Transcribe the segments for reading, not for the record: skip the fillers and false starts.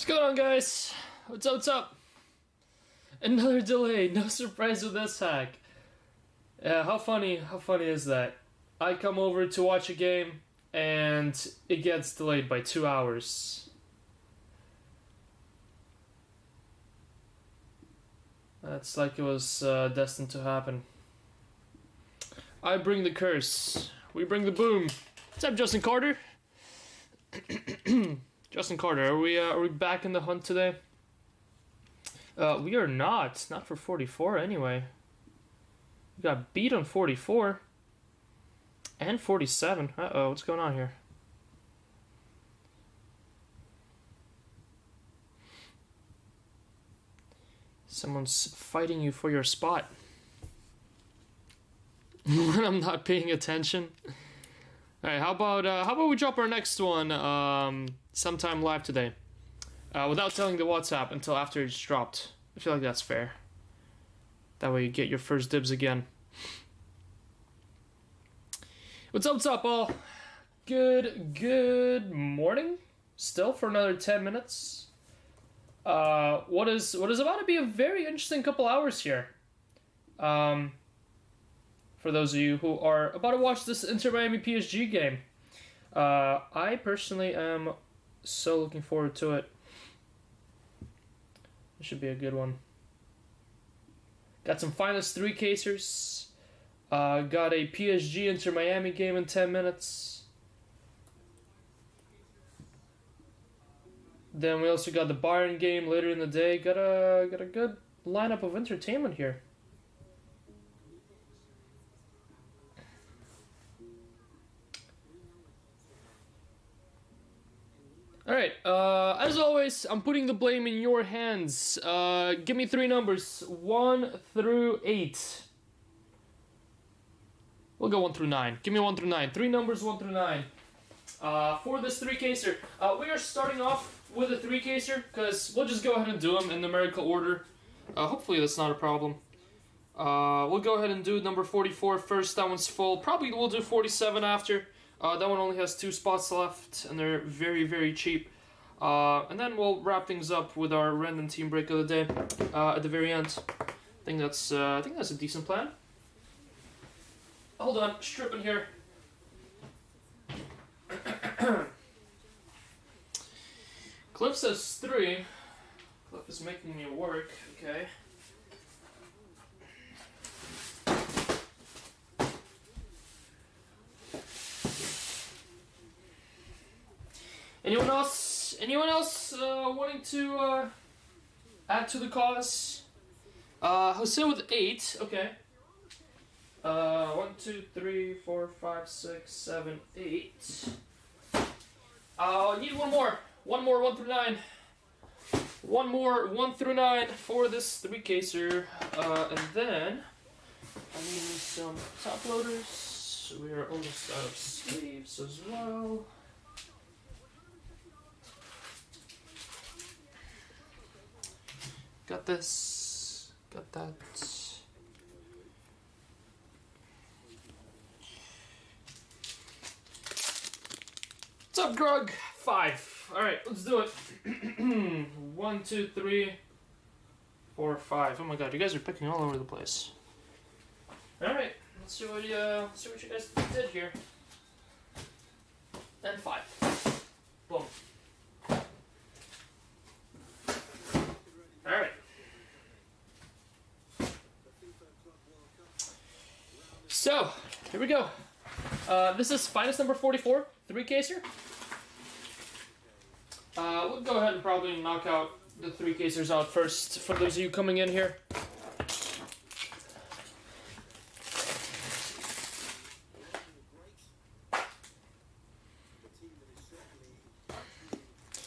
What's going on, guys? What's up? Another delay, no surprise with this hack. How funny is that? I come over to watch a game and it gets delayed by 2 hours. That's like it was destined to happen. I bring the curse. We bring the boom. What's up, Justin Carter? Justin Carter, are we back in the hunt today? We are not for 44 anyway. We got beat on 44 and 47. Uh-oh, what's going on here? Someone's fighting you for your spot. When I'm not paying attention. All right, how about we drop our next one sometime live today, without telling the WhatsApp until after it's dropped. I feel like that's fair. That way you get your first dibs again. What's up, all? Good morning. Still for another 10 minutes. What is about to be a very interesting couple hours here. For those of you who are about to watch this Inter Miami PSG game. I personally am so looking forward to it. It should be a good one. Got some finest 3-casers. Got a PSG Inter Miami game in 10 minutes. Then we also got the Bayern game later in the day. Got a good lineup of entertainment here. Alright, as always, I'm putting the blame in your hands. Give me 3 numbers, 1 through 8. We'll go 1 through 9. Give me 1 through 9. 3 numbers, 1 through 9. For this 3-caser, we are starting off with a 3-caser, because we'll just go ahead and do them in numerical order. Hopefully that's not a problem. We'll go ahead and do number 44 first. That one's full. Probably we'll do 47 after. That one only has 2 spots left, and they're very cheap. And then we'll wrap things up with our random team break of the day at the very end. I think that's a decent plan. Hold on, stripping here. Cliff says 3. Cliff is making me work. Okay. Anyone else wanting to add to the cause? Jose with 8, okay. 1, 2, 3, 4, 5, 6, 7, 8. I need one more. 1 through 9. One more, 1 through 9 for this 3-caser. And then I need some top loaders. We are almost out of sleeves as well. Got this. Got that. What's up, Grug? 5. Alright, let's do it. 1, 2, 3, 4, 5. Oh my god, you guys are picking all over the place. Alright, let's see what you guys did here. And 5. Boom. Alright. So, here we go. This is finest number 44, 3-caser. We'll go ahead and probably knock out the 3-casers out first for those of you coming in here.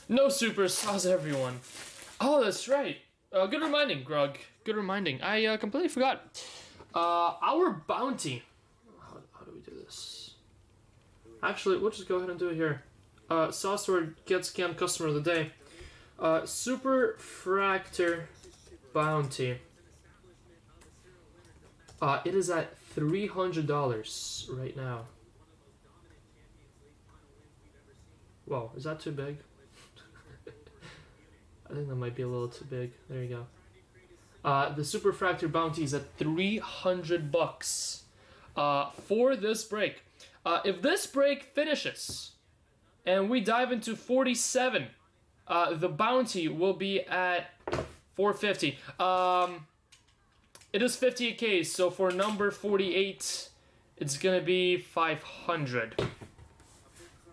No supers, how's everyone? Oh, that's right. Good reminding, Grug. Good reminding. I completely forgot. Our bounty. How do we do this? Actually, we'll just go ahead and do it here. Software get scammed customer of the day. Super Fractor bounty. It is at $300 right now. Whoa, is that too big? I think that might be a little too big. There you go. The Superfractor bounty is at $300 for this break. If this break finishes and we dive into 47, the bounty will be at 450. It is 50 a case, so for number 48, it's gonna be 500.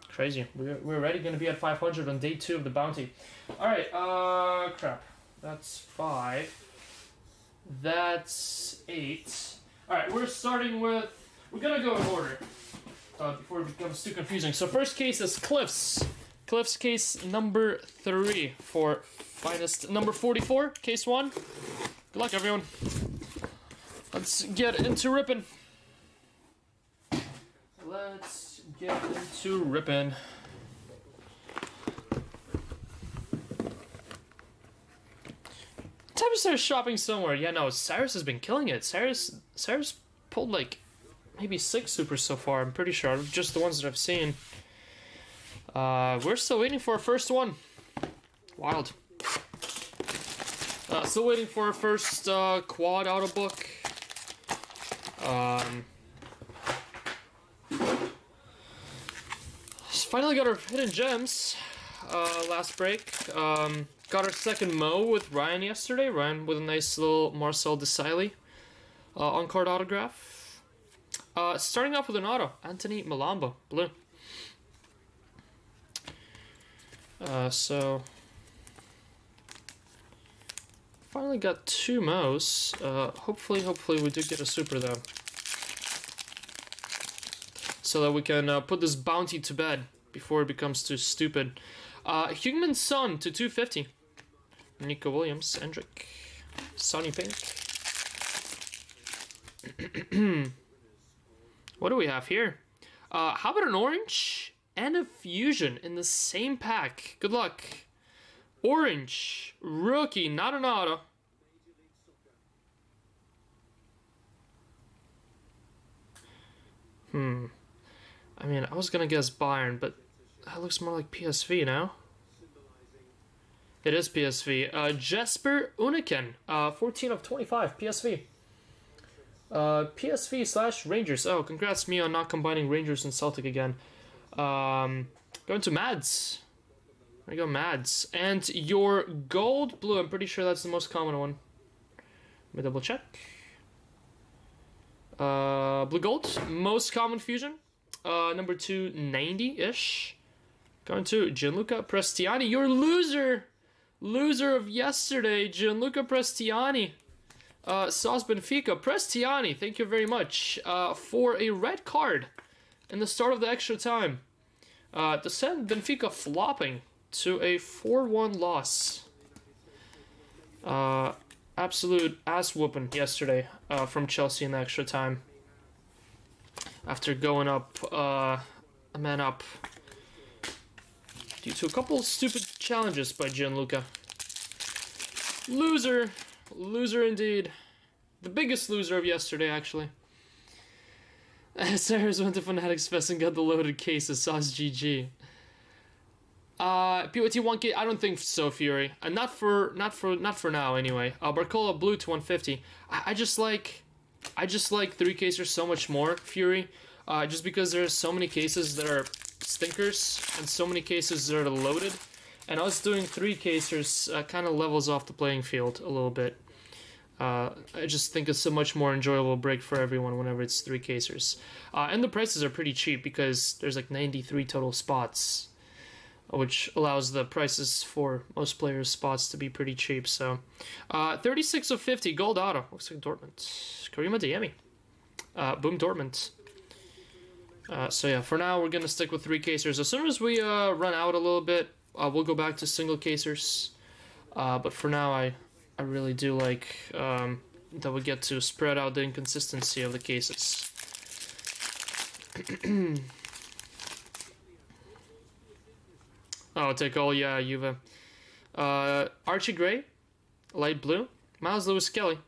Crazy. We're already gonna be at 500 on day 2 of the bounty. All right. Crap. That's 5. That's 8. All right. We're starting with. We're gonna go in order before it becomes too confusing. So first case is Cliff's. Cliff's case number 3 for finest number 44. Case 1. Good luck, everyone. Let's get into ripping. Let's get into ripping. Time to start shopping somewhere. Yeah, no, Cyrus has been killing it. Cyrus pulled like maybe 6 supers so far. I'm pretty sure, just the ones that I've seen. We're still waiting for our first one. Wild. Still waiting for our first quad auto book. Finally got our hidden gems last break. Got our second Mo with Ryan yesterday. Ryan with a nice little Marcel Desailly on-card autograph. Starting off with an auto, Anthony Malamba, blue. So finally got 2 Mo's. Hopefully we do get a super though, so that we can put this bounty to bed before it becomes too stupid. Heung-min Son to 250. Nico Williams, Hendrick, Sonny Pink. What do we have here? How about an orange and a fusion in the same pack? Good luck. Orange, rookie, not an auto. I mean, I was gonna guess Bayern, but that looks more like PSV now. It is PSV. Jesper Uniken, 14 of 25, PSV. PSV / Rangers. Oh, congrats me on not combining Rangers and Celtic again. Going to Mads. There you go, Mads. And your gold blue, I'm pretty sure that's the most common one. Let me double check. Blue gold, most common fusion. Number 290-ish. Going to Gianluca Prestiani, your loser of yesterday, Gianluca Prestiani. Sauce Benfica, Prestiani, thank you very much for a red card in the start of the extra time. To send Benfica flopping to a 4-1 loss. Absolute ass whooping yesterday from Chelsea in the extra time. After going up, a man up, due to a couple stupid challenges by Gianluca. Loser indeed. The biggest loser of yesterday, actually. Sarah's went to Fanatics Fest and got the loaded case of Sauce GG. POT 1K, I don't think so, Fury. Not for now anyway. Barcola blue to 150. I just like 3 cases so much more, Fury. Just because there's so many cases that are stinkers and so many cases that are loaded. And us doing 3 cases kind of levels off the playing field a little bit. I just think it's a much more enjoyable break for everyone whenever it's 3 cases. And the prices are pretty cheap because there's like 93 total spots, which allows the prices for most players' spots to be pretty cheap. So 36 of 50 gold auto. Looks like Dortmund. Karima Diemi. Boom Dortmund. So yeah, for now we're gonna stick with 3 casers. As soon as we run out a little bit, we'll go back to single casers. But for now, I really do like that we get to spread out the inconsistency of the cases. Oh, take all, yeah, Juve. Archie Gray, light blue. Miles Lewis Kelly,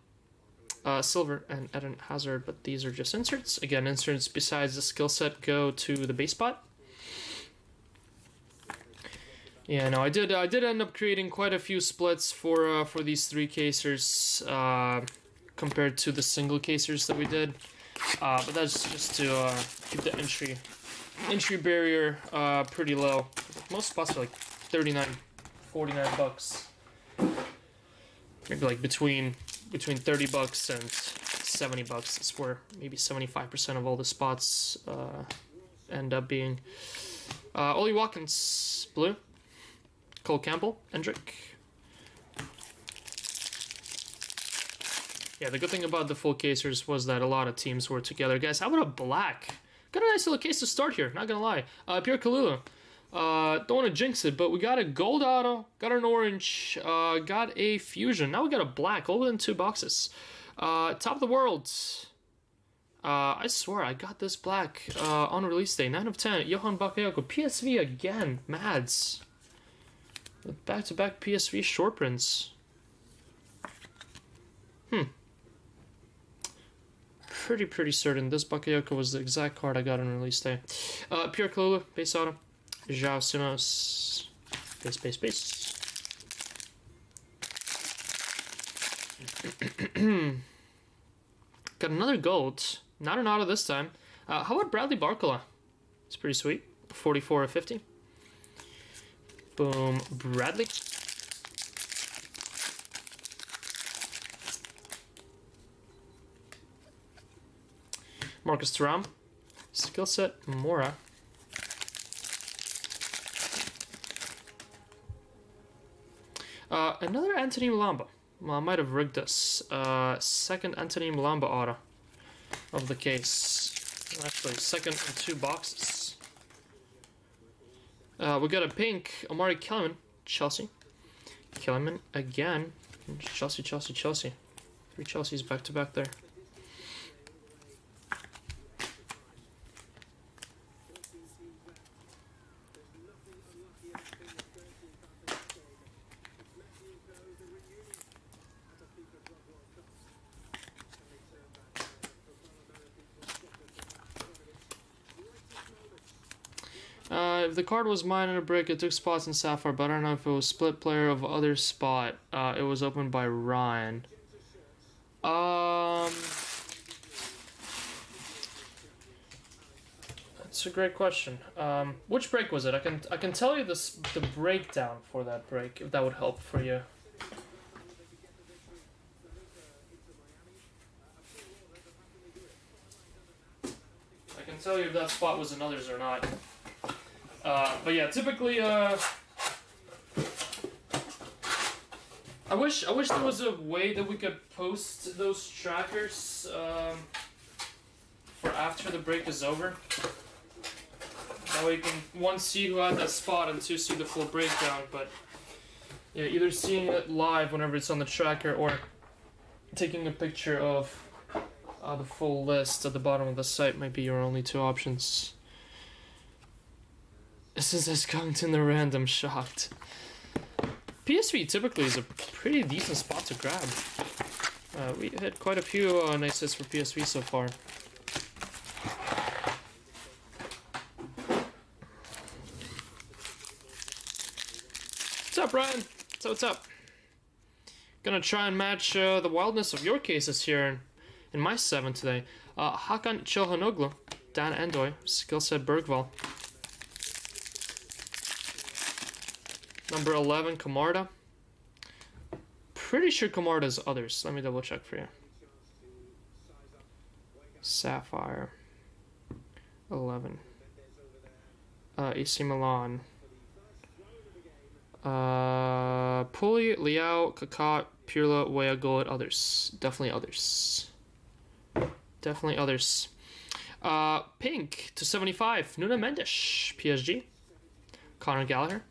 silver, and Eden Hazard, but these are just inserts. Again, inserts besides the skill set go to the base spot. Yeah, no, I did end up creating quite a few splits for these 3 casers compared to the single casers that we did. But that's just to keep the entry barrier pretty low. Most spots are like 39, 49 bucks. Maybe like between 30 bucks and 70 bucks. That's where maybe 75% of all the spots end up being. Ollie Watkins, blue. Cole Campbell, Hendrick. Yeah, the good thing about the full casers was that a lot of teams were together. Guys, how about a black? Got a nice little case to start here, not gonna lie. Pierre Kalulu. Don't want to jinx it, but we got a gold auto, got an orange, got a fusion. Now we got a black, all within 2 boxes. Top of the world. I swear, I got this black on release day. 9 of 10. Johan Bakayoko. PSV again. Mads. Back-to-back PSV short prints. Pretty certain this Bakayoko was the exact card I got on release day. Pierre Kalulu, base auto. João Simões, base. Got another gold. Not an auto this time. How about Bradley Barcola? It's pretty sweet. 44 of 50. Boom, Bradley. Marcus Thuram. Skill set, Mora. Another Anthony Mulamba. Well, I might have rigged this. Second Anthony Mulamba auto of the case. Actually, second in 2 boxes. We got a pink Omari Kellerman, Chelsea. Kellerman again. Chelsea. 3 Chelseas back to back there. If the card was mine in a brick, it took spots in Sapphire, but I don't know if it was split player of other spot. It was opened by Ryan. That's a great question. Which break was it? I can tell you the breakdown for that break, if that would help for you. I can tell you if that spot was in others or not. But yeah, typically, I wish there was a way that we could post those trackers for after the break is over. That way you can, 1, see who had that spot, and 2, see the full breakdown. But yeah, either seeing it live whenever it's on the tracker, or taking a picture of the full list at the bottom of the site might be your only 2 options. This is Eskongton the random shocked. PSV typically is a pretty decent spot to grab. We hit quite a few nice hits for PSV so far. What's up, Ryan? What's up? Gonna try and match the wildness of your cases here in my 7 today. Hakan Çalhanoğlu, Dan Endoy, skill set Bergvall. Number 11, Camarda. Pretty sure Camarda is others. Let me double check for you. Sapphire. 11. AC Milan. Puli, Liao, Kaká, Pirlo, Weah, Gullit, others. Definitely others. Definitely others. Pink to 75. Nuno Mendes, PSG. Conor Gallagher.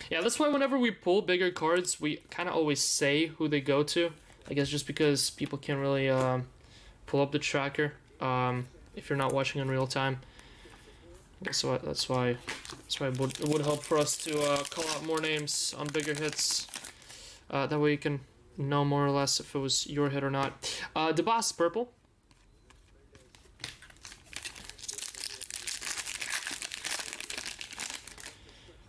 Yeah, that's why whenever we pull bigger cards, we kind of always say who they go to. I guess just because people can't really pull up the tracker if you're not watching in real time. I guess that's why it would help for us to call out more names on bigger hits. That way you can know more or less if it was your hit or not. DeBoss, purple.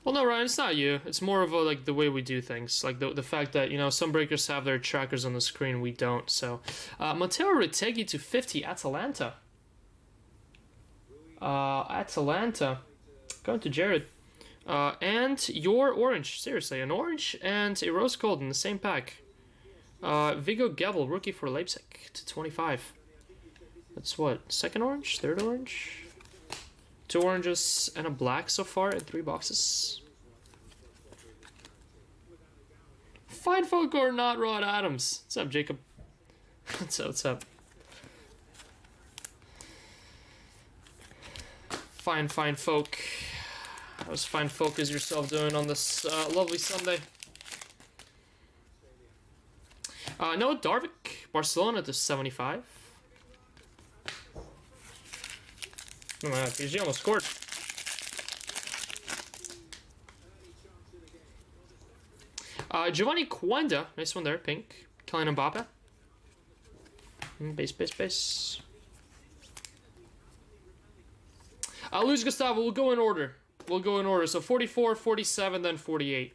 Well, no, Ryan, it's not you. It's more of a, like, the way we do things. Like, the fact that, you know, some breakers have their trackers on the screen, we don't. So, Matteo Retegui to 50, Atalanta. Atalanta. Going to Jared. And your orange. Seriously, an orange and a rose gold in the same pack. Vigo Gebel, rookie for Leipzig, to 25. That's what? Second orange? Third orange? 2 oranges and a black so far in 3 boxes. Fine folk or not, Rod Adams. What's up, Jacob? What's up? Fine folk. How's fine folk as yourself doing on this lovely Sunday? Noah Darvik, Barcelona to 75. Oh my god, PSG almost scored. Giovanni Quenda, nice one there, pink. Kylian Mbappe. Base. Luis Gustavo, we'll go in order. So 44, 47, then 48.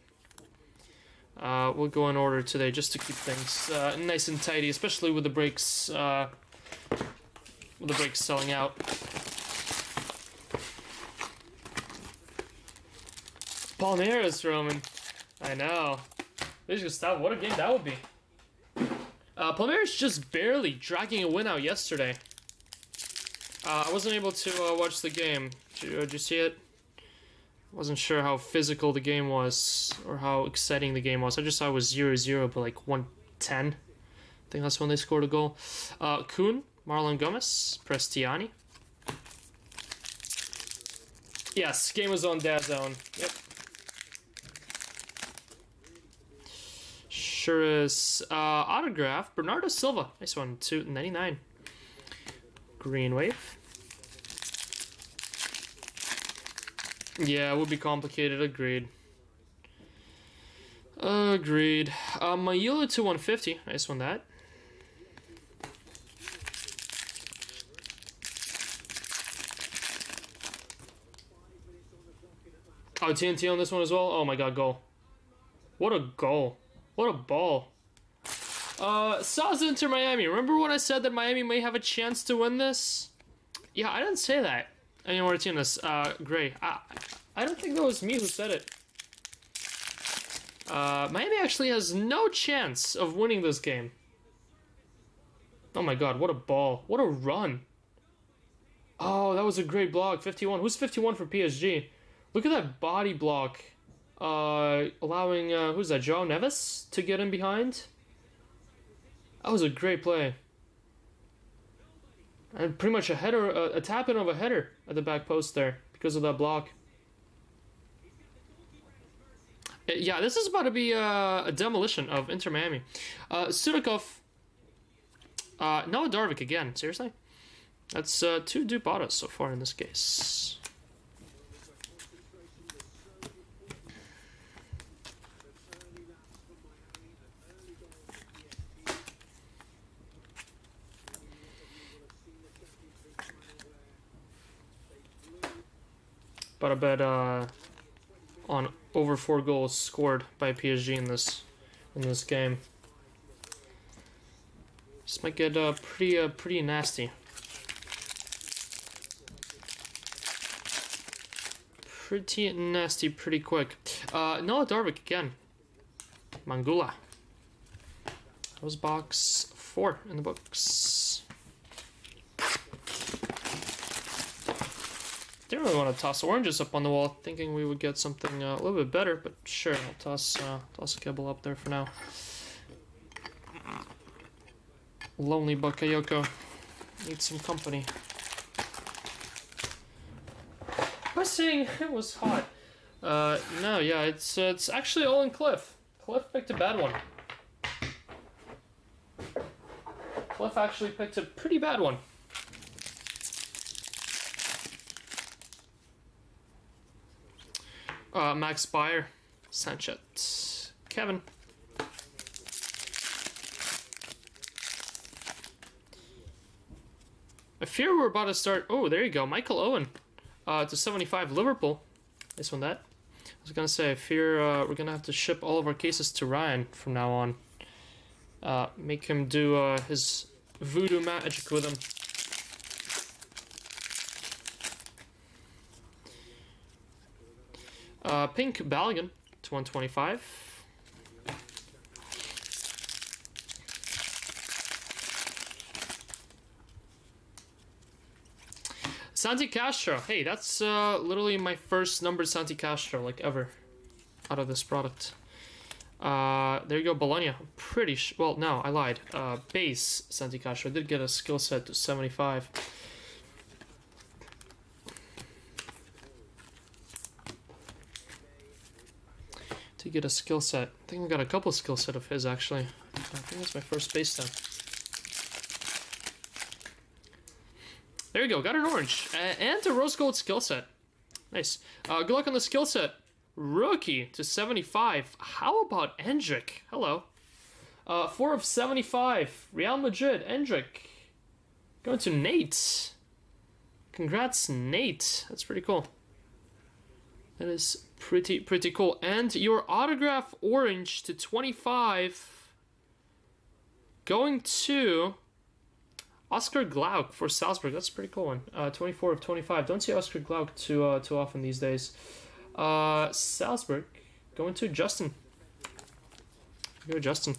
We'll go in order today just to keep things nice and tidy, especially with the breaks selling out. Palmeiras, Roman. I know. Luis Gustavo, what a game that would be. Palmeiras just barely dragging a win out yesterday. I wasn't able to watch the game. Did you see it? Wasn't sure how physical the game was or how exciting the game was. I just saw it was 0-0, but like 110. I think that's when they scored a goal. Kuhn, Marlon Gomez, Prestiani. Yes, game was on DAZN. Yep. Sure is. Autograph, Bernardo Silva. Nice one, 299. Green wave. Yeah, it would be complicated. Agreed. Mayula to 150. Nice one, that. Oh, TNT on this one as well? Oh my god, goal. What a goal. What a ball. Saz Inter Miami. Remember when I said that Miami may have a chance to win this? Yeah, I didn't say that. I didn't want to team this. Gray. I don't think that was me who said it. Miami actually has no chance of winning this game. Oh my god, what a ball. What a run. Oh, that was a great block. 51. Who's 51 for PSG? Look at that body block. Allowing, who's that, João Neves to get in behind? That was a great play. And pretty much a header, a tap-in of a header at the back post there because of that block. Yeah, this is about to be a demolition of Inter Miami. Sudakov. Noah Darvik again, seriously? That's 2 dupe autos so far in this case. But I bet on over 4 goals scored by PSG in this game. This might get pretty nasty. Pretty nasty, pretty quick. Noah Darvik again. Mangula. That was box 4 in the books. Didn't really want to toss oranges up on the wall, thinking we would get something a little bit better, but sure, I'll toss a kibble up there for now. Lonely Bakayoko needs some company. I was saying it was hot. No, yeah, it's actually all in Cliff. Cliff picked a bad one. Cliff actually picked a pretty bad one. Max Bayer, Sanchez, Kevin. I fear we're about to start. Oh, there you go, Michael Owen, to 75, Liverpool. Nice one, that. was gonna say, I fear we're gonna have to ship all of our cases to Ryan from now on. Make him do his voodoo magic with them. Pink Balogun to 125. Santi Castro. Hey, that's literally my first numbered Santi Castro, like, ever, out of this product. There you go, Bologna. I'm pretty well, no, I lied. Base Santi Castro. I did get a skill set to 75. To get a skill set. I think we got a couple skill set of his, actually. I think that's my first base then. There you go, got an orange. And a rose gold skill set. Nice. Good luck on the skill set. Rookie to 75. How about Endrick? Hello. 4 of 75. Real Madrid, Endrick. Going to Nate. Congrats, Nate. That's pretty cool. That is pretty cool. And your autograph orange to 25. Going to Oscar Glauc for Salzburg. That's a pretty cool one. 24 of 25. Don't see Oscar Glauc too often these days. Salzburg. Going to Justin. Go Justin.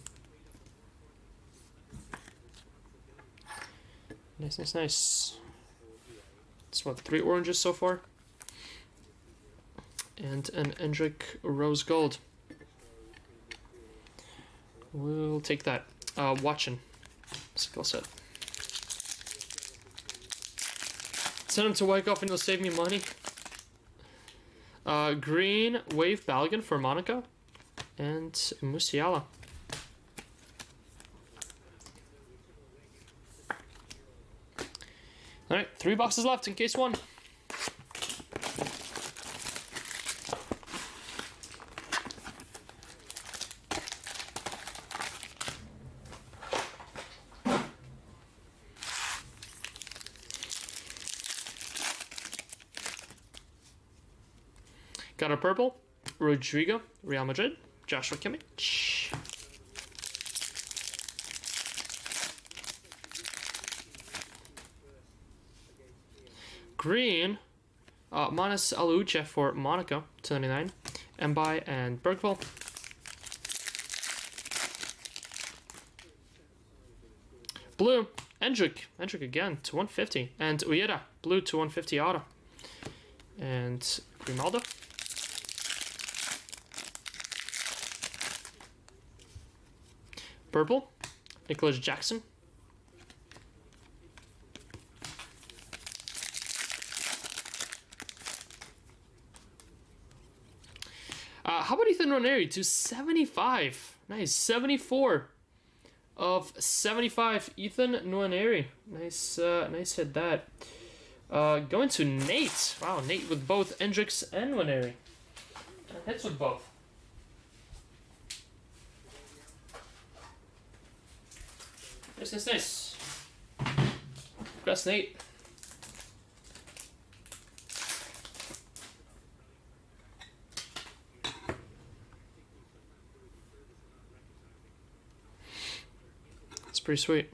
Nice. It's what, 3 oranges so far? And an Endrick rose gold. We'll take that. Watching. Skill set. Send him to Wyckoff and he'll save me money. Green Wave Balogun for Monaco. And Musiala. Alright, 3 boxes left in case one. Got a purple, Rodrigo, Real Madrid, Joshua Kimmich. Green, Manas Aluche for Monaco, 299. Mbai and Bergvall. Blue, Endrick again, to 150. And Ueda, blue to 150 auto. And Grimaldo. Purple, Nicholas Jackson. How about Ethan Ranieri to 75? Nice, 74 of 75. Ethan Nwaneri. Nice hit that. Going to Nate. Wow, Nate with both Endricks and Nwaneri. Hits with both. Nice. Congrats, Nate. That's pretty sweet.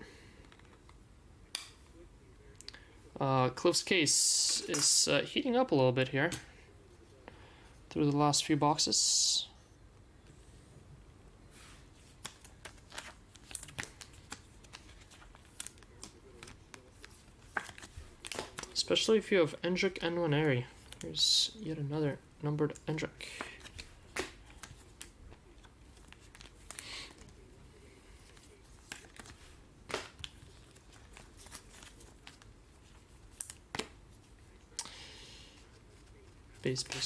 Cliff's case is heating up a little bit here through the last few boxes. Especially if you have Endrick and Nwaneri. Here's yet another numbered Endrick.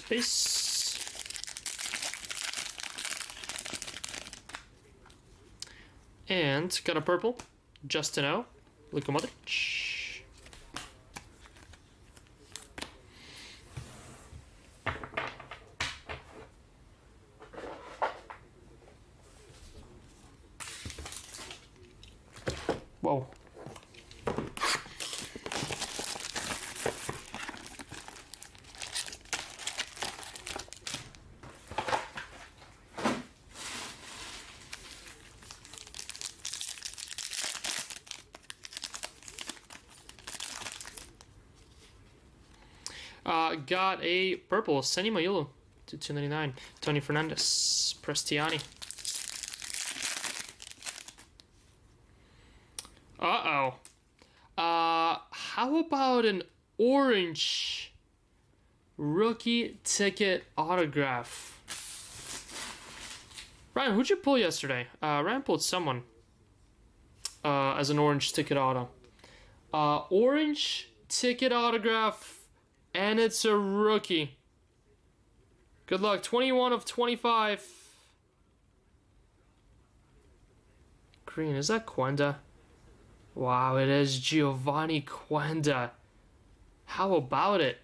Base. And got a purple, Justin O, Luka Modric. Whoa. Got a purple Senny Mayulu to 299. Tony Fernandez, Prestiani. How about an orange rookie ticket autograph? Ryan, who'd you pull yesterday? Ryan pulled someone as an orange ticket auto. Orange ticket autograph, and it's a rookie. Good luck. 21 of 25. Green, is that Quenda? Wow, it is Giovanni Quenda. How about it?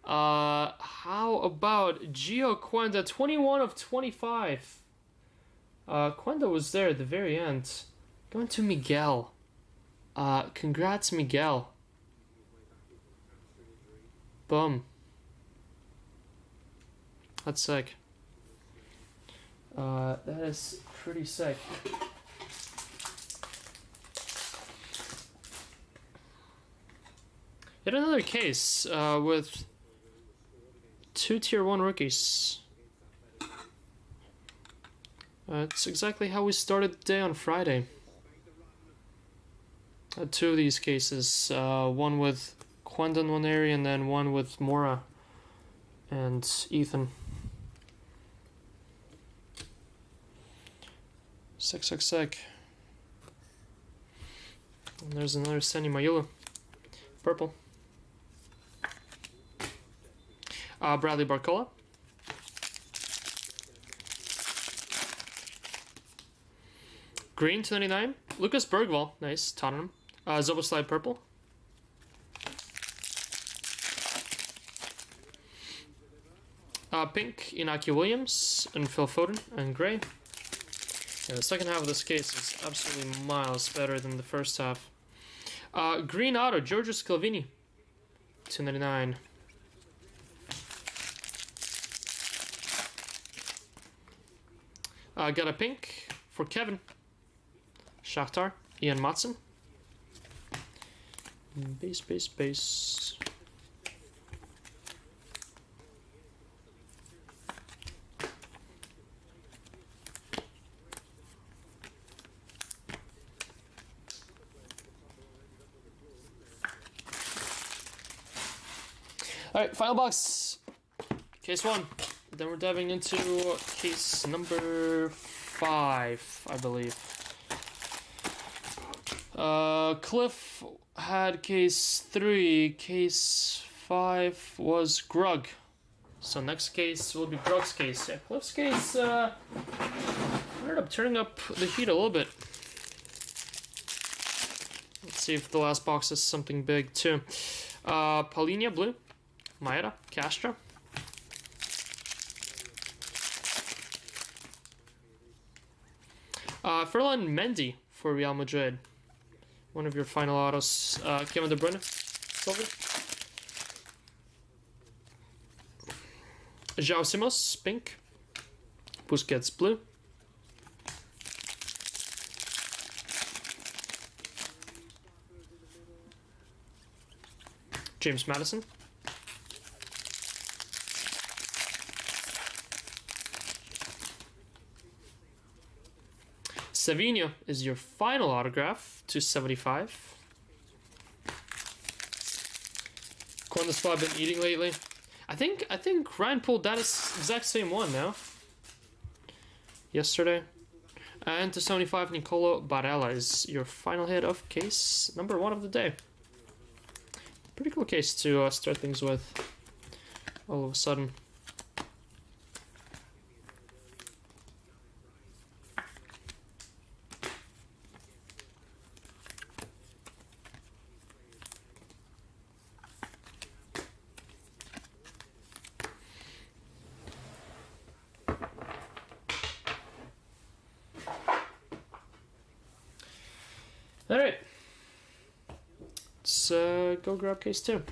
How about Gio Quenda? 21 of 25. Quenda was there at the very end. Going to Miguel. Congrats, Miguel. Boom. That's sick. That is pretty sick. Yet another case with 2 Tier 1 rookies. It's exactly how we started the day on Friday. 2 of these cases. One with Quenda in one area, and then one with Mora and Ethan. Sick. And there's another Senny Mayula. Purple. Bradley Barcola. Green to 99. Lucas Bergvall. Nice. Tottenham. Zoboslai purple. Pink, Inaki Williams, and Phil Foden, and gray. Yeah, the second half of this case is absolutely miles better than the first half. Green auto, Giorgio Scalvini, 299. Got a pink for Kevin. Shakhtar, Ian Matson. Base. Alright, final box. Case 1. Then we're diving into case number 5, I believe. Cliff had case 3. Case 5 was Grug. So next case will be Grug's case. Yeah, Cliff's case ended up turning up the heat a little bit. Let's see if the last box is something big too. Paulinho blue. Maeda, Castro. Ferland Mendy for Real Madrid. One of your final autos. Kevin De Bruyne, silver. João Simos, pink. Busquets, blue. James Maddison. Savinho is your final autograph, 275. Corn the spot been eating lately. I think Ryan pulled that exact same one now. Yesterday. And to 75, Nicolo Barella is your final hit of case number 1 of the day. Pretty cool case to start things with. All of a sudden. Alright, let's go grab case 2.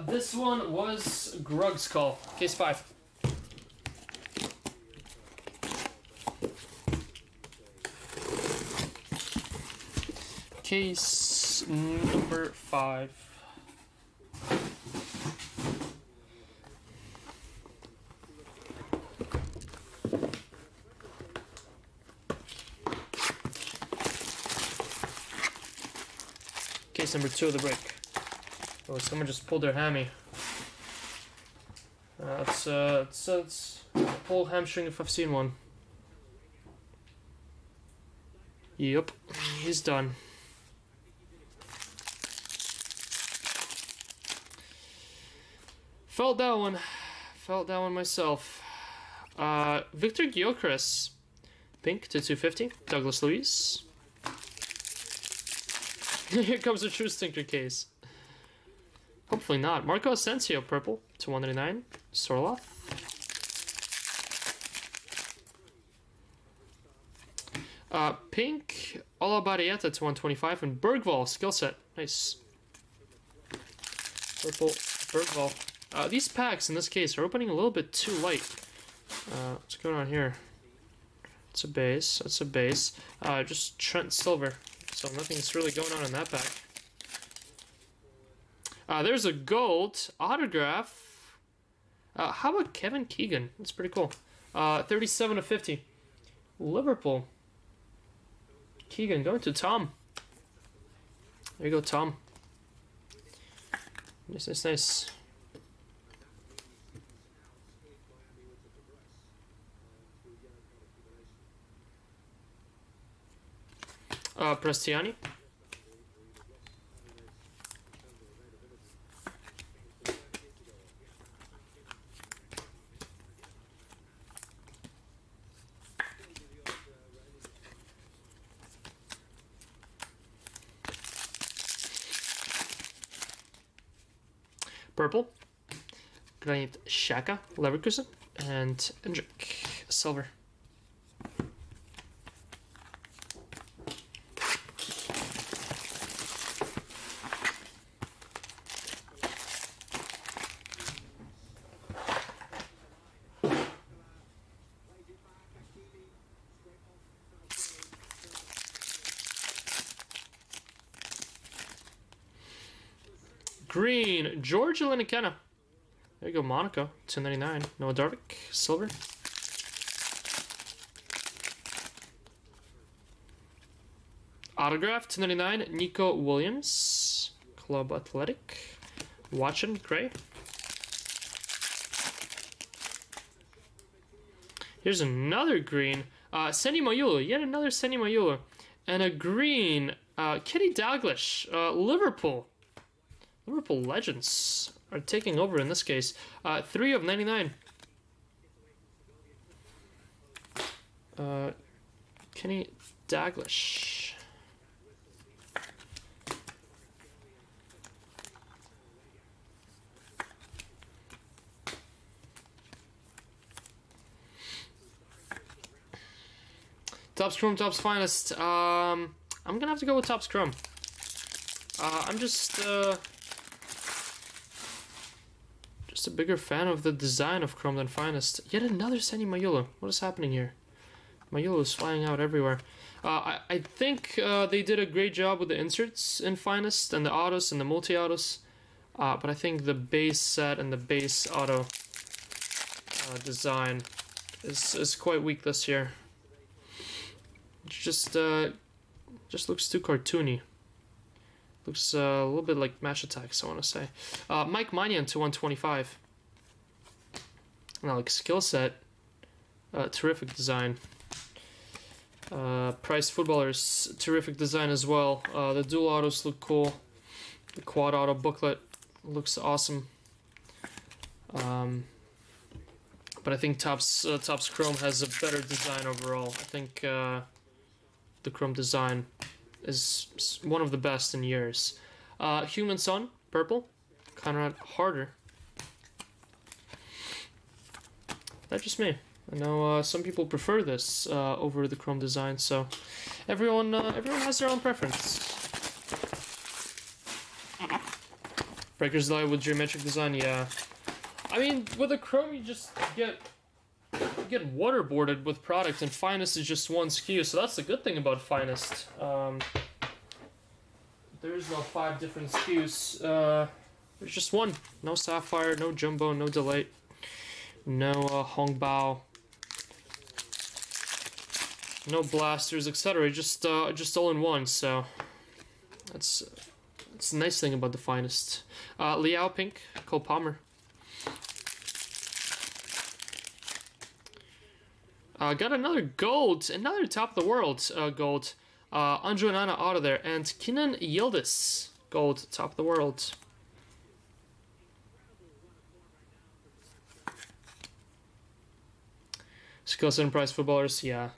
This one was Grug's Call, case 5. Case number 5. Case number 2 of the break. Oh, someone just pulled their hammy. It's pull hamstring if I've seen one. Yep, he's done. Felt that one myself. Victor Gyökeres, pink to 250. Douglas Luiz. Here comes a true stinker case. Hopefully not. Marco Asensio, purple to 199. Sorloth. Pink Olabarieta to 125 and Bergvall skill set. Nice. Purple Bergvall. These packs in this case are opening a little bit too light. What's going on here? It's a base. That's a base. Just Trent Silver. So nothing's really going on in that pack. There's a gold autograph. How about Kevin Keegan? That's pretty cool. 37 of 50. Liverpool. Keegan going to Tom. There you go, Tom. Nice, nice, nice. Prestiani. Purple. Granit Xhaka, Leverkusen, and Hendrick, silver. Green, George Linekenna. There you go, Monaco, 299. Noah Darvik, silver. Autograph, 299. Nico Williams, Club Athletic. Watson, gray. Here's another green. Senny Mayulu, yet another Senny Mayulu. And a green, Kenny Dalglish, Liverpool. Liverpool legends are taking over in this case. 3 of 99. Kenny Dalglish. Topps Chrome, Topps Finest. I'm gonna have to go with Topps Chrome. I'm just a bigger fan of the design of Chrome than Finest. Yet another Senny Mayulu. What is happening here? Mayulu is flying out everywhere. I think they did a great job with the inserts in Finest and the autos and the multi-autos. But I think the base set and the base auto design is quite weak this year. It just looks too cartoony. Looks a little bit like Match Attacks, I want to say. Mike Maignan to 125. Now, like skill set, terrific design. Price Footballers, terrific design as well. The dual autos look cool. The quad auto booklet looks awesome. But I think Topps Chrome has a better design overall. I think the Chrome design is one of the best in years. Human Son, purple. Conrad Harder. That's just me. I know some people prefer this over the Chrome design, so everyone has their own preference. Breakers Light with geometric design, yeah. I mean, with a Chrome, you just get waterboarded with product, and Finest is just one SKU, so that's the good thing about Finest. There's no 5 different SKUs. There's just one. No Sapphire, no Jumbo, no Delight, no Hongbao, no Blasters, etc. Just all in one. So that's a nice thing about the Finest. Liao Pink, Cole Palmer. Got another gold, another top of the world gold. Andrew and Anna out of there, and Kinan Yildiz, gold, top of the world. Skills and prize footballers, yeah.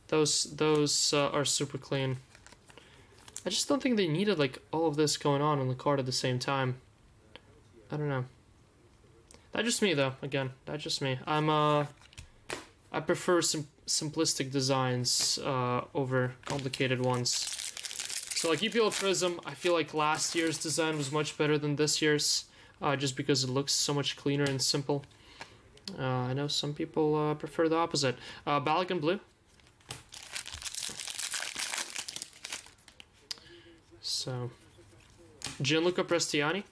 Those are super clean. I just don't think they needed like all of this going on the card at the same time. I don't know. That's just me though. Again, that's just me. I prefer simplistic designs over complicated ones. So like EPL Prism, I feel like last year's design was much better than this year's, just because it looks so much cleaner and simple. I know some people prefer the opposite. Balogun Blue. So, Gianluca Prestiani.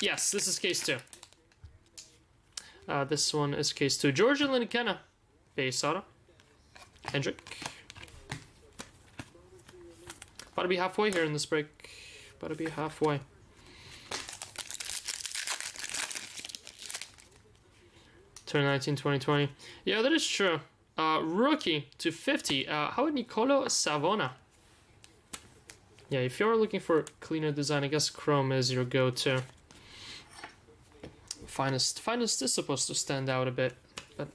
Yes, this is case 2. This one is case 2. Georgia Linekenna, base auto. Hendrick. About to be halfway here in this break. About to be halfway. Turn 2020. Yeah, that is true. Rookie to 50. How about Nicolo Savona? Yeah, if you're looking for cleaner design, I guess Chrome is your go-to. Finest is supposed to stand out a bit, but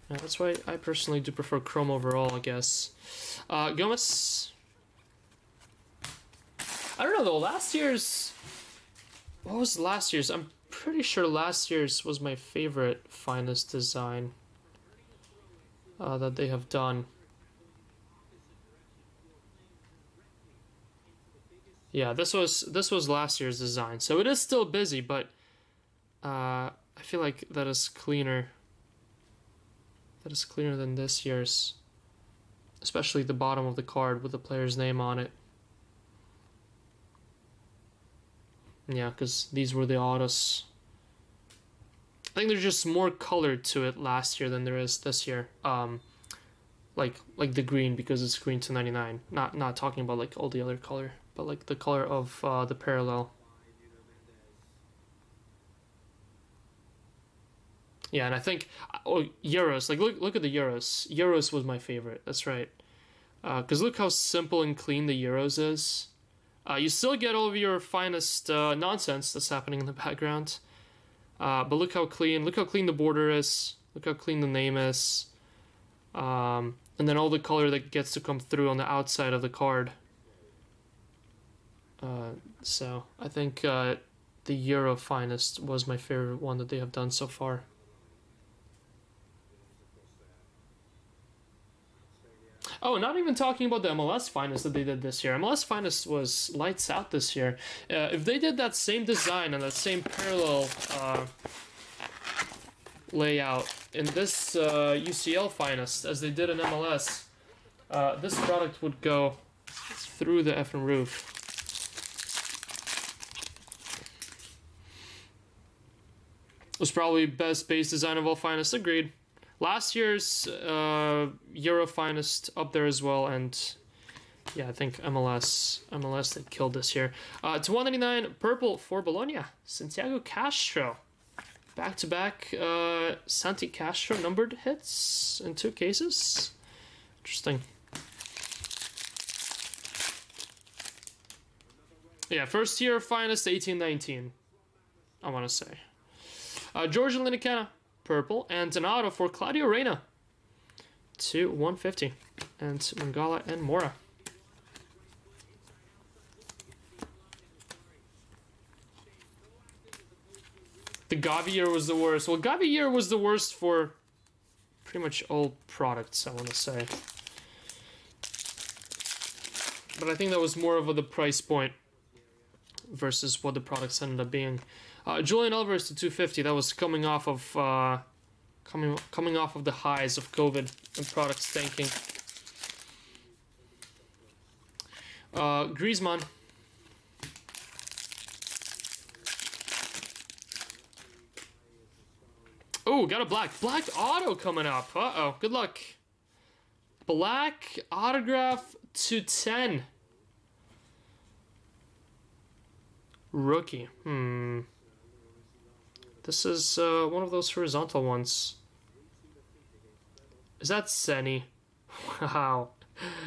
yeah, that's why I personally do prefer Chrome overall, I guess. Gomez. I don't know though, last year's... What was last year's? I'm pretty sure last year's was my favorite Finest design that they have done. Yeah, this was last year's design, so it is still busy, but I feel like that is cleaner. That is cleaner than this year's, especially the bottom of the card with the player's name on it. Yeah, because these were the autos. I think there's just more color to it last year than there is this year. Like the green, because it's green to 99. Not talking about like all the other color, but like the color of the parallel. Yeah, and I think Euros. Like look at the Euros. Euros was my favorite. That's right. Because look how simple and clean the Euros is. You still get all of your Finest nonsense that's happening in the background. But look how clean the border is. Look how clean the name is. And then all the color that gets to come through on the outside of the card. So I think the Euro Finest was my favorite one that they have done so far. Oh, not even talking about the MLS Finest that they did this year. MLS Finest was lights out this year. If they did that same design and that same parallel layout in this UCL Finest as they did in MLS, this product would go through the effing roof. It was probably best base design of all Finest. Agreed. Last year's Euro Finest up there as well, and yeah, I think MLS that killed this year. To 199 purple for Bologna, Santiago Castro, back-to-back Santi Castro numbered hits in 2 cases. Interesting. Yeah, first year Finest 18-19, I want to say. Georgia Linekenna, purple, and an auto for Claudio Reyna to 150, and Mangala and Mora. The Gavi year was the worst. Well, Gavi year was the worst for pretty much all products, I want to say. But I think that was more of the price point versus what the products ended up being. Julian Alvarez to 250. That was coming off of coming off of the highs of COVID and products tanking. Griezmann. Oh, got a black auto coming up. Uh-oh, good luck. Black autograph to 10. Rookie. This is one of those horizontal ones. Is that Senny? Wow.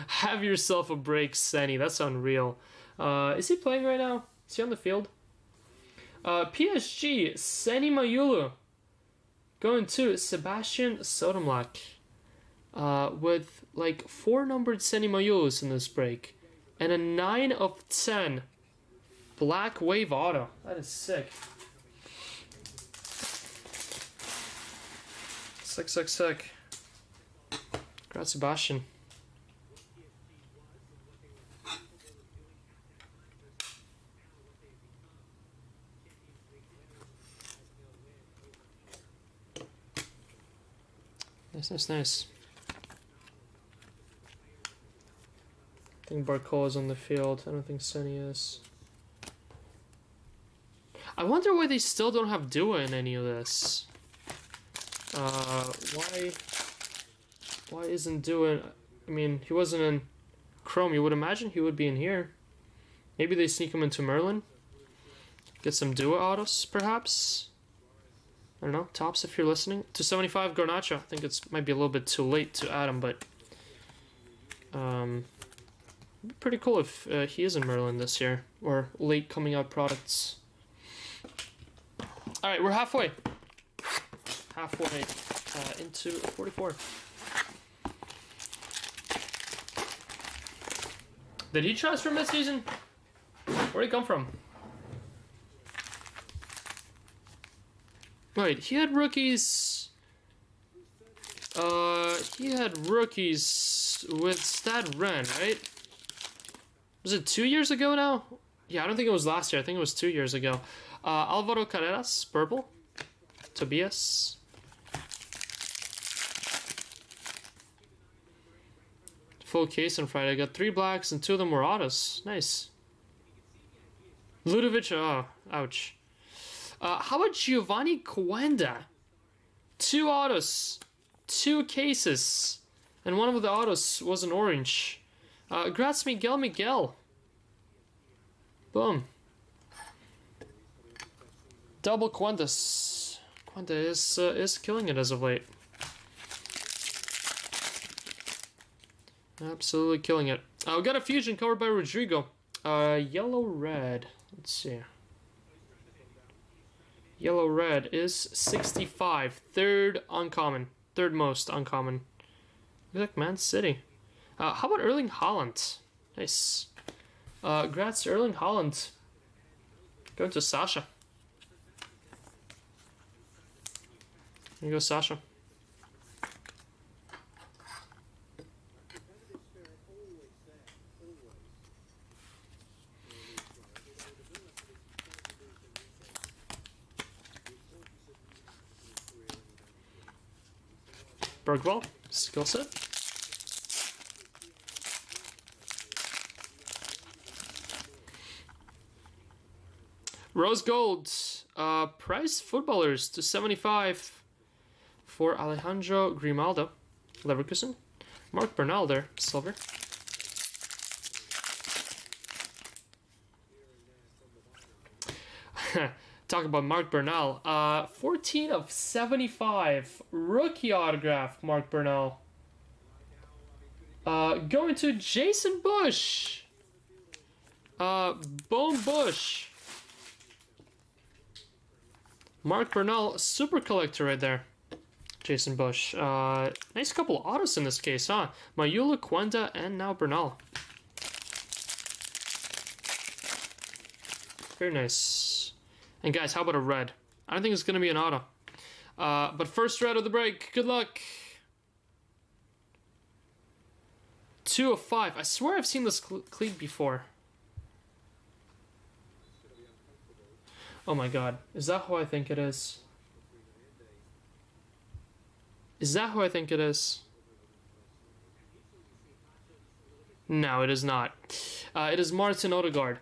Have yourself a break, Senny. That's unreal. Is he playing right now? Is he on the field? PSG, Senny Mayulu. Going to Sebastian Sotomayor. With like 4 numbered Senny Mayulus in this break. And a 9 of 10. Black Wave Auto. That is sick. Sick. Congrats, Sebastian. Nice. I think Barcola is on the field. I don't think Senny is. I wonder why they still don't have Dua in any of this. Why isn't Dua? I mean, he wasn't in Chrome. You would imagine he would be in here. Maybe they sneak him into Merlin. Get some Dua autos, perhaps. I don't know. Tops, if you're listening. 275 Garnacho. I think it might be a little bit too late to add him, but it'd be pretty cool if he is in Merlin this year, or late coming out products. All right, we're halfway into 44. Did he transfer mid-season? Where'd he come from? Wait, he had rookies. He had rookies with Stad Ren, right? Was it 2 years ago now? Yeah, I don't think it was last year. I think it was 2 years ago. Alvaro Carreras, purple. Tobias. Full case on Friday. I got 3 blacks and 2 of them were autos. Nice. Ludovic, oh, ouch. How about Giovanni Quenda? 2 autos, 2 cases, and one of the autos was an orange. Congrats, Miguel. Boom. Double Quendas. Quenda is killing it as of late. Absolutely killing it. We got a fusion covered by Rodrigo. Yellow-red. Let's see. Yellow-red is 65. Third uncommon. Third most uncommon. Looks like Man City. How about Erling Haaland? Nice. Congrats, Erling Haaland. Going to Sasha. Here you go, Sasha. Bergwall, skill set. Rose Gold, price footballers to 75 for Alejandro Grimaldo, Leverkusen. Mark Bernal there, silver. Talk about Mark Bernal. 14 of 75. Rookie autograph, Mark Bernal. Going to Jason Bush. Bone Bush. Mark Bernal, super collector right there. Jason Bush. Nice couple of autos in this case, huh? Mayula, Quenda, and now Bernal. Very nice. And guys, how about a red? I don't think it's going to be an auto. But first red of the break. Good luck. 2 of 5. I swear I've seen this cleat before. Oh my god. Is that who I think it is? Is that who I think it is? No, it is not. It is Martin Odegaard.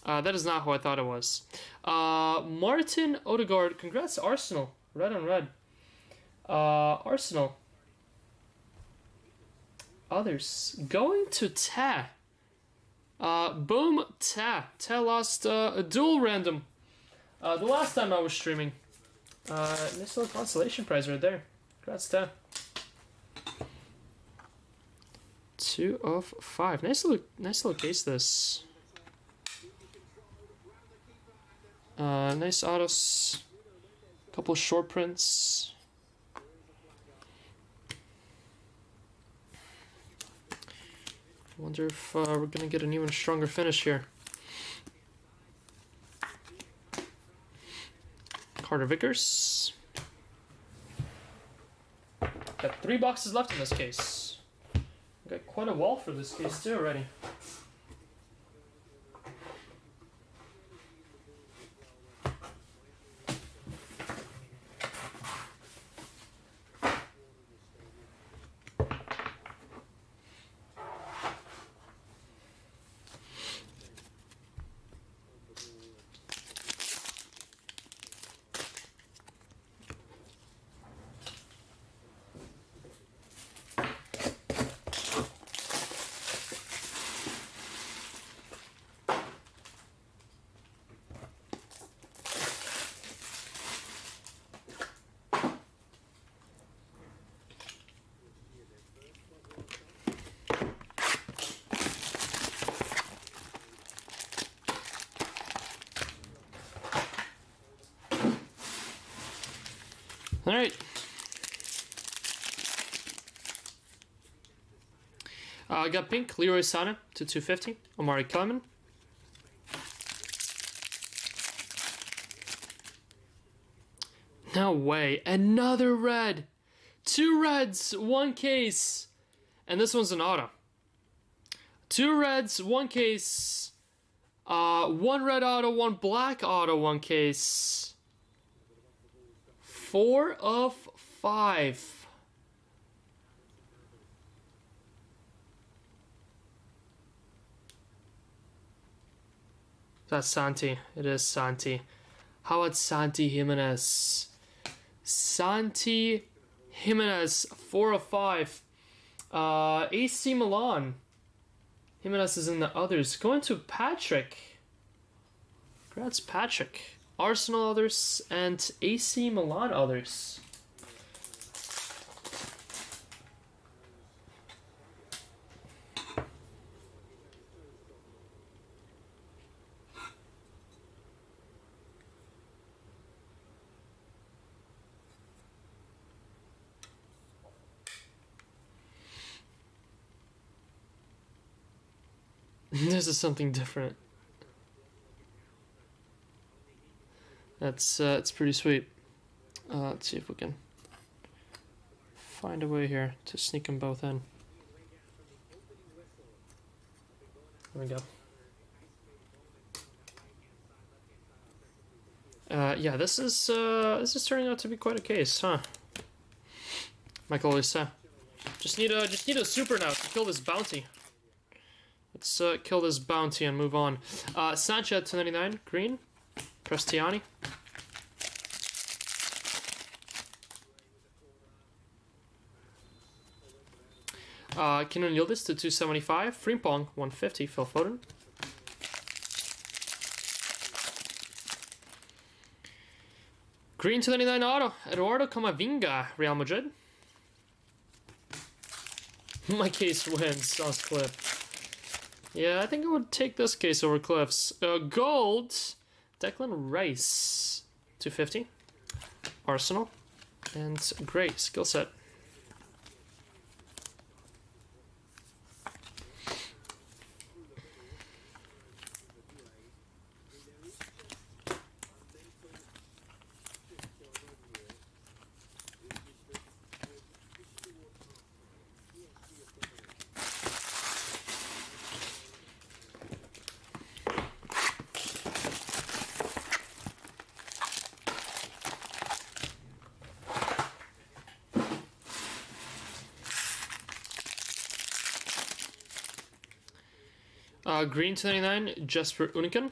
That is not who I thought it was. Martin Odegaard. Congrats, Arsenal. Red on red. Arsenal. Others. Going to Ta. Boom, Ta. Ta lost a dual random. The last time I was streaming. Nice little consolation prize right there. Congrats, Ta. 2 of 5. Nice little case, this. Nice autos. Couple short prints. Wonder if we're gonna get an even stronger finish here. Carter Vickers. Got 3 boxes left in this case. Got quite a wall for this case too already. All right. I got pink, Leroy Sané to 250. Omari Kelman. No way. Another red. 2 reds, 1 case. And this one's an auto. 2 reds, 1 case. 1 red auto, 1 black auto, 1 case. 4 of 5. That's Santi. It is Santi. How about Santi Jimenez? Santi Jimenez, 4 of 5. AC Milan. Jimenez is in the others. Going to Patrick. Congrats, Patrick. Arsenal others and AC Milan others. This is something different. It's pretty sweet. Let's see if we can find a way here to sneak them both in. There we go. Yeah, this is turning out to be quite a case, huh? Michael Olise. Just need a super now to kill this bounty. Let's kill this bounty and move on. Sanchez 299, green. Cristiani. Kenan Yildiz to 275. Frimpong 150. Phil Foden. Green 299 auto. Eduardo Camavinga, Real Madrid. My case wins. Sounds Cliff. Yeah, I think I would take this case over Cliff's. Gold. Declan Rice, 250. Arsenal. And great skill set. Green 299, Jesper Uniken.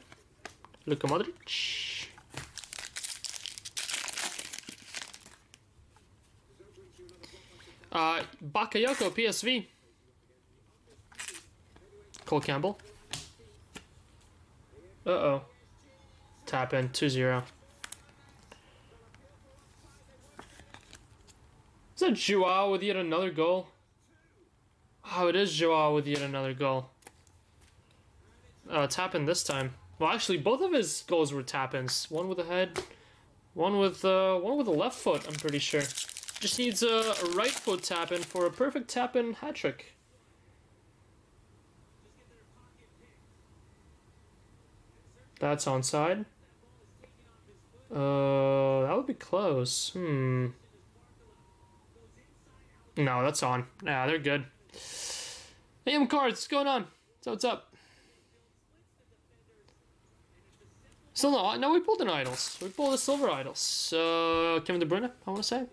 Luka Modric. Bakayoko, PSV. Cole Campbell. Uh-oh. Tap in, 2-0. Is that Joao with yet another goal? Oh, it is Joao with yet another goal. Tap in this time. Well, actually, both of his goals were tap-ins. One with the head, one with the left foot, I'm pretty sure. Just needs a right foot tap-in for a perfect tap-in hat-trick. That's onside. That would be close. No, that's on. Yeah, they're good. AM cards, what's going on? So what's up? Still no, we pulled an idols. We pulled a silver idols. Kevin De Bruyne, I want to say.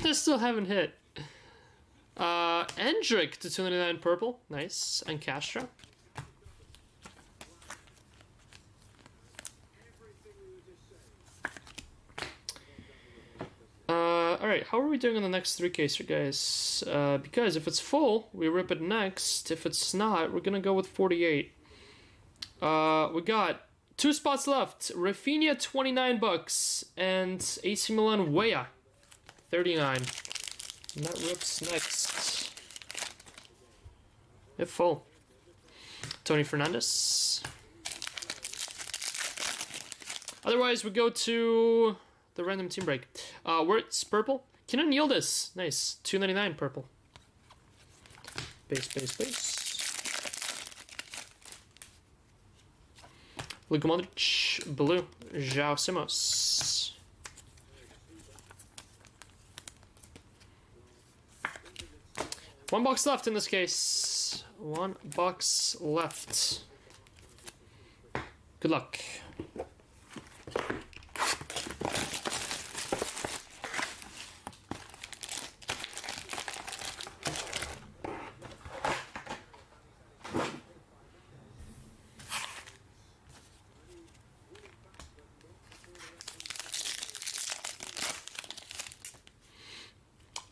They still haven't hit. Endrick to 299 purple, nice, and Castro. Alright, how are we doing on the next 3-caser, guys? Because if it's full, we rip it next. If it's not, we're gonna go with 48. We got 2 spots left. Rafinha, 29 bucks, and AC Milan Weah, 39. And that rips next. If full. Tony Fernandez. Otherwise, we go to the random team break. Wirtz, purple. Kenan Yildiz, nice. 299 purple. Base. Luka Modric, blue. João Simos. One box left in this case. 1 box left. Good luck.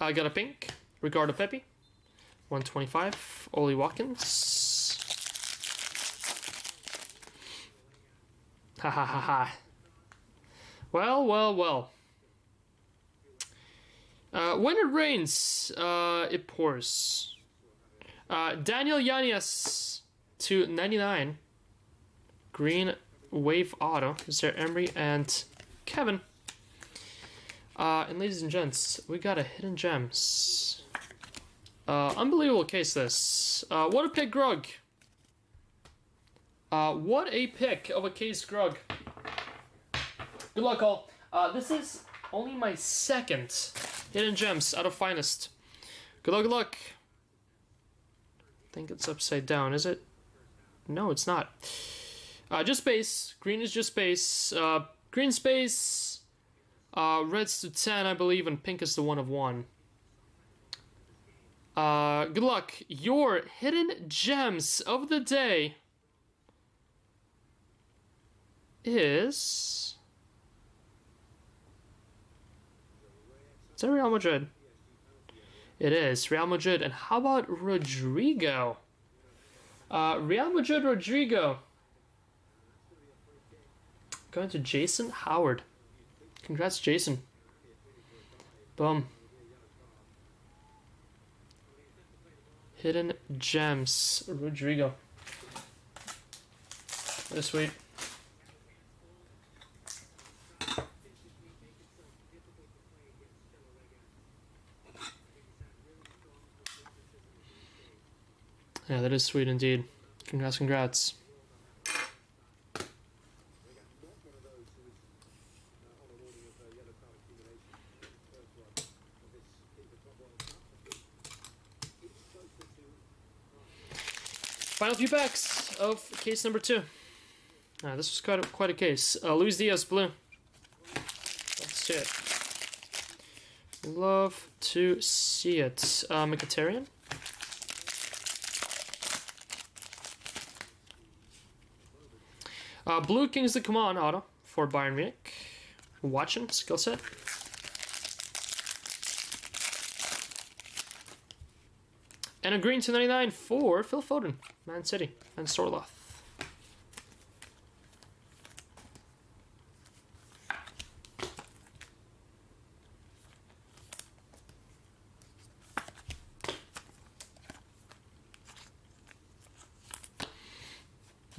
I got a pink. Ricardo Pepi. 125. Oli Watkins. Ha ha ha ha. Well. When it rains, it pours. Daniel Yanez to 99. Green Wave Auto. Is there Emery and Kevin? And ladies and gents, we got a Hidden Gems. Unbelievable case this. What a pick, Grug. What a pick of a case, Grug. Good luck, all. This is only my second Hidden Gems out of Finest. Good luck. I think it's upside down, is it? No, it's not. Just base. Green is just base. Green space. Red's to 10, I believe, and pink is the 1 of 1. Good luck. Your Hidden Gems of the day is that Real Madrid? It is Real Madrid. And how about Rodrigo? Real Madrid Rodrigo. Going to Jason Howard. Congrats, Jason. Boom. Hidden Gems, Rodrigo. That is sweet. Yeah, that is sweet indeed. Congrats. Final few packs of case number 2. This was quite a case. Luis Diaz, blue. Let's see it. Love to see it. Mkhitaryan. Blue Kings the Command auto for Bayern Munich. Watching skill set. And a green 299 for Phil Foden, Man City, and Sorloth.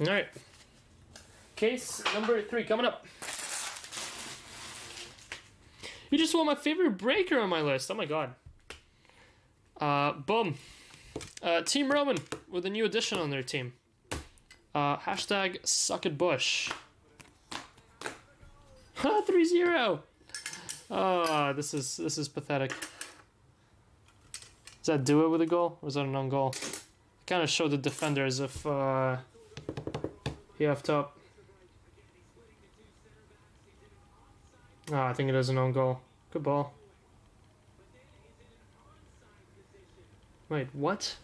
All right. Case number 3 coming up. You just want my favorite breaker on my list. Oh my god. Boom. Team Roman with a new addition on their team. Hashtag SuckItBush. 3-0. Oh, this is pathetic. Does that do it with a goal? Or is that an own goal? Kind of showed the defender as if he effed up. Oh, I think it is an own goal. Good ball. Wait, what?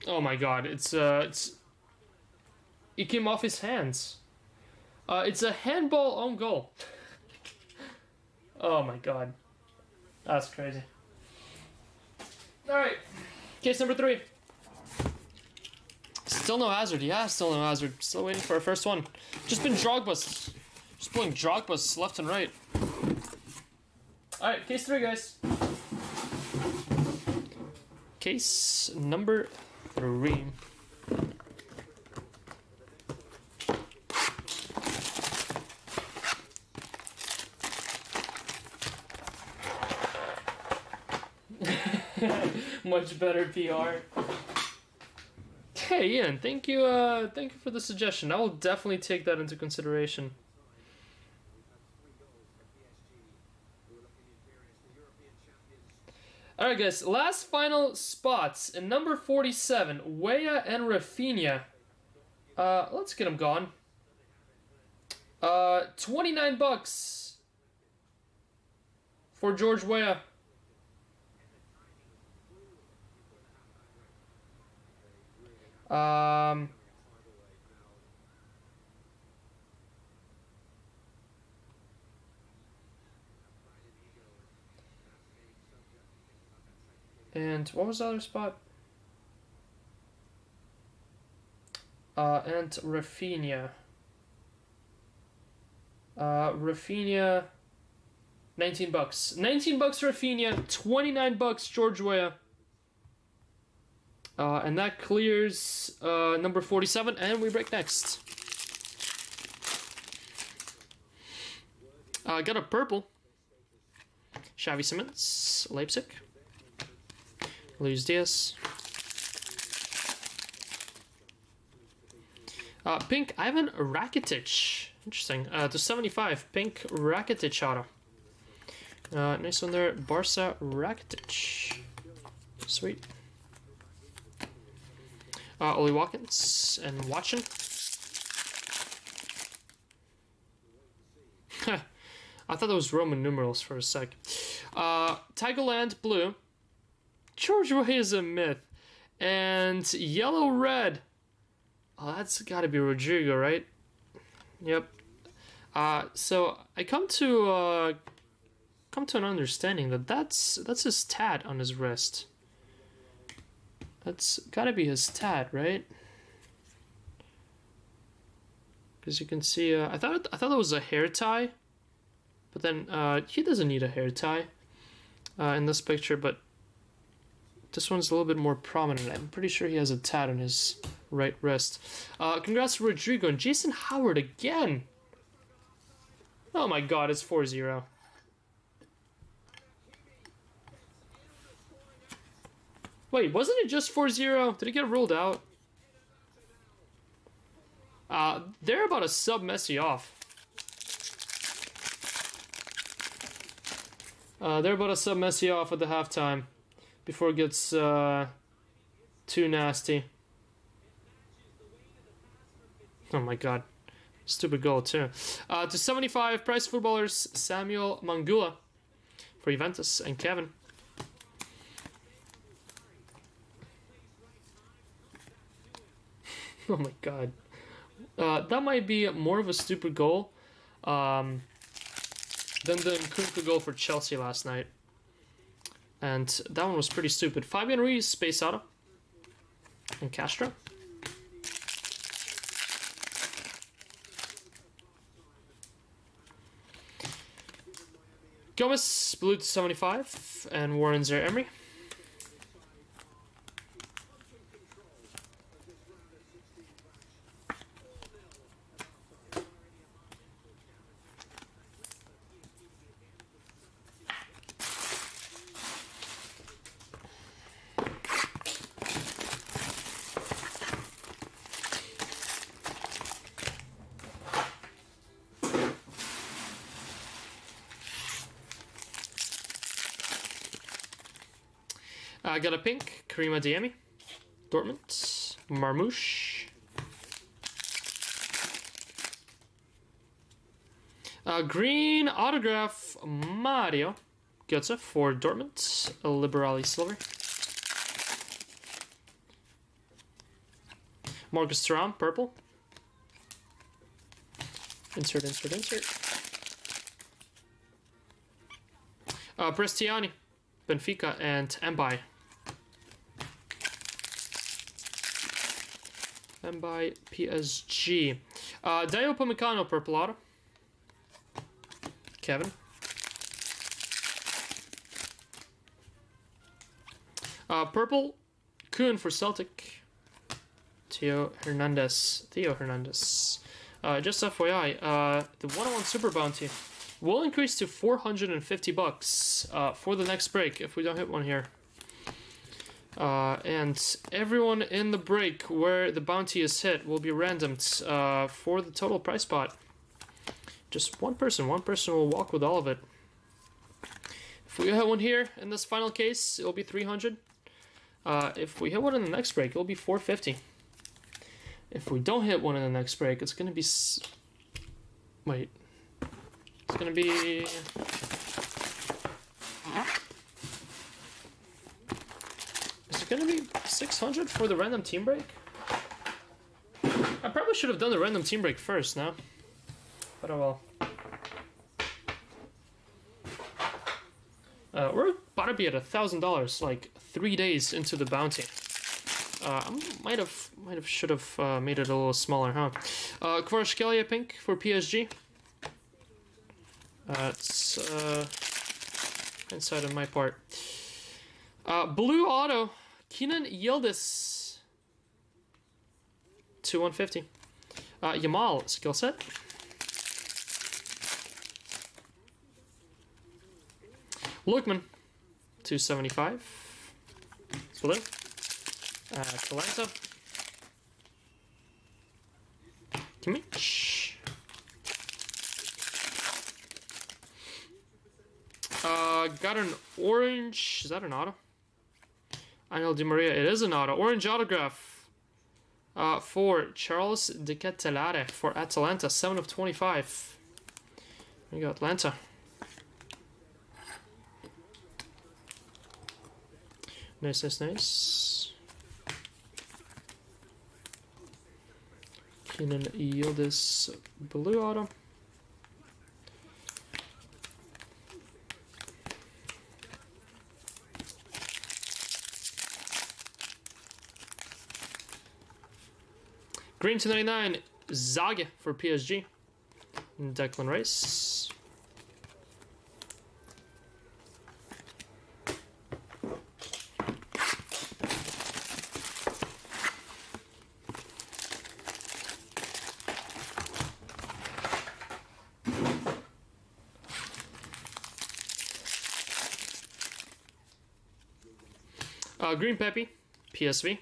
Oh my god, it's it came off his hands. It's a handball own goal. Oh my god. That's crazy. Alright. Case number 3. Still no Hazard. Yeah, still no Hazard. Still waiting for our first one. Just been Drogba's. Just pulling Drogba's left and right. Alright, case 3, guys. Case number 3. Much better PR. Hey Ian, thank you for the suggestion. I will definitely take that into consideration. Alright guys, last final spots in number 47, Weah and Rafinha. Let's get them gone. $29 for George Weah. And what was the other spot? And Rafinha. Rafinha, $19. $19 Rafinha, $29 George Weah. And that clears number 47, and we break next. Got a purple. Xavi Simons, Leipzig. Luis Diaz. Pink Ivan Rakitic. Interesting. To 75, pink Rakitic auto. Nice one there. Barca Rakitic. Sweet. Ollie Watkins and Watson. I thought that was Roman numerals for a sec. Tigerland Blue. George Weah is a myth. And yellow red. Oh, that's gotta be Rodrigo, right? Yep. So I come to an understanding that that's his tat on his wrist. That's gotta be his tat, right? Because you can see, I thought that was a hair tie, but then he doesn't need a hair tie in this picture, but this one's a little bit more prominent. I'm pretty sure he has a tat on his right wrist. Congrats to Rodrigo and Jason Howard again. Oh my god, it's 4-0. Wait, wasn't it just 4-0? Did it get ruled out? They're about to sub Messi off. They're about to sub Messi off at the halftime before it gets too nasty. Oh my god. Stupid goal too. To 75, prize footballers Samuel Mangula for Juventus and Kevin. Oh my god. That might be more of a stupid goal than the Nkunku goal for Chelsea last night. And that one was pretty stupid. Fabian Ruiz, Space Auto. And Castro. Gomez, blue to 75. And Warren Zaire-Emery. I got a pink, Karima Diemi, Dortmund, Marmouche. Green autograph, Mario Götze for Dortmund, Liberali Silver. Marcus Thuram, purple. Insert. Prestiani, Benfica, and Mbaye. Mbaye, PSG. Dayo Upamecano, purple auto. Kevin. Purple, Kuhn for Celtic. Theo Hernandez. Just FYI, the 101 Super Bounty will increase to $450 for the next break if we don't hit one here. And everyone in the break where the bounty is hit will be randomed for the total price pot. Just one person will walk with all of it. If we hit one here in this final case, it'll be 300. If we hit one in the next break, it'll be 450. If we don't hit one in the next break, it's gonna be wait. It's gonna be is it gonna be 600 for the random team break? I probably should have done the random team break first, no? But oh well. We're about to be at $1,000, like 3 days into the bounty. I should have made it a little smaller, huh? Kvaratskhelia pink for PSG. It's inside of my part. Blue auto, Kenan Yildiz to 150. Yamal skill set. Lookman 275. Blue. Talenta. Kimmich. Got an orange. Is that an auto? Angel Di Maria. It is an auto. Orange autograph for Charles De Ketelaere for Atalanta. 7 of 25. There you go, Atlanta. Nice. Kenan Yildiz blue auto. Green to 99, Zage for PSG. Declan Rice. Green Pepe, PSV,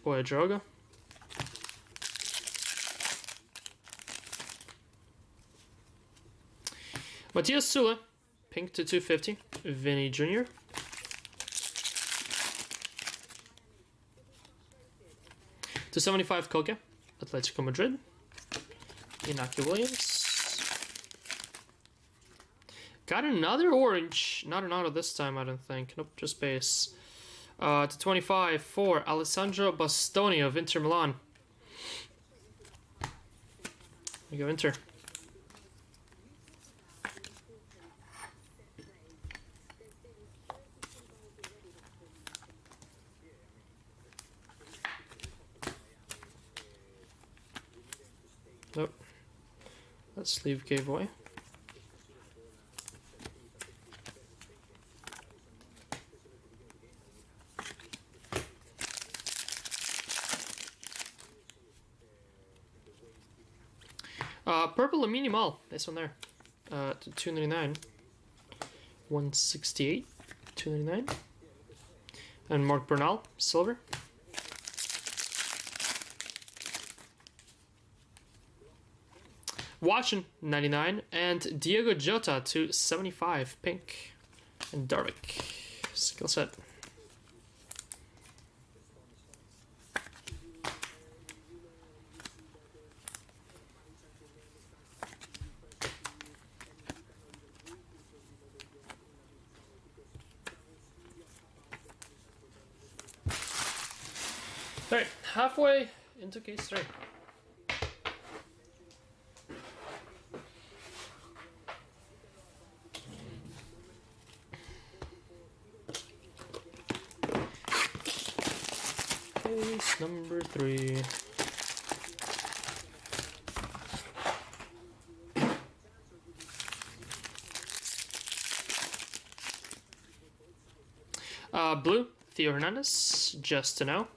Boya Droga. Matias Sula, pink to 250, Vinny Jr. To 75 Koke, Atletico Madrid. Inaki Williams. Got another orange, not an auto this time, I don't think. Nope, just base. To 25 for Alessandro Bastoni of Inter Milan. We go Inter. Nope. That sleeve gave away. Purple Amini Mall. Nice one there. To 299. 168. 299. And Mark Bernal, silver. Watson, 99. And Diego Jota to 75. Pink. And Darvik. Skill set. Alright, halfway into case 3. Case number 3. Blue, Theo Hernandez, just to know.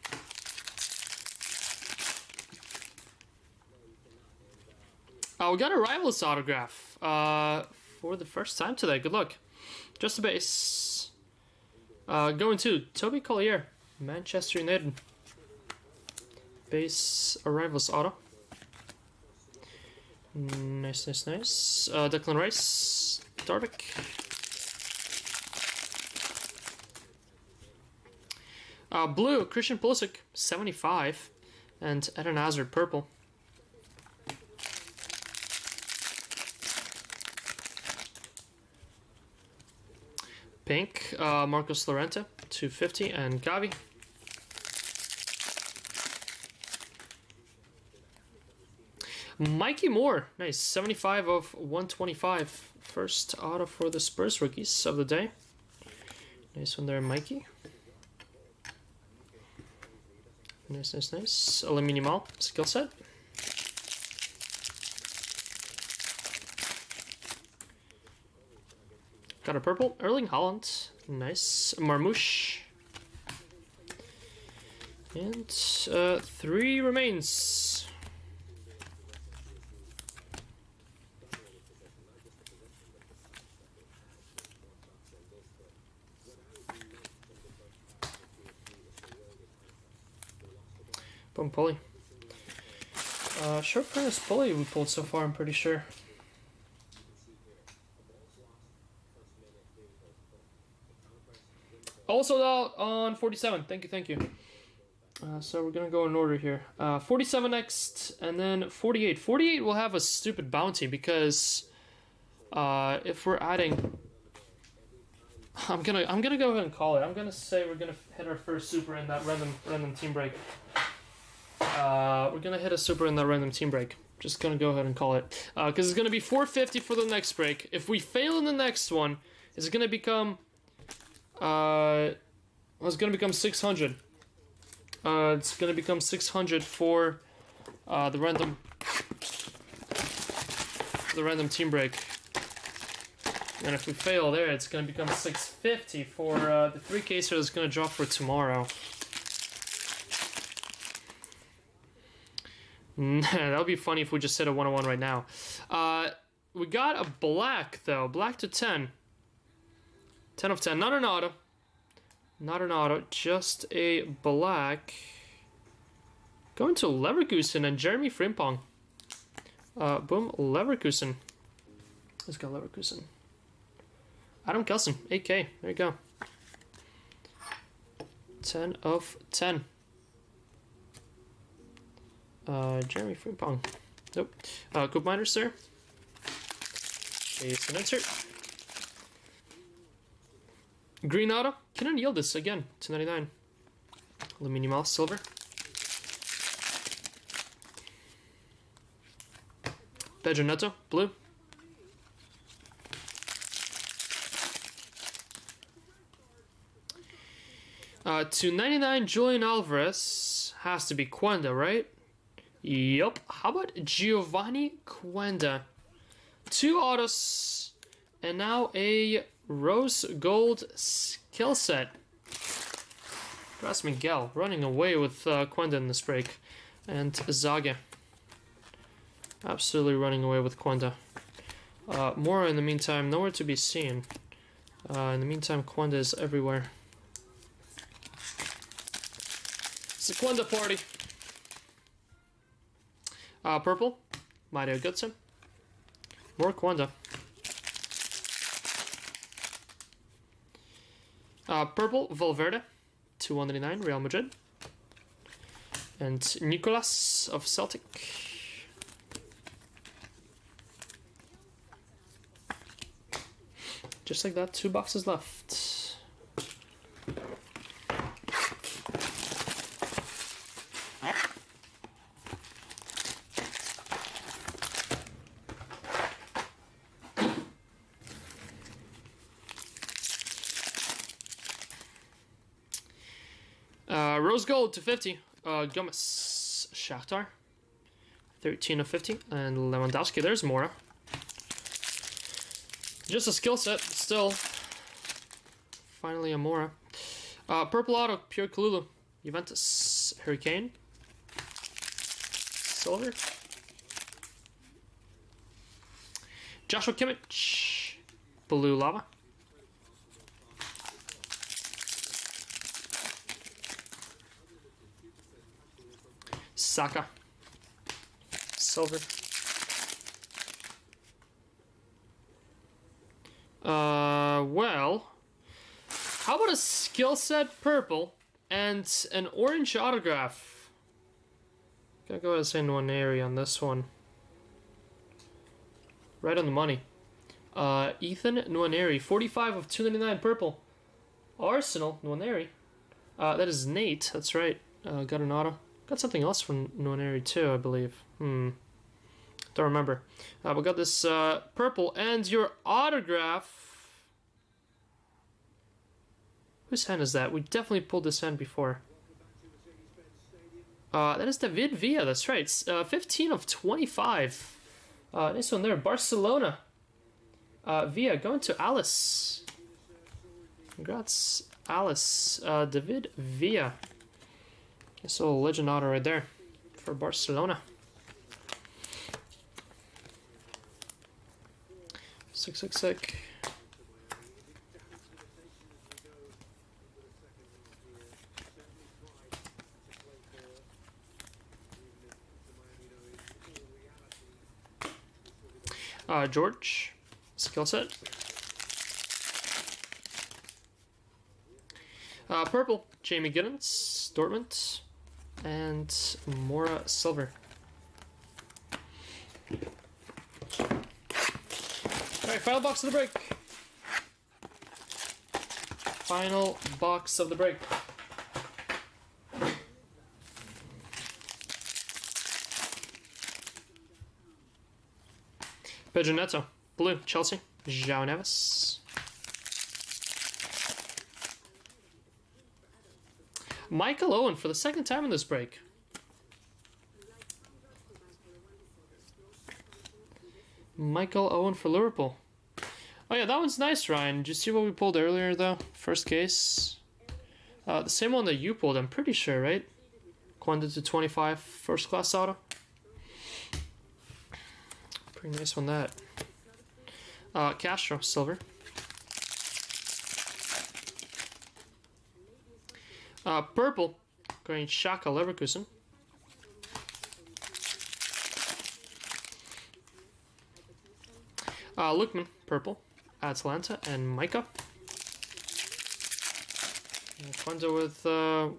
We got a Rivals autograph for the first time today. Good luck. Just a base. Going to Toby Collier, Manchester United. Base Rivals auto. Nice, nice, nice. Declan Rice, Darvik. Blue, Christian Pulisic, 75. And Eden Hazard, purple. Pink, Marcos Llorente, 250, and Gavi. Mikey Moore, nice, 75 of 125. First auto for the Spurs rookies of the day. Nice one there, Mikey. Nice, nice, nice. A minimal skill set. Got a purple, Erling Haaland. Nice. Marmouche. And 3 remains. Boom, pulley. Short print is pulley we pulled so far, I'm pretty sure. Also out on 47. Thank you, thank you. So we're gonna go in order here. 47 next, and then 48. 48 will have a stupid bounty because if we're adding, I'm gonna go ahead and call it. I'm gonna say we're gonna hit our first super in that random team break. We're gonna hit a super in that random team break. Just gonna go ahead and call it because it's gonna be 450 for the next break. If we fail in the next one, it's gonna become. It's gonna become 600. It's gonna become 600 for the random team break. And if we fail there, it's gonna become 650 for the 3 caser that's gonna drop for tomorrow. That would be funny if we just hit a 101 right now. We got a black though, black to 10. 10 of 10, not an auto. Not an auto, just a black. Going to Leverkusen and Jeremy Frimpong. Boom, Leverkusen. Let's go Leverkusen. Adam Kelson, 8K, there you go. 10 of 10. Jeremy Frimpong. Nope. Coop Miners there. It's an insert. Green auto. Kenan Yildiz again. 299. Aluminium silver. Pedro Neto, blue. To 99, Julian Alvarez. Has to be Cuenda, right? Yup. How about Giovanni Cuenda? 2 autos. And now a rose gold skill set. That's Miguel running away with Cuenda in this break. And Zaga. Absolutely running away with Cuenda. Mora in the meantime, nowhere to be seen. In the meantime, Cuenda is everywhere. It's a Cuenda party. Purple, Mario Götze. More Cuenda. Purple, Valverde. 299, Real Madrid. And Nicolas of Celtic. Just like that, 2 boxes left. Rose gold to 50. Gomez, Shakhtar. 13 of 50. And Lewandowski, there's Mora. Just a skill set, still. Finally a Mora. Purple auto, Pure Kalulu. Juventus, Hurricane. Silver. Joshua Kimmich. Blue Lava. Saka. Silver. Well, how about a skill set purple and an orange autograph? Gonna go ahead and say Nwaneri on this one. Right on the money. Ethan Nwaneri, 45 of 299 purple. Arsenal, Nwaneri. That is Nate, that's right. Got an auto. Got something else from Nwaneri too, I believe. Don't remember. We got this purple and your autograph. Whose hand is that? We definitely pulled this hand before. That is David Villa, that's right. 15 of 25. Nice one there. Barcelona. Villa going to Alice. Congrats, Alice. David Villa. Nice little legend auto right there for Barcelona. 666. George, skill set. Purple, Jamie Giddens, Dortmund, and Mora Silver. Alright, final box of the break. Final box of the break. Pedro Neto, blue, Chelsea, João Neves. Michael Owen for the second time in this break. Michael Owen for Liverpool. Oh yeah, that one's nice, Ryan. Did you see what we pulled earlier, though? First case. The same one that you pulled, I'm pretty sure, right? Cuenda to 25, first class auto. Pretty nice one, that. Castro, silver. Purple, going Schalke Leverkusen. Lookman, purple, Atalanta, and Micah. Cuenda with,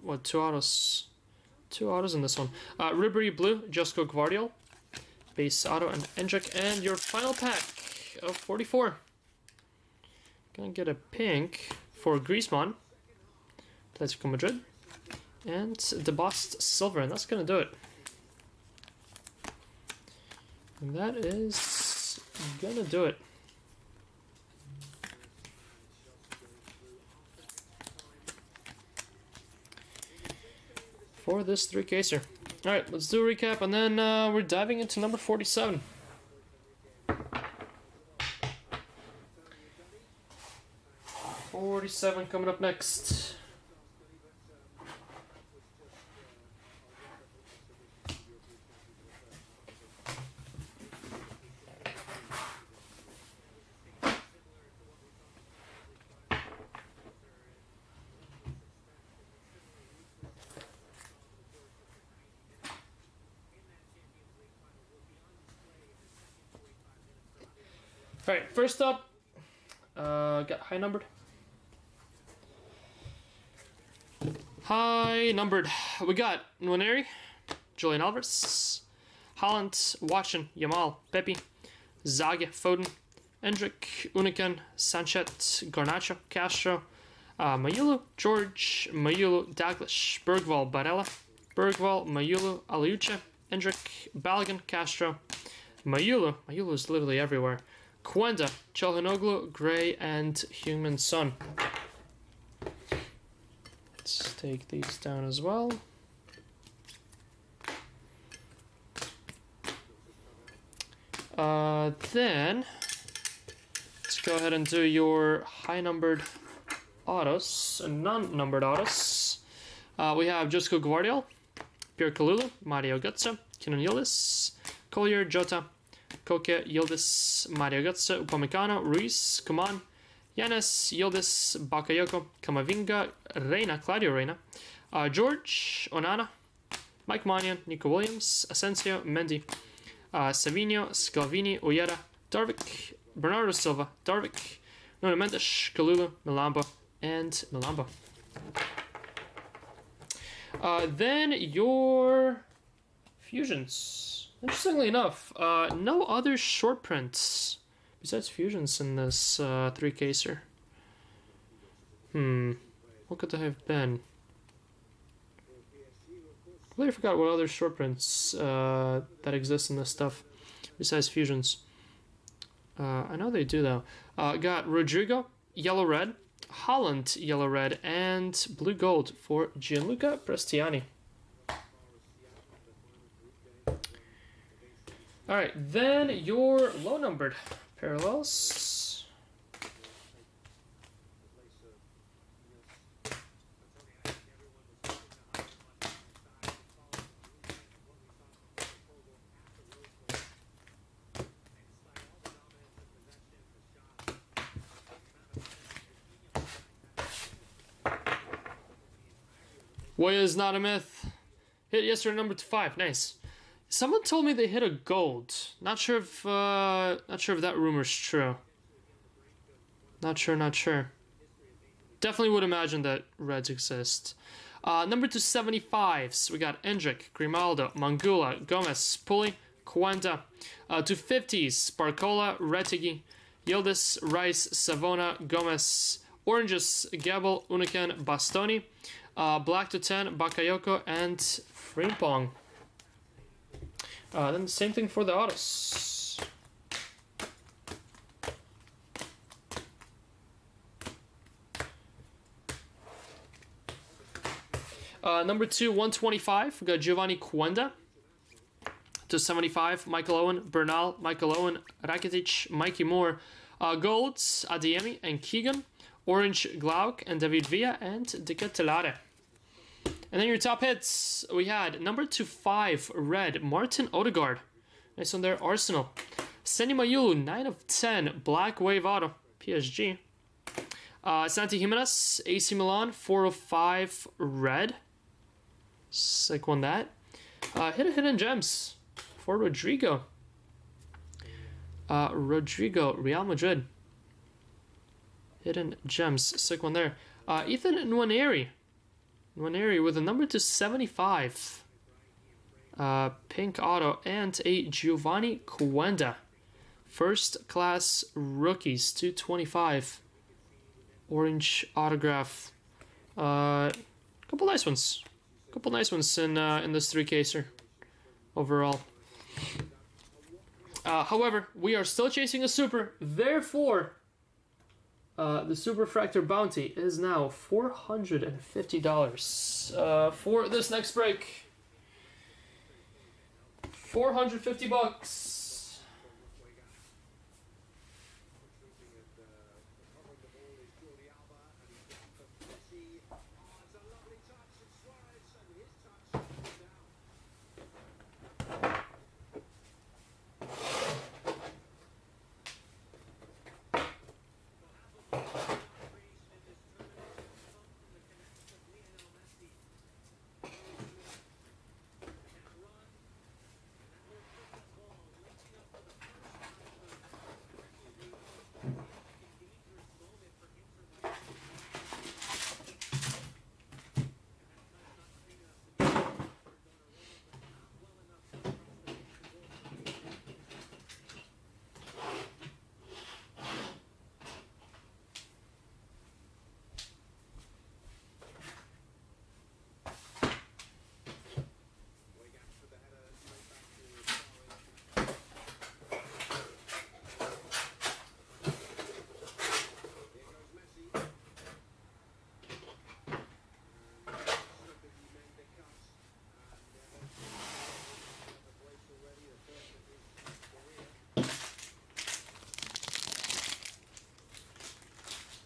what, 2 autos? 2 autos in this one. Ribery, blue, Josko Gvardiol. Base auto and Endrick, and your final pack of 44. Gonna get a pink for Griezmann, Atletico Madrid, and the embossed silver, and that's gonna do it. And that is gonna do it. For this 3-caser. Alright, let's do a recap, and then we're diving into number 47. Coming up next. Alright, first up, got high numbered. High numbered. We got Nwaneri, Julian Alvarez, Holland, Watson, Yamal, Pepe, Zage, Foden, Endrick, Uniken, Sanchez, Garnacho, Castro, Mayulu, George, Mayulu, Daglish, Bergvall, Barella, Bergvall, Mayulu, Aliuche, Endrick, Balogun, Castro, Mayulu is literally everywhere, Kwenda, Chalhanoglu, Gray, and Heung-min Son. Let's take these down as well. Then let's go ahead and do your high-numbered autos and non-numbered autos. We have Josko Gvardiol, Pierre Kalulu, Mario Götze, Kenan Yildiz, Collier, Jota, Koke, Yildiz, Mario Götze, Upamecano, Ruiz, Coman, Yanis, Yildiz, Bakayoko, Kamavinga, Reina, Claudio Reina, George, Onana, Mike Mannion, Nico Williams, Asensio, Mendy, Savinho, Scalvini, Oyeda, Darvik, Bernardo Silva, Darvik, Nuno Mendes, Kalulu, Milamba, and Milamba. Then your fusions. Interestingly enough, no other short prints besides fusions in this 3-caser. What could they have been? I completely forgot what other short prints that exist in this stuff besides fusions. I know they do though. Got Rodrigo, yellow red, Holland, yellow red, and blue gold for Gianluca Prestiani. Alright, then your low numbered parallels. Waya is not a myth. Hit yesterday number 5. Nice. Someone told me they hit a gold. Not sure if that rumor's true. Not sure. Definitely would imagine that reds exist. Number 275s. We got Endrick, Grimaldo, Mangula, Gomez, Pulli, Kwenda. 250s. Barcola, Retigi, Yildiz, Rice, Savona, Gomez. Oranges, Gabel, Uniken, Bastoni. Black to 10, Bakayoko, and Frimpong. Then the same thing for the autos. Number 2, 125, we got Giovanni Kwenda. 275, Michael Owen, Bernal, Michael Owen, Rakitic, Mikey Moore. Golds, Adeyemi and Keegan. Orange, Glauc and David Villa, and Dicatelare. And then your top hits, we had number 25, red, Martin Odegaard. Nice one there, Arsenal. Sandy Mayulu, 9 of 10, black wave auto, PSG. Santi Jimenez, AC Milan, 4 of 5, red. Sick one that. Hidden gems for Rodrigo. Real Madrid. Hidden gems, sick one there. Ethan Nwaneri with a number 275. Pink auto and a Giovanni Kwenda. First class rookies, 225. Orange autograph. Couple nice ones in this 3-caser overall. However, we are still chasing a super. Therefore, the Super Fractor bounty is now $450 for this next break. $450.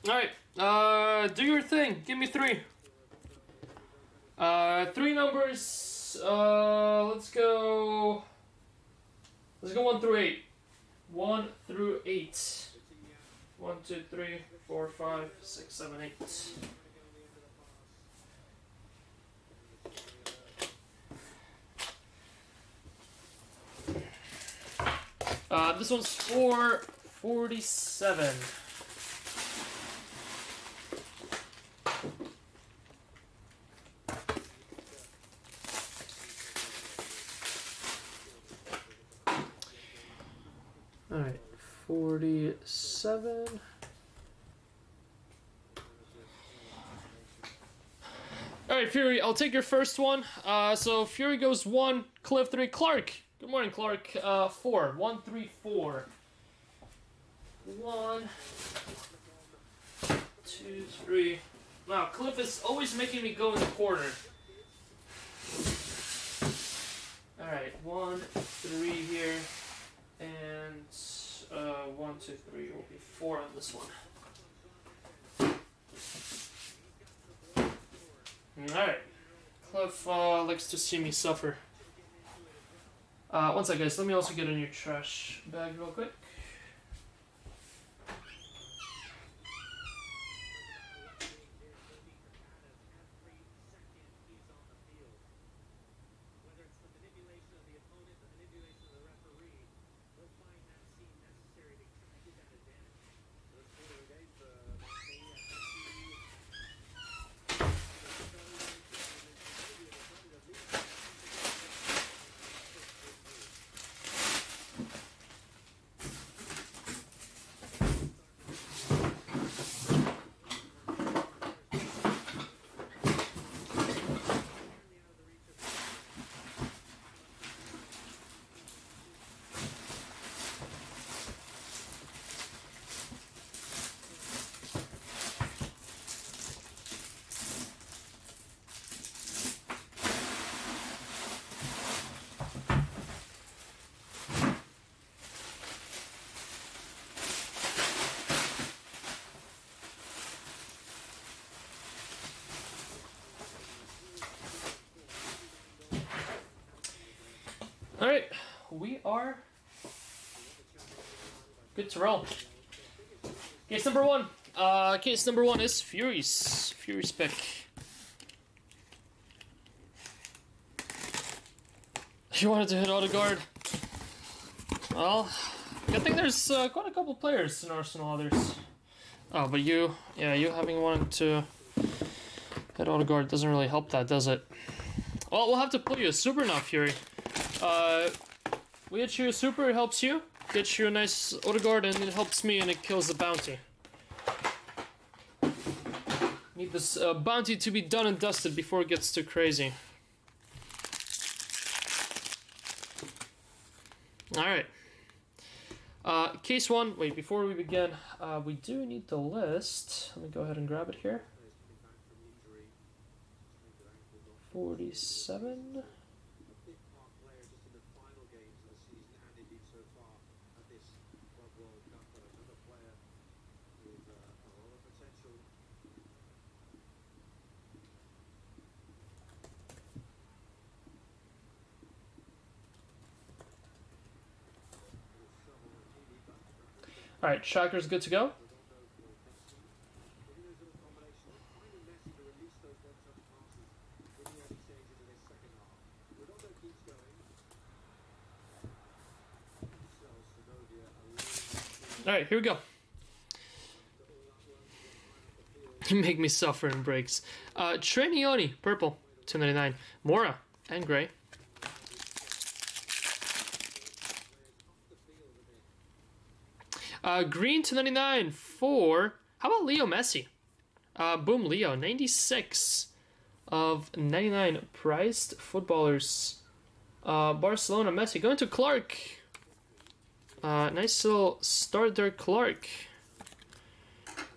Alright, do your thing. Give me three. Three numbers. Let's go 1 through 8. 1 through 8. 1, 2, 3, 4, 5, 6, 7, 8. This one's for 47. Alright, 47. Alright, Fury, I'll take your first one. So Fury goes 1, Cliff 3, Clark. Good morning, Clark. 4. 1, 3, 4. 1, 2, 3. Wow, Cliff is always making me go in the corner. Alright, 1, 3 here. And 1, 2, 3 will be 4 on this one. Alright. Cliff likes to see me suffer. One sec, guys. Let me also get a new trash bag real quick. Alright, we are good to roll. Case number 1. Case number 1 is Fury's pick. You wanted to hit auto guard. Well, I think there's quite a couple players in Arsenal others. Oh, but you having wanted to hit auto guard doesn't really help that, does it? Well, we'll have to play you a super now, Fury. We hit you a super, it helps you. Gets you a nice auto guard, and it helps me, and it kills the bounty. Need this bounty to be done and dusted before it gets too crazy. Alright. Case 1. Wait, before we begin, we do need the list. Let me go ahead and grab it here. 47. All right, Shocker's good to go. All right, here we go. You make me suffer in breaks. Trenioni, purple, 299. Mora and gray. Green 299 for, how about Leo Messi? Boom, Leo, 96 of 99 priced footballers. Barcelona, Messi, going to Clark. Nice little start there, Clark.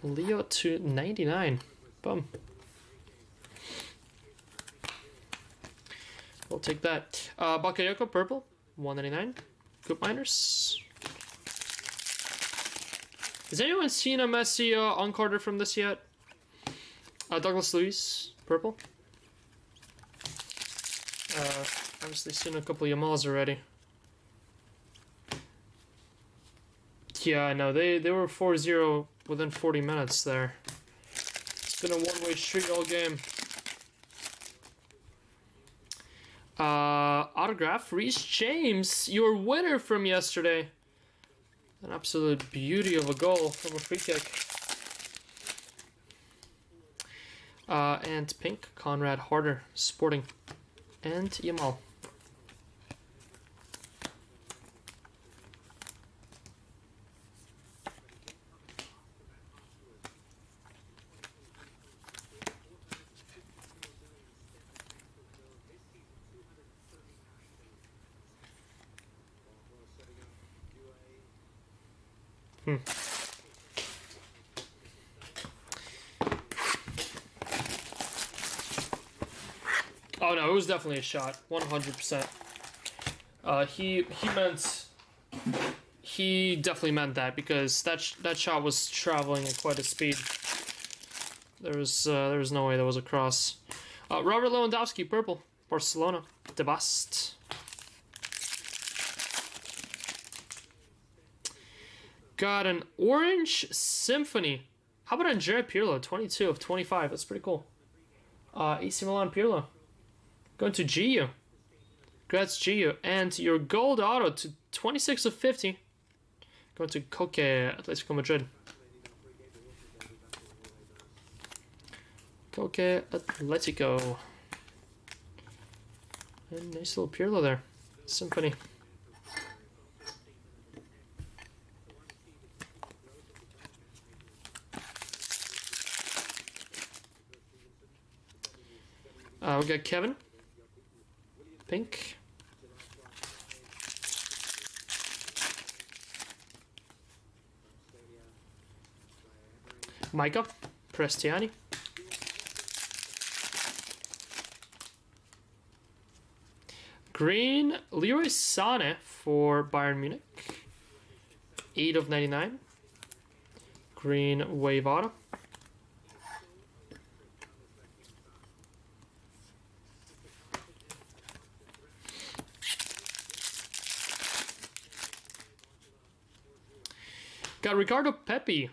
Leo to 99. Boom. We'll take that. Bakayoko, purple, 199. Coop Miners. Has anyone seen a Messi on-carder from this yet? Douglas Luiz, purple. Obviously seen a couple of Yamals already. Yeah, I know. They were 4-0 within 40 minutes there. It's been a one-way street all game. Autograph, Reece James, your winner from yesterday. An absolute beauty of a goal from a free kick. And pink, Conrad Harder, Sporting, and Yamal. Oh no, it was definitely a shot, 100%. He definitely meant that, because that shot was traveling at quite a speed. There was no way that was a cross. Robert Lewandowski, purple, Barcelona, De Bast. Got an orange symphony. How about Andrea Pirlo, 22 of 25? That's pretty cool. AC Milan Pirlo. Going to Gio. Congrats, Gio. And your gold auto to 26 of 50. Going to Koke, Atletico Madrid. Koke, Atletico. And nice little Pirlo there. Symphony. We got Kevin. Pink. Micah. Prestiani. Green. Leroy Sané for Bayern Munich. 8 of 99. Green Wave Auto. Got Ricardo Pepi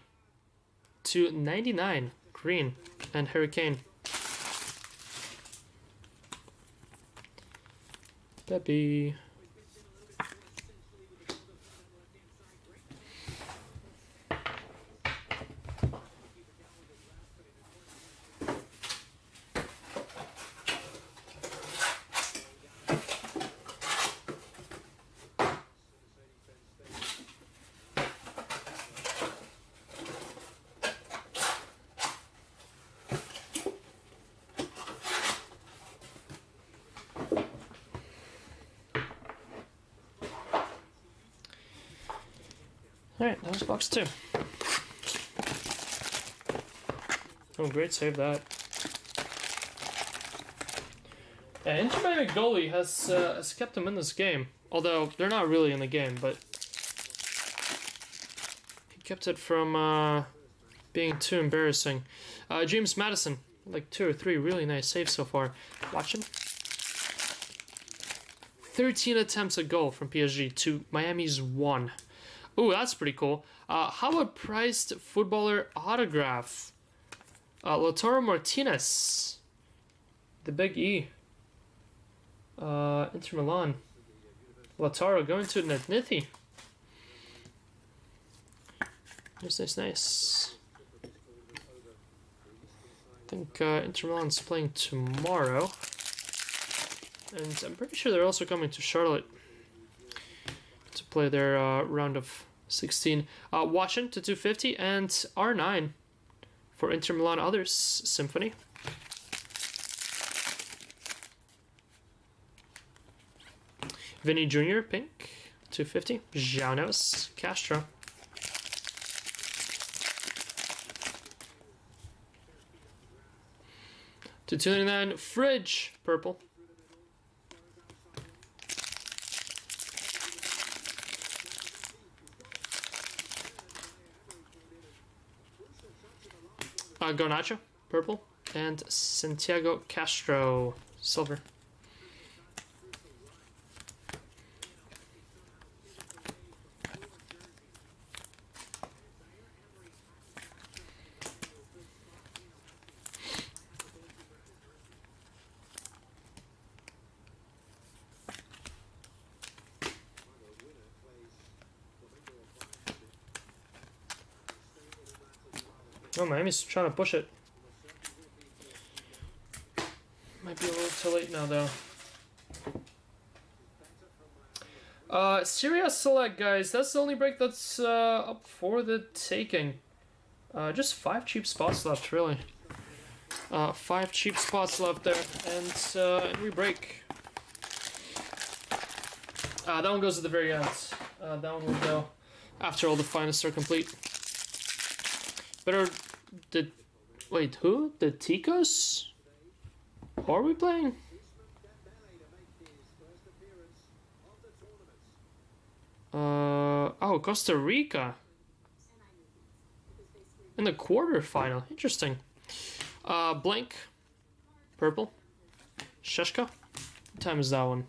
to 99, green, and Hurricane. Pepi. Alright, that was box 2. Oh, great save that. Yeah, Inter Miami goalie has kept them in this game. Although, they're not really in the game, but he kept it from being too embarrassing. James Madison, like 2 or 3 really nice saves so far. Watch him. 13 attempts at goal from PSG to Miami's 1. Ooh, that's pretty cool. How about prized footballer autograph? Lautaro Martinez. The big E. Inter Milan. Lautaro going to Nednithi. Nice. I think Inter Milan's playing tomorrow. And I'm pretty sure they're also coming to Charlotte to play their round of 16. Watching to 250 and R9 for Inter Milan Others Symphony. Vinny Jr. Pink 250. Janos Castro. To 299 Fridge Purple. Garnacho, purple, and Santiago Castro, silver. Oh, Miami's trying to push it. Might be a little too late now, though. Serie A Select, guys. That's the only break that's up for the taking. Just 5 cheap spots left, really. 5 cheap spots left there, and we break. That one goes at the very end. That one will go after all the finalists are complete. Better wait, who? The Ticos? Who are we playing? Oh, Costa Rica. In the quarterfinal. Interesting. Blank. Purple. Sheshka. What time is that one?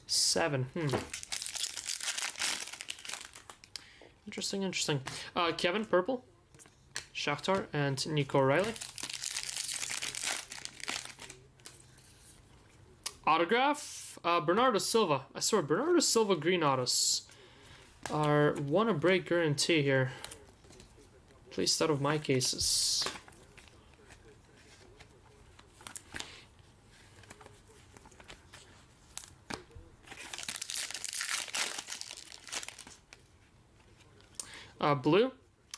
7. Interesting. Kevin, purple. Shakhtar and Nico Riley. Autograph, Bernardo Silva. I swear, Bernardo Silva green autos are one a break guarantee here. Please, out of my cases. Blue.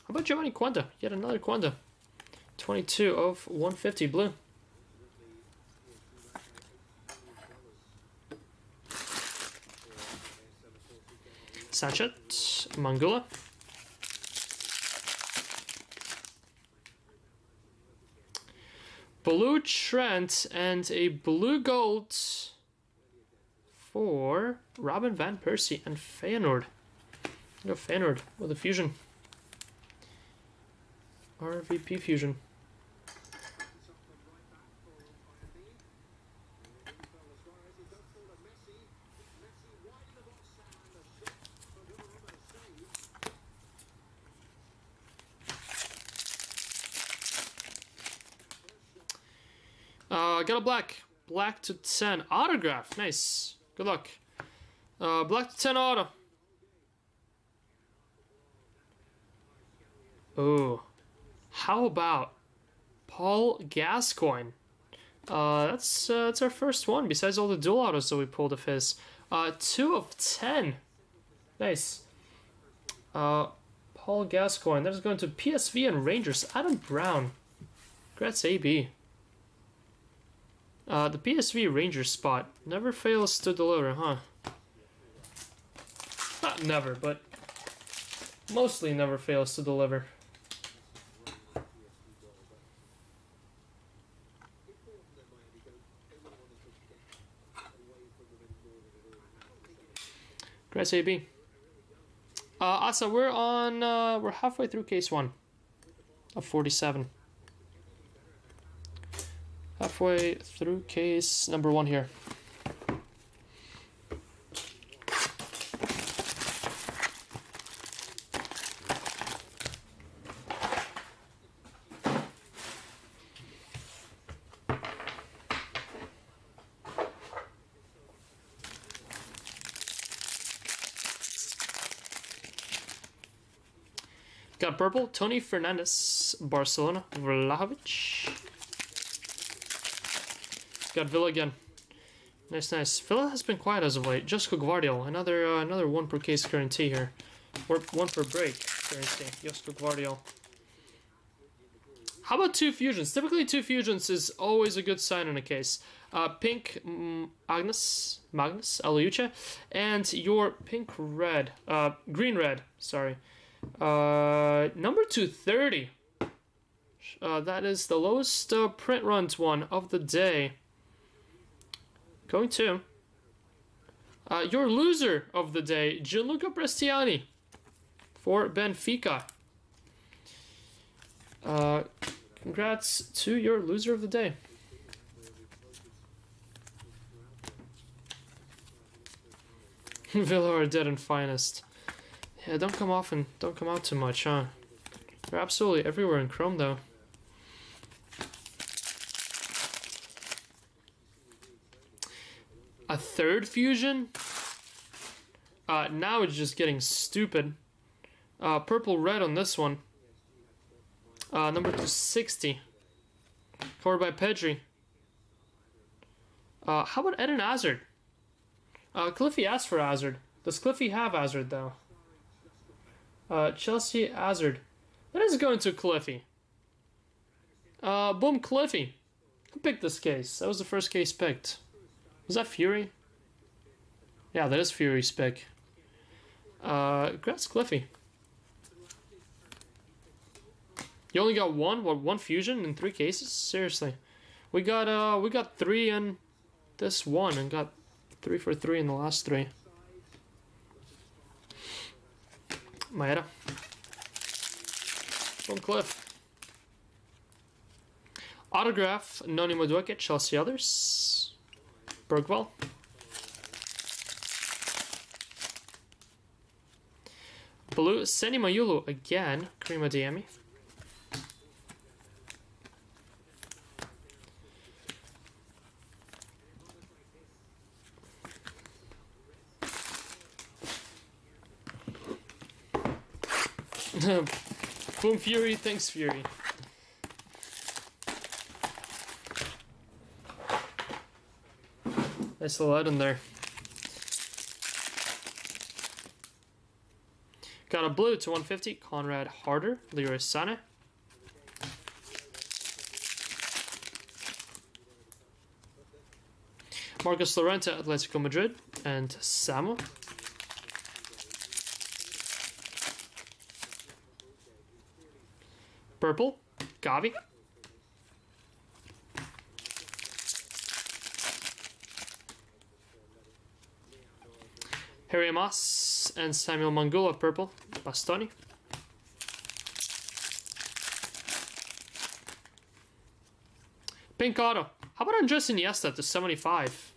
How about Giovanni Quanta? Yet another Quanta. 22 of 150 blue. Sanchez, Mangula. Blue Trent and a blue gold for Robin Van Persie and Feyenoord. Go Feyenoord with a fusion. RVP fusion. Got a black. Black to 10. Autograph. Nice. Good luck. Black to 10 auto. Oh. How about Paul Gascoigne? That's our first one, besides all the dual autos that we pulled of his. 2 of 10. Nice. Paul Gascoigne. That is going to PSV and Rangers. Adam Brown. Congrats, AB. The PSV Rangers spot never fails to deliver, huh? Not never, but mostly never fails to deliver. Congrats, AB. Asa, we're halfway through case 1 of 47. Halfway through case number 1 here. Got purple, Tony Fernandez, Barcelona, Vlahovic. Got Villa again. Nice, nice. Villa has been quiet as of late. Josko Gvardiol, another 1 per case guarantee here. Or 1 per break guarantee. Josko Gvardiol. How about 2 fusions? Typically 2 fusions is always a good sign in a case. Pink Magnus Aliuche, and your pink red, green red, sorry. Number 230. That is the lowest print runs one of the day. Going to your loser of the day, Gianluca Bresciani for Benfica. Congrats to your loser of the day. Villa are dead and finest. Yeah, don't come out too much, huh? They're absolutely everywhere in Chrome, though. A 3rd fusion? Now it's just getting stupid. Purple red on this one. Number 260. Covered by Pedri. How about Eden Hazard? Cliffy asked for Hazard. Does Cliffy have Hazard, though? Chelsea Hazard. That is going to Cliffy. Boom, Cliffy. Who picked this case? That was the first case picked. Was that Fury? Yeah, that is Fury's pick. Congrats, Cliffy. You only got one fusion in 3 cases? Seriously. We got 3 in this one and got 3 for 3 in the last 3. Maeda. From Cliff. Autograph, Noni Madueke, Chelsea Others. Bergwall. Blue, Seni Mayulu again, Karima Diemi. Boom Fury, thanks Fury. Nice little item there. Got a blue to 150, Conrad Harder, Leroy Sané. Marcos Llorente, Atletico Madrid, and Samu. Purple, Gavi. Harry Amos and Samuel Mangula, purple, Bastoni. Pink auto. How about Andres Iniesta to 75?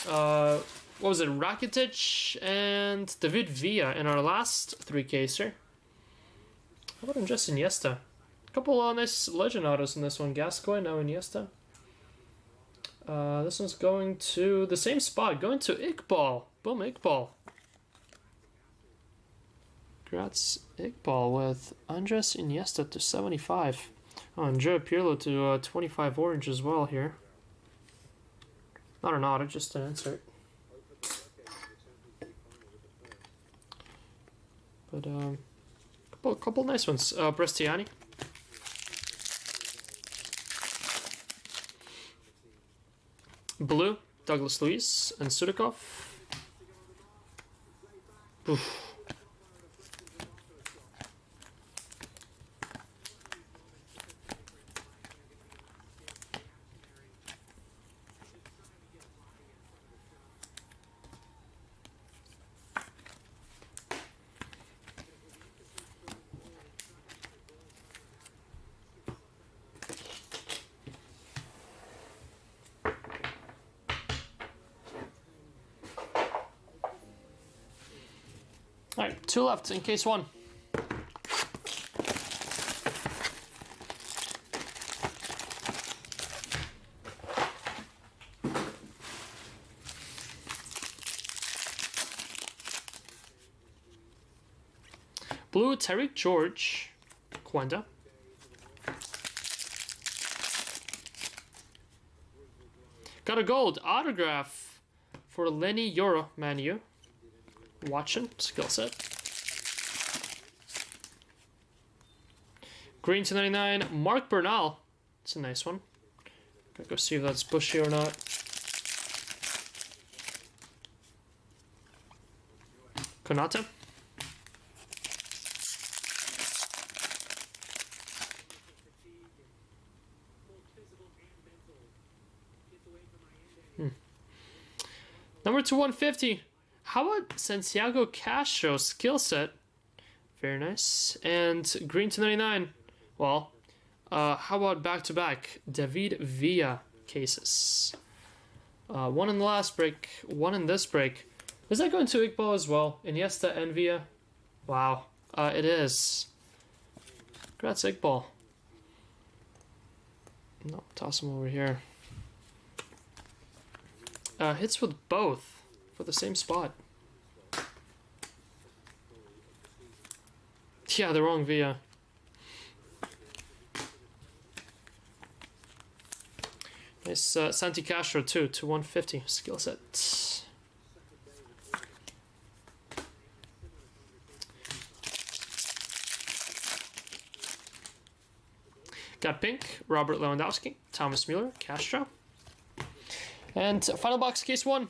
What was it? Rakitic and David Villa in our last 3-caser. How about Andres Iniesta? Couple of nice legend autos in this one. Gascoigne, now Iniesta. This one's going to the same spot. Going to Iqbal. Boom, Iqbal. Congrats, Iqbal with Andres Iniesta to 75. Oh, Andrea Pirlo to 25 orange as well here. Not an auto, just an insert. But couple nice ones. Bresciani. Blue, Douglas Luiz and Sudakov. Oof. Alright, 2 left in case 1. Blue, Terry George, Quenda. Got a gold autograph for Lenny Yoro, Manu. Watching, skill set. Green 299, Mark Bernal. It's a nice one. Gotta go see if that's bushy or not. Konata. Number 2/150. How about Santiago Castro skill set? Very nice. And green 299. Well, how about back-to-back David Villa cases? One in the last break, one in this break. Is that going to Iqbal as well? Iniesta and Villa? Wow, it is. Congrats, Iqbal. No, toss him over here. Hits with both for the same spot. Yeah, the wrong Villa. Nice Santi Castro too, 2/150 skill set. Got pink, Robert Lewandowski, Thomas Mueller, Castro. And final box, case 1.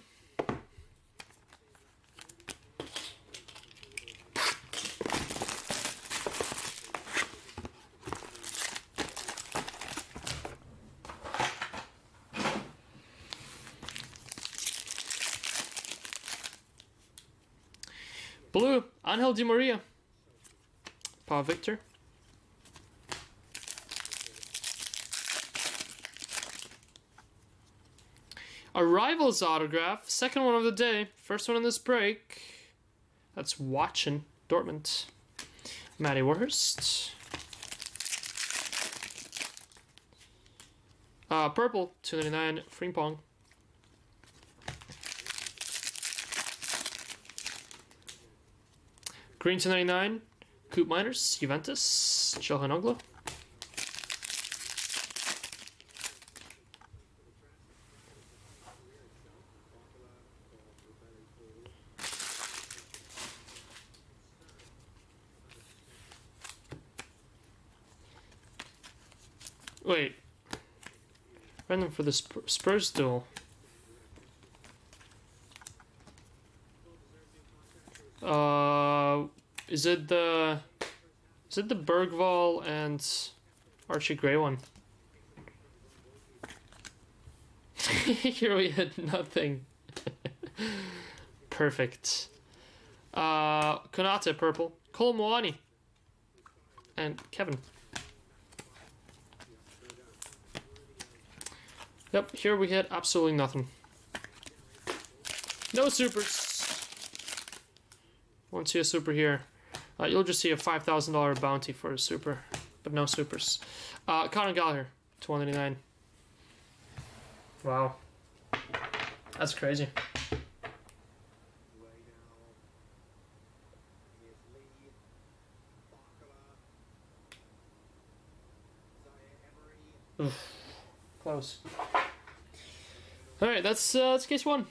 Blue, Angel Di Maria, Paul Victor. A Rivals autograph, second one of the day, first one in this break. That's Watchin, Dortmund. Matty Warhurst. Purple, 299, Frimpong. Green 299, Coop Miners, Juventus, Çalhanoğlu. Wait. Random for the Spurs duel. Is it the Bergvall and Archie Gray one? Here we had nothing. Perfect. Konate purple, Kolo Muani, and Kevin. Yep, here we hit absolutely nothing. No supers. Won't see a super here. You'll just see a $5,000 bounty for a super, but no supers. Conor Gallagher, 299. Wow. That's crazy. Oof. Close. Alright, that's case 1.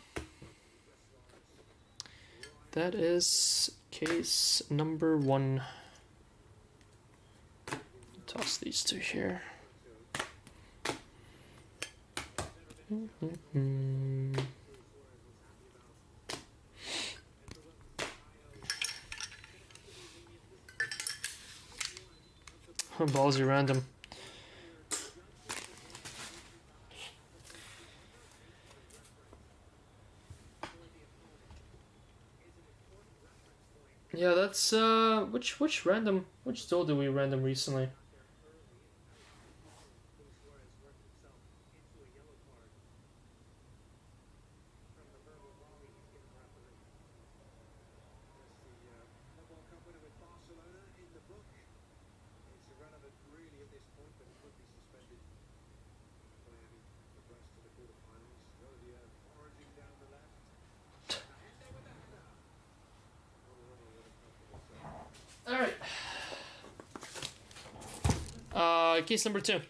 That is case number 1. Toss these two here. Ballsy random. Yeah, that's which duel did we random recently? Case number 2.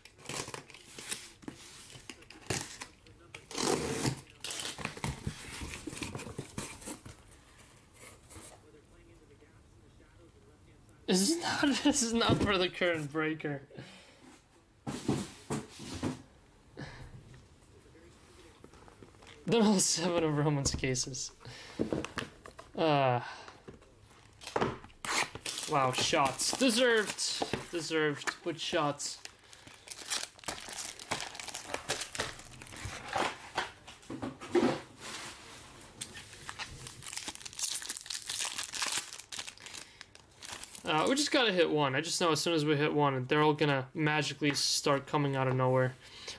This is not for the current breaker. The whole 7 of Roman's cases. Wow, shots. Deserved. With shots. We just gotta hit one. I just know as soon as we hit one, they're all gonna magically start coming out of nowhere.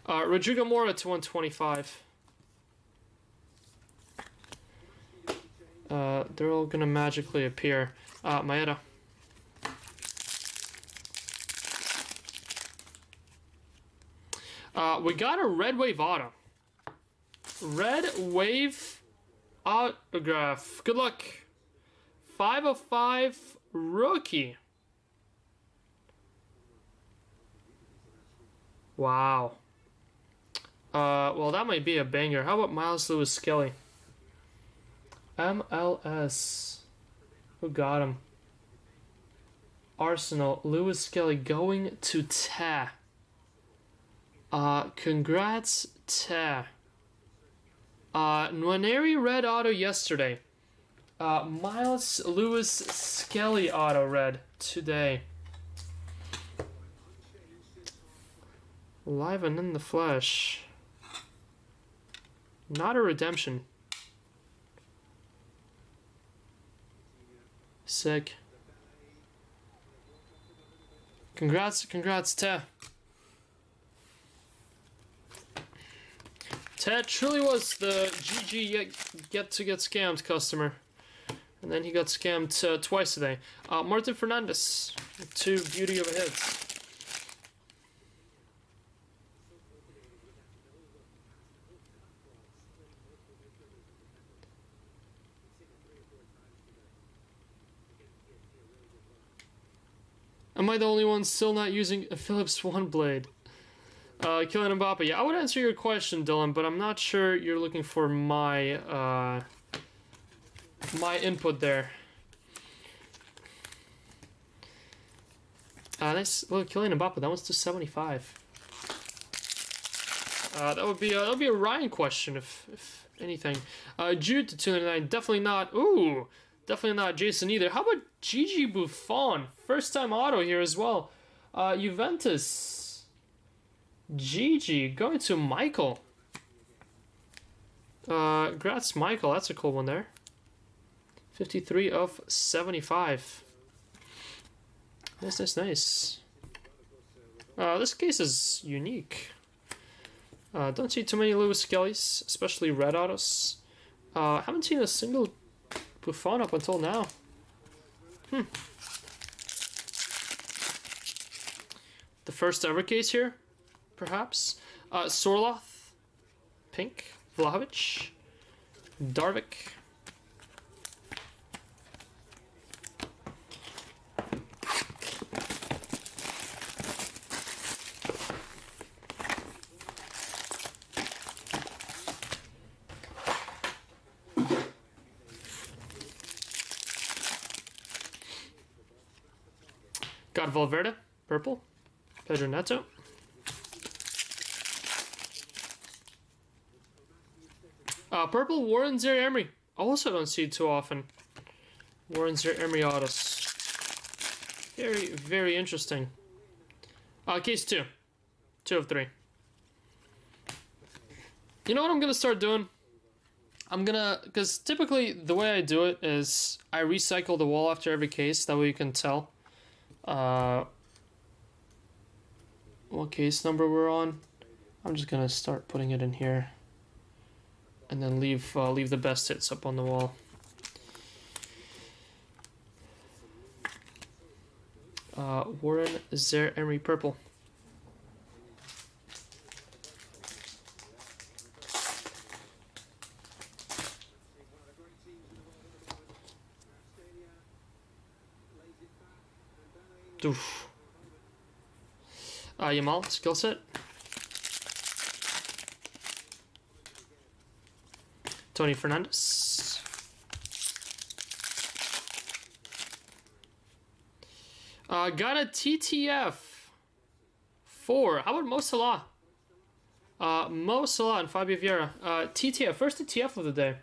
Rodrigo Mora to 125. They're all gonna magically appear. Maeda. We got a Red Wave auto. Red Wave autograph. Good luck. 5 of 5 rookie. Wow. Well, that might be a banger. How about Miles Lewis Skelly? MLS. Who got him? Arsenal. Lewis Skelly going to Ta. Congrats, Ta. Nwaneri red auto yesterday. Miles Lewis Skelly auto red today. Live and in the flesh. Not a redemption. Sick. Congrats, Te. Te truly was the GG get scammed customer. And then he got scammed twice today. Martin Fernandez, 2 beauty of a hit. Am I the only one still not using a Philips One Blade? Kylian Mbappe. Yeah, I would answer your question, Dylan, but I'm not sure you're looking for my my input there. Nice little Kylian Mbappe. That one's 275. That would be a Ryan question if anything. Jude to 299. Definitely not. Ooh. Definitely not Jason either. How about Gigi Buffon? First time auto here as well. Juventus. Gigi going to Michael. Congrats, Michael. That's a cool one there. 53 of 75. Nice. This case is unique. Don't see too many Lewis Kellys, especially red autos. Haven't seen a single Buffon up until now. The first ever case here, perhaps. Sorloth, pink, Vlahovic, Darvik. Got Valverde, purple. Pedro Neto. Purple Warren Zaire-Emery. Also don't see it too often. Warren Zaire-Emery autos. Very, very interesting. Case 2. 2 of 3. You know what I'm gonna start doing? Because typically the way I do it is I recycle the wall after every case. That way you can tell what case number we're on. I'm just gonna start putting it in here, and then leave the best hits up on the wall. Warren Zaire-Emery purple. Oof. Yamal, skill set. Tony Fernandez. Got a TTF 4. How about Mo Salah? Mo Salah and Fabio Vieira. TTF, first TTF of the day.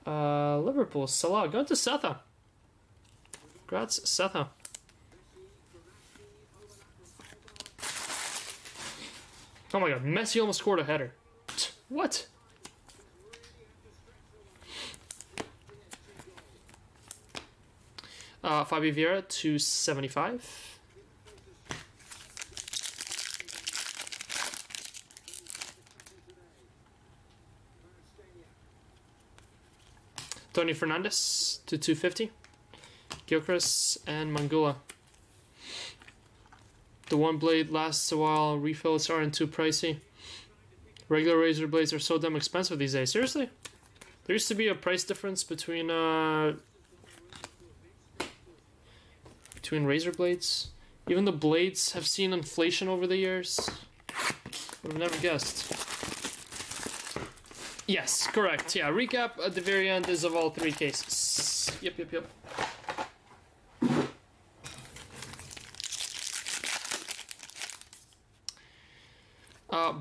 Liverpool, Salah, going to Setha. Congrats, Setha. Oh my god, Messi almost scored a header. What? Fabio Vieira, 275. Tony Fernandez to 250. Gilchrist and Mangula. The one blade lasts a while, refills aren't too pricey. Regular razor blades are so damn expensive these days. Seriously? There used to be a price difference between razor blades. Even the blades have seen inflation over the years. Would have never guessed. Yes, correct. Yeah, recap at the very end is of all 3 cases. Yep.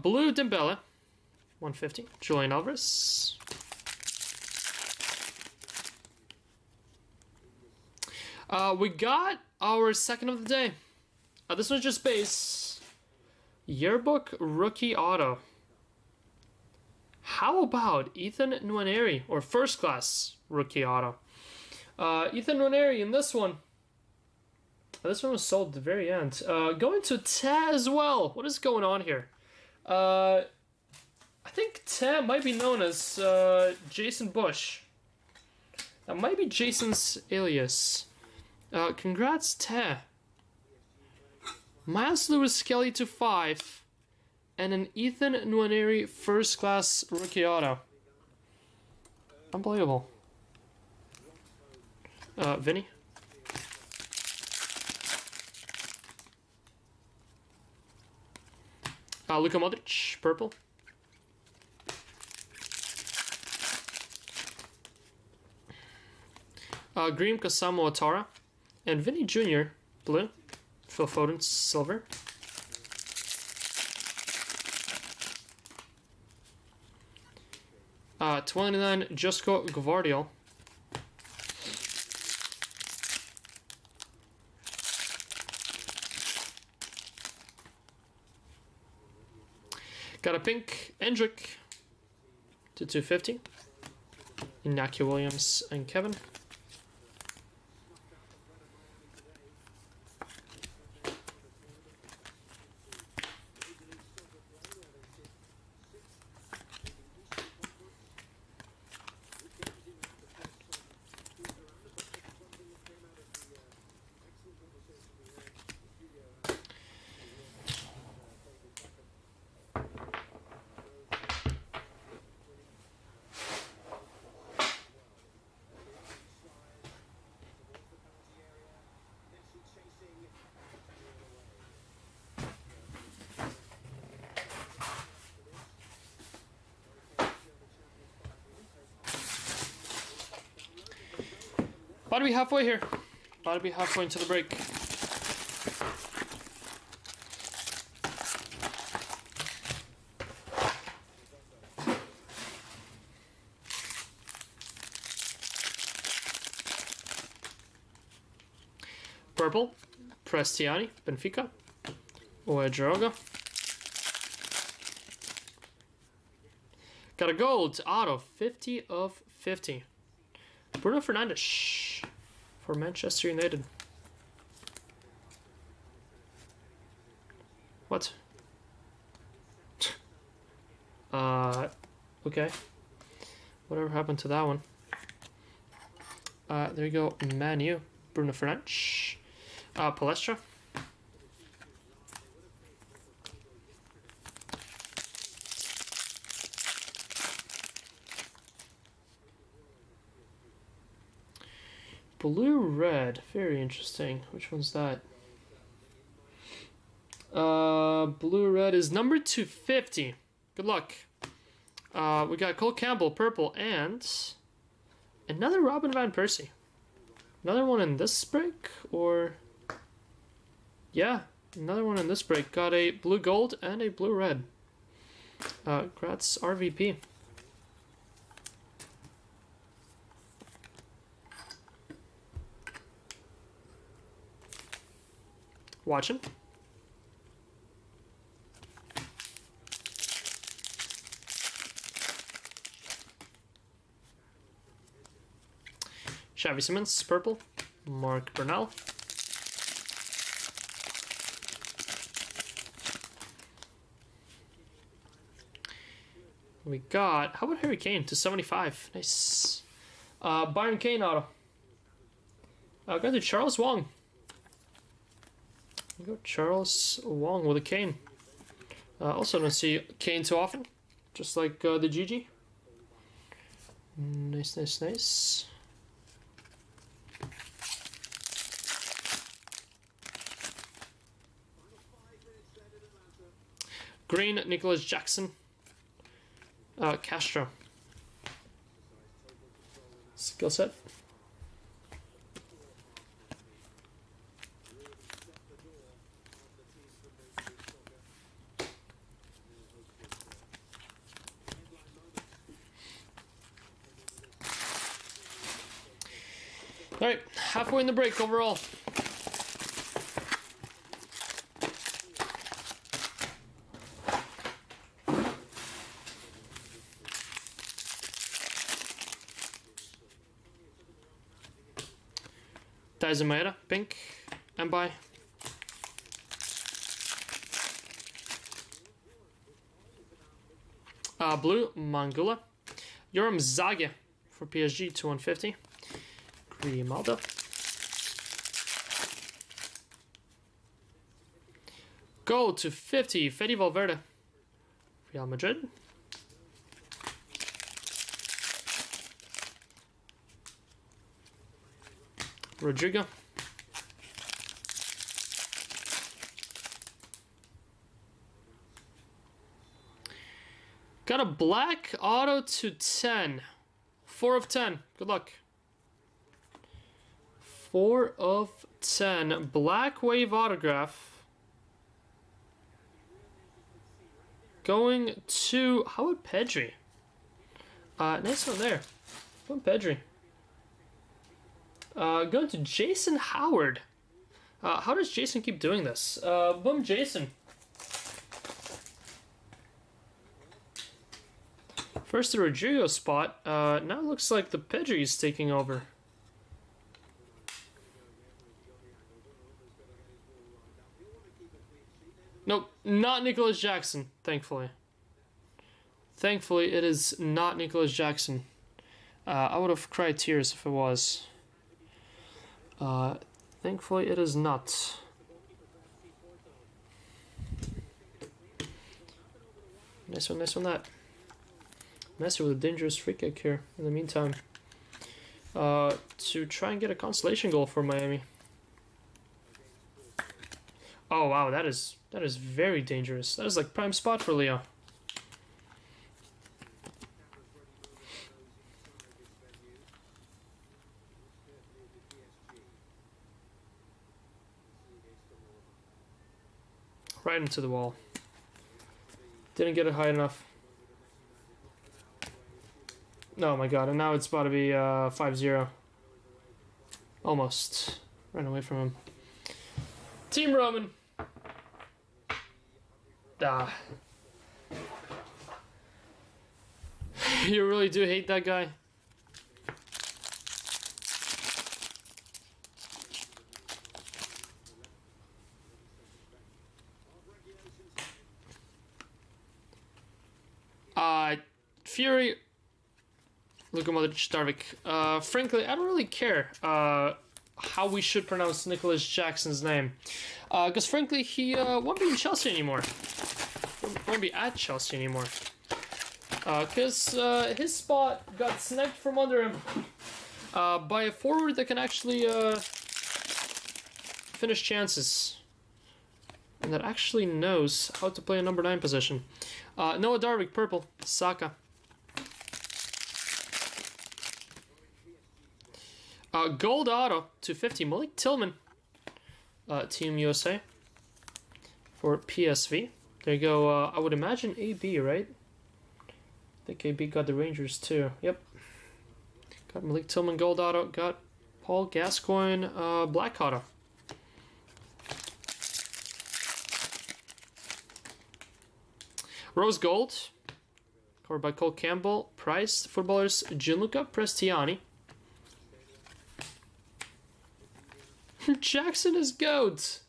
Blue Dembele, 150. Julian Alvarez. We got our second of the day. This one's just base. Yearbook Rookie Auto. How about Ethan Nwaneri, or First Class Rookie Auto? Ethan Nwaneri in this one. This one was sold at the very end. Going to Te as well. What is going on here? I think Te might be known as Jason Bush. That might be Jason's alias. Congrats, Te. Miles Lewis Skelly to 5. And an Ethan Nwaneri First Class Rookie Auto. Unbelievable. Vinny. Luka Modric, purple. Green Kasamo Atara. And Vinny Jr., blue. Phil Foden, silver. 29, Josko Gvardiol. Got a pink Endrick to 250. Inaki Williams and Kevin. About to be halfway here. About to be halfway into the break. Purple, Prestiani, Benfica, Oedroga. Got a gold auto, 50 of 50. Bruno Fernandes for Manchester United. What? Okay. Whatever happened to that one? There you go, Manu, Bruno Fernandes. Palestra. Blue red, very interesting. Which one's that? Blue-red is number 250. Good luck. We got Cole Campbell, purple, and another Robin Van Persie. Another one in this break, or... Yeah, another one in this break. Got a blue-gold and a blue-red. Congrats, RVP. Watching. Xavi Simons, purple. Mark Bernal. We got, how about Harry Kane to 75? Nice. Byron Kane auto. Got to Charles Wong. We go Charles Wong with a Kane. Also don't see Kane too often, just like the GG. Nice, nice, nice. Green, Nicholas Jackson. Castro. Skill set. All right, halfway in the break overall. Daizen pink, and by blue, Mangula. Yoram Zagia for PSG to 150. Grimaldo. Gold to 50, Fede Valverde. Real Madrid. Rodrigo. Got a black auto to 10. 4 of 10. Good luck. 4 of 10. Black wave autograph. Going to, how about Pedri? Nice one there. How about Pedri? Going to Jason Howard. How does Jason keep doing this? Boom, Jason. First the Rodrigo spot. Now it looks like the Pedri is taking over. Nope, not Nicholas Jackson, thankfully. Thankfully, it is not Nicholas Jackson. I would have cried tears if it was. Thankfully it is not. Nice one that. Messi with a dangerous free kick here in the meantime. To try and get a consolation goal for Miami. Oh wow, that is very dangerous. That is like prime spot for Leo. Right into the wall. Didn't get it high enough. Oh my god, and now it's about to be 5-0. Almost. Ran away from him. Team Roman. Ah. You really do hate that guy. Fury, Luka Modric, Darvik. Frankly, I don't really care how we should pronounce Nicholas Jackson's name. Because frankly, he won't be in Chelsea anymore. Won't be at Chelsea anymore. Because his spot got sniped from under him by a forward that can actually finish chances. and that actually knows how to play a number 9 position. Noah Darvik, purple. Saka. Gold auto, 250. Malik Tillman. Team USA. For PSV. There you go. I would imagine AB, right? I think AB got the Rangers too. Yep. Got Malik Tillman gold auto. Got Paul Gascoigne black auto. Rose gold. Covered by Cole Campbell. Price. Footballers Gianluca Prestiani. Jackson is goat.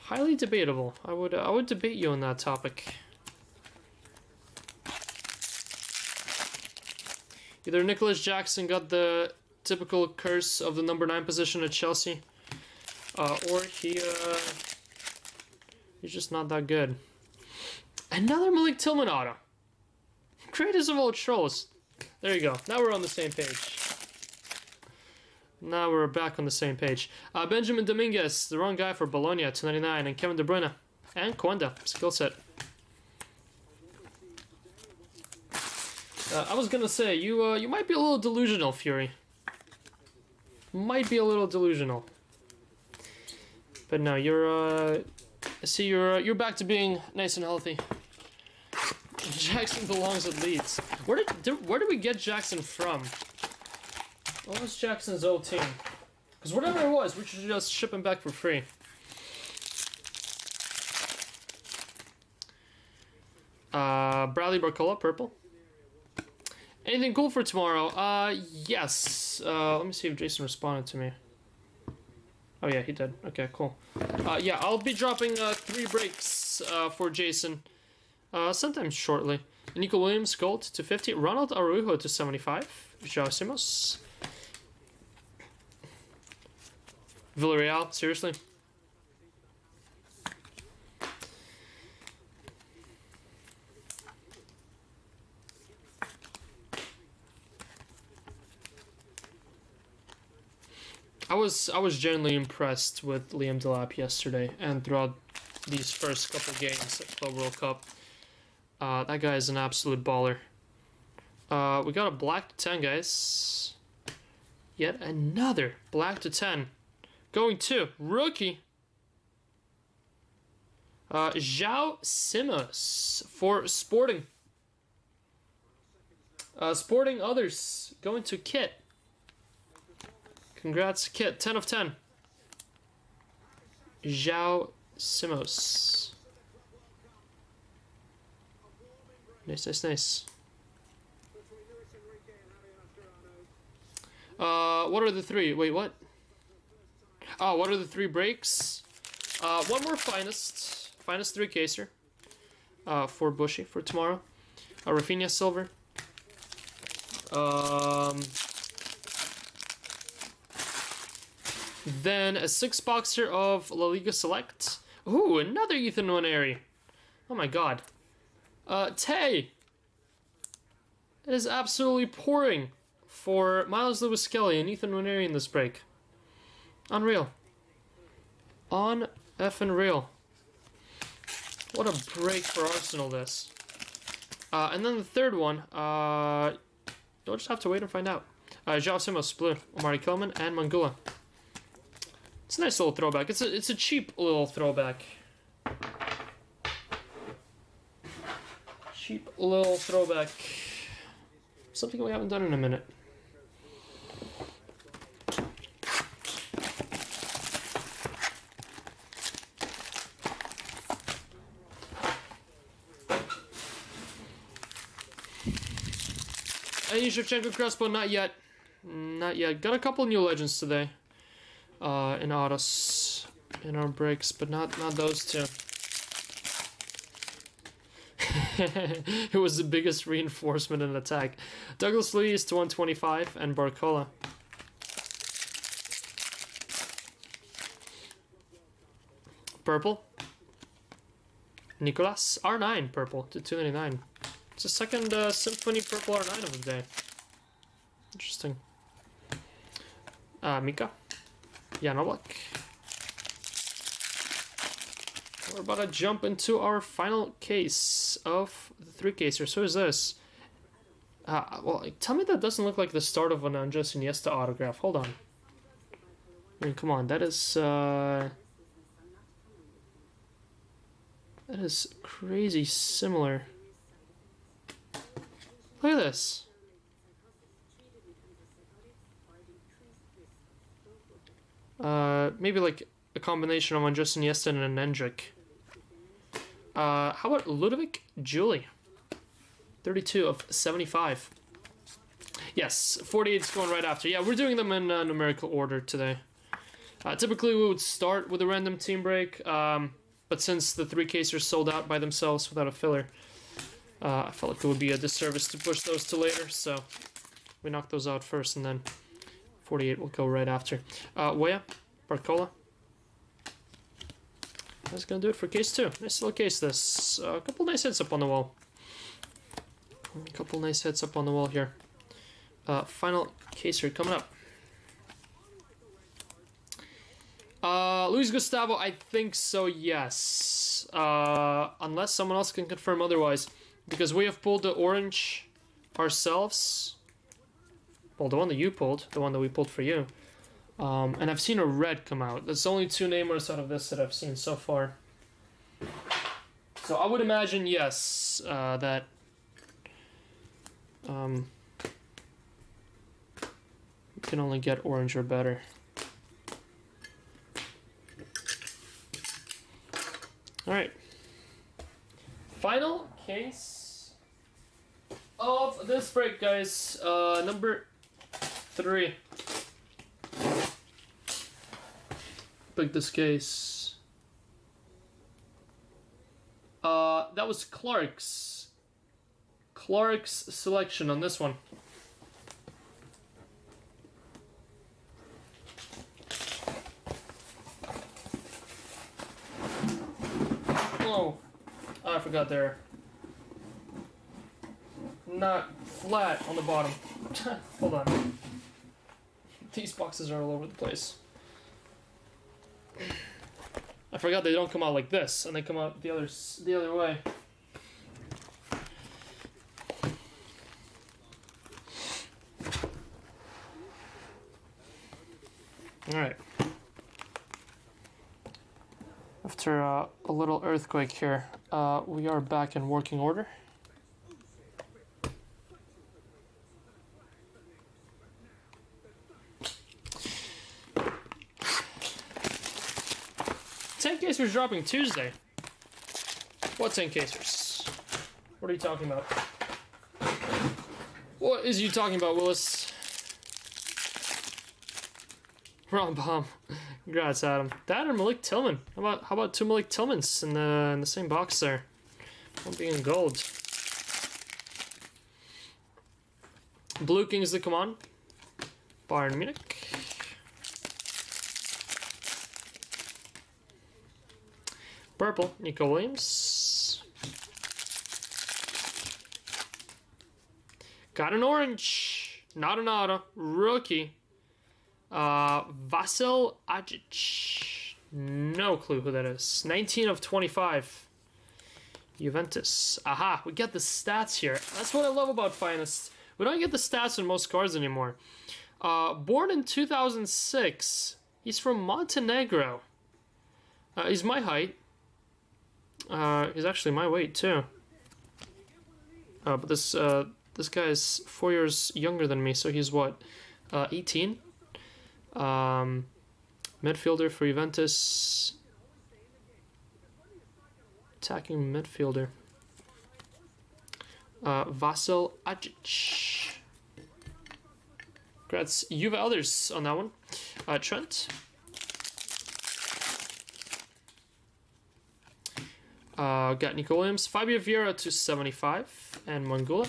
Highly debatable. I would debate you on that topic. Either Nicholas Jackson got the typical curse of the number 9 position at Chelsea, or he's just not that good. Another Malik Tillman auto. Greatest of all trolls. There you go. Now we're on the same page. Now we're back on the same page. Benjamin Dominguez, the wrong guy for Bologna, 299, and Kevin De Bruyne and Kwenda, skill set. I was gonna say you might be a little delusional, Fury. Might be a little delusional, but no, I see you're back to being nice and healthy. Jackson belongs at Leeds. Where did we get Jackson from? What was Jackson's old team? Because whatever it was, we should just ship him back for free. Bradley Barcola, purple. Anything cool for tomorrow? Yes. Let me see if Jason responded to me. Oh yeah, he did. Okay, cool. Yeah, I'll be dropping 3 breaks for Jason sometime shortly. Nico Williams, gold, 250. Ronald Araujo, 275. João Simos. Villarreal, seriously? I was genuinely impressed with Liam Delap yesterday and throughout these first couple games at Club World Cup. That guy is an absolute baller. We got a black to 10, guys. Yet another black to 10. Going to rookie. João Simos for Sporting. Sporting others. Going to Kit. Congrats, Kit. 10 of 10. João Simos. Nice, nice, nice. What are the 3? Wait, what? Oh, what are the 3 breaks? One more finest 3-caser. For Bushy for tomorrow. Rafinha silver. Then a 6-boxer of La Liga Select. Ooh, another Ethan Nwaneri. Oh my god. Tay. It is absolutely pouring for Miles Lewis Skelly and Ethan Nwaneri in this break. Unreal. On effing real. What a break for Arsenal this. And then the third one, you'll just have to wait and find out. João Simos, blue, Omari Kelman, and Mangula. It's a nice little throwback. It's a cheap little throwback. Cheap little throwback. Something we haven't done in a minute. Any Shevchenko Crespo? Not yet. Not yet. Got a couple new legends today. In autos. In our breaks, but not those two. It was the biggest reinforcement in attack. Douglas Luiz to 125 and Barcola. Purple. Nicolas R9 purple to 299. It's the second Symphony purple R9 of the day. Interesting. Mika. Yeah, no luck. We're about to jump into our final case of the 3-casers. Who is this? Well, tell me that doesn't look like the start of an Andres Iniesta autograph. Hold on. I mean, come on. That is crazy similar. Look at this. Maybe like a combination of Andres Iniesta and an Endrick. How about Ludovic Julie? 32 of 75. Yes, 48 is going right after. Yeah, we're doing them in numerical order today. Typically, we would start with a random team break, but since the 3-casers sold out by themselves without a filler, I felt like it would be a disservice to push those to later, so we knocked those out first, and then 48 will go right after. Weah, Barcola. That's gonna do it for case 2. Nice little case this. A couple nice hits up on the wall. Here. Final caser coming up. Luis Gustavo, I think so, yes. Unless someone else can confirm otherwise. Because we have pulled the orange ourselves. Well, the one that you pulled. The one that we pulled for you. And I've seen a red come out. That's only 2 namers out of this that I've seen so far. So I would imagine, yes, that... you can only get orange or better. Alright. Final case of this break, guys. Number 3. Pick this case. That was Clark's selection on this one. Oh, I forgot they're not flat on the bottom. Hold on. These boxes are all over the place. I forgot they don't come out like this, and they come out the other way. All right. After a little earthquake here, we are back in working order. Casers dropping Tuesday. What 10 casers? What are you talking about? What is you talking about, Willis? Wrong bomb. Congrats, Adam. That or Malik Tillman. How about 2 Malik Tillmans in the same box there? One being in gold. Blue Kings that come on. Bayern Munich. Purple, Nico Williams. Got an orange. Not an auto. Rookie. Vasil Ajic. No clue who that is. 19 of 25. Juventus. Aha, we get the stats here. That's what I love about Finest. We don't get the stats on most cards anymore. Born in 2006. He's from Montenegro. He's my height. He's actually my weight too. But this guy is 4 years younger than me, so he's what, 18? Midfielder for Juventus. Attacking midfielder. Vasil Ajic. Congrats, Juve others on that one. Trent. Got Nico Williams, Fabio Vieira to 75, and Mangula.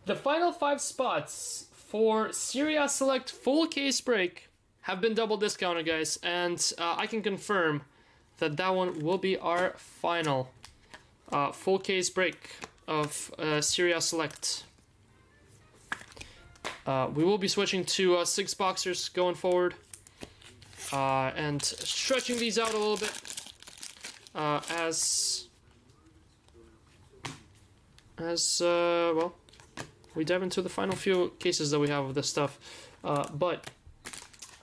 The final 5 spots for Serie A Select full case break have been double discounted, guys, and I can confirm that that one will be our final full case break of Serie A Select. We will be switching to 6 boxers going forward and stretching these out a little bit as well, we dive into the final few cases that we have of this stuff. But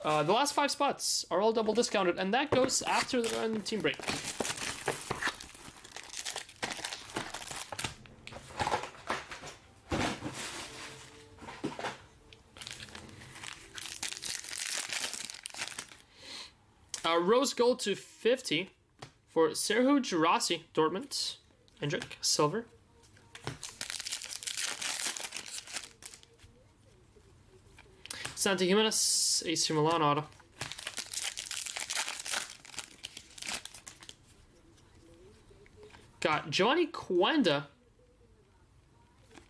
the last 5 spots are all double discounted, and that goes after the random team break. Rose gold to 50 for Sergio Girassi, Dortmund. Hendrick, silver. Santi Jimenez, AC Milan auto. Got Giovanni Quenda,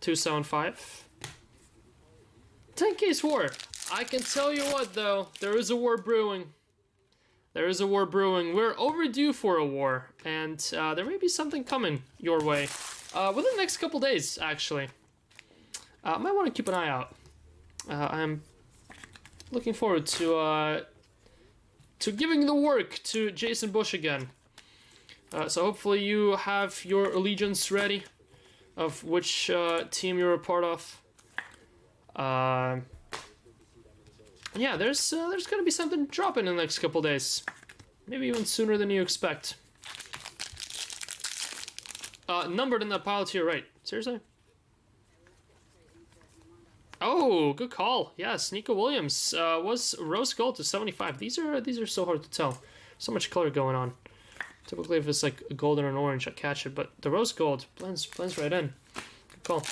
275. 10-case war. I can tell you what, though, there is a war brewing. There is a war brewing. We're overdue for a war, and there may be something coming your way within the next couple days, actually. Might want to keep an eye out. I'm looking forward to giving the work to Jason Bush again. So hopefully you have your allegiance ready of which team you're a part of. Yeah, there's gonna be something dropping in the next couple days, maybe even sooner than you expect. Numbered in that pile to your right. Seriously? Oh, good call. Yes, Nico Williams was rose gold to 75. These are so hard to tell. So much color going on. Typically, if it's like a gold and an orange, I catch it, but the rose gold blends right in. Good call.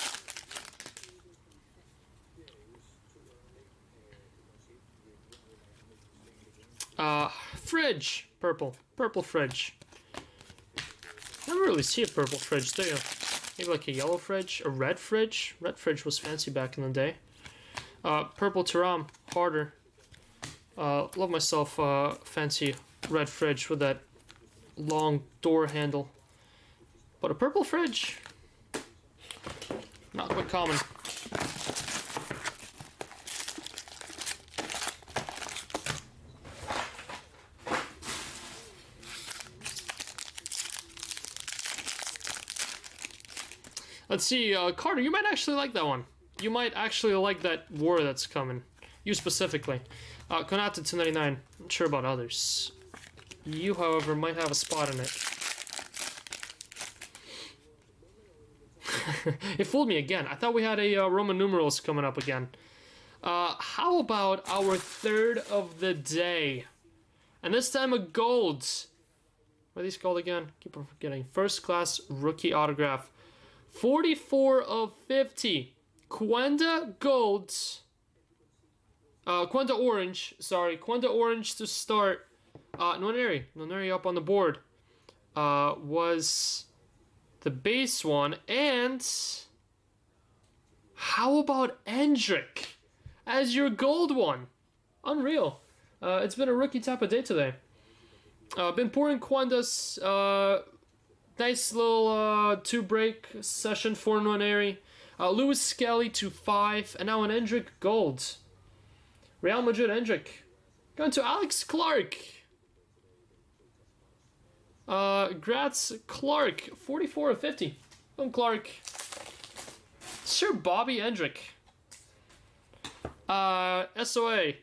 Fridge, purple fridge. Never really see a purple fridge, do you? Maybe like a yellow fridge, a red fridge. Red fridge was fancy back in the day. Purple Turam, harder. Love myself fancy red fridge with that long door handle. But a purple fridge, not quite common. Let's see, Carter, you might actually like that one. You might actually like that war that's coming. You specifically. Konata 299. Not sure about others. You, however, might have a spot in it. It fooled me again. I thought we had a Roman numerals coming up again. How about our third of the day? And this time a gold. What are these called again? Keep on forgetting. First class rookie autograph. 44 of 50. Quenda gold. Quenda orange. Sorry. Quenda orange to start. Nwaneri up on the board. Was the base one. And how about Hendrick as your gold one? Unreal. It's been a rookie type of day today. Been pouring Quenda's. Nice little 2-break session for Nwaneri. Lewis Skelly to 5, and now an Hendrick gold. Real Madrid Hendrick. Going to Alex Clark. Gratz Clark, 44 of 50. Boom, Clark. Sir Bobby Hendrick. SOA.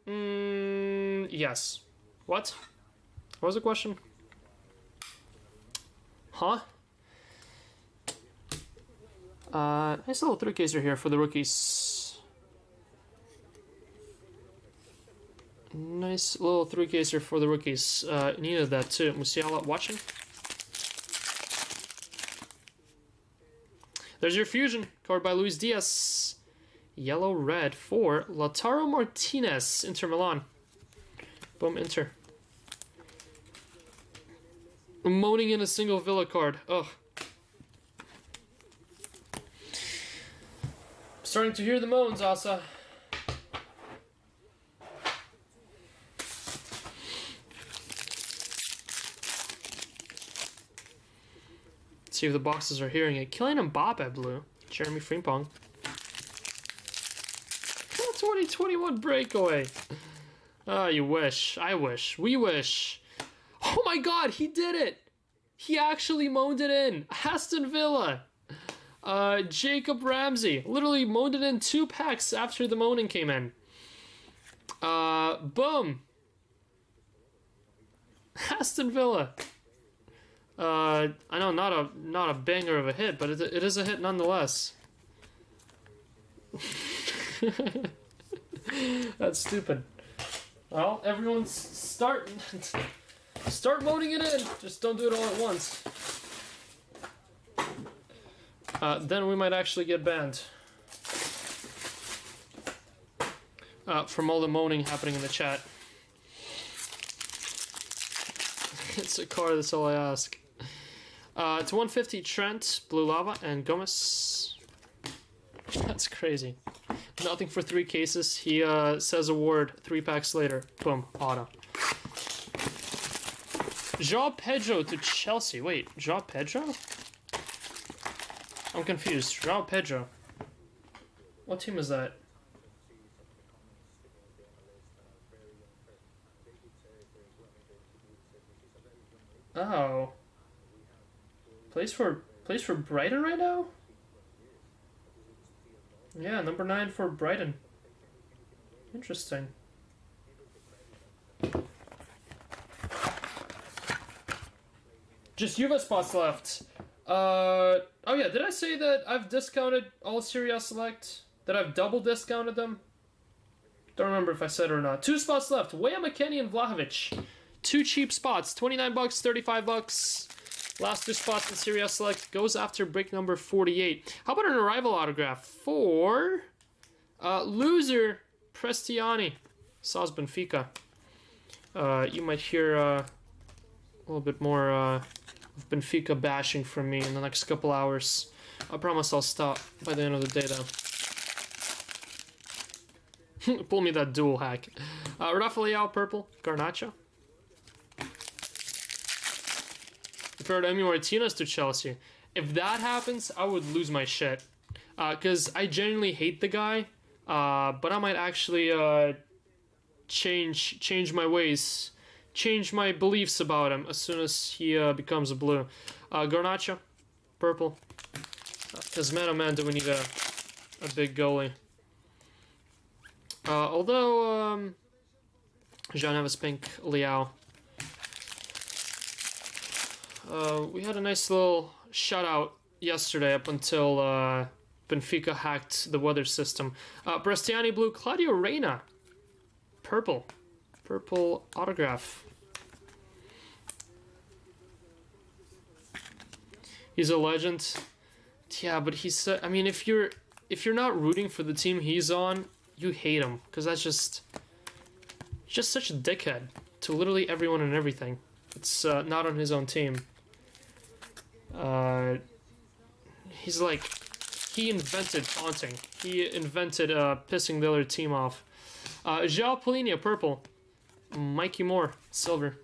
Yes. What? What was the question? Huh? Nice little 3-caser here for the rookies. Nice little 3-caser for the rookies. Needed that too. Musiala watching. There's your fusion. Card by Luis Diaz. Yellow-red for Lautaro Martinez, Inter Milan. Boom, enter. I'm moaning in a single Villa card. Ugh. Starting to hear the moans, Asa. See if the boxes are hearing it. Kylian Mbappe blue. Jeremy Frimpong. 2021 breakaway. Ah, you wish. I wish. We wish. Oh my god, he did it! He actually moaned it in. Aston Villa. Jacob Ramsey. Literally moaned it in 2 packs after the moaning came in. Boom. Aston Villa. I know, not a banger of a hit, but it is a hit nonetheless. That's stupid. Well, everyone's start moaning it in. Just don't do it all at once. Then we might actually get banned. From all the moaning happening in the chat. It's a card, that's all I ask. It's 150 Trent, Blue Lava, and Gomez. That's crazy. Nothing for 3 cases. He says a word 3 packs later. Boom, auto. João Pedro to Chelsea. Wait, João Pedro? I'm confused. João Pedro. What team is that? Oh. Plays for Brighton right now? Yeah, number 9 for Brighton. Interesting. Just Juve spots left. Oh yeah, did I say that I've discounted all Serie A Select? That I've double discounted them? Don't remember if I said it or not. 2 spots left. Weah McKennie and Vlahovic. 2 cheap spots. $29, $35. Last 2 spots in Serie A Select goes after break number 48. How about an arrival autograph for loser Prestiani? Saws Benfica. You might hear a little bit more of Benfica bashing from me in the next couple hours. I promise I'll stop by the end of the day though. Pull me that dual hack. Rafael purple, Garnacho. Prepared Emi Martinez to Chelsea. If that happens, I would lose my shit. Because I genuinely hate the guy. But I might actually change my ways. Change my beliefs about him as soon as he becomes a blue. Garnacho, purple. Because man oh man do we need a big goalie. Although Jean Neves pink, Liao. We had a nice little shutout yesterday up until Benfica hacked the weather system. Prestiani blue, Claudio Reyna. Purple. Purple autograph. He's a legend. Yeah, but he's I mean if you're not rooting for the team he's on, you hate him, because that's just such a dickhead to literally everyone and everything. It's not on his own team. He's like, he invented taunting. He invented pissing the other team off. João Polina, purple. Mikey Moore, silver.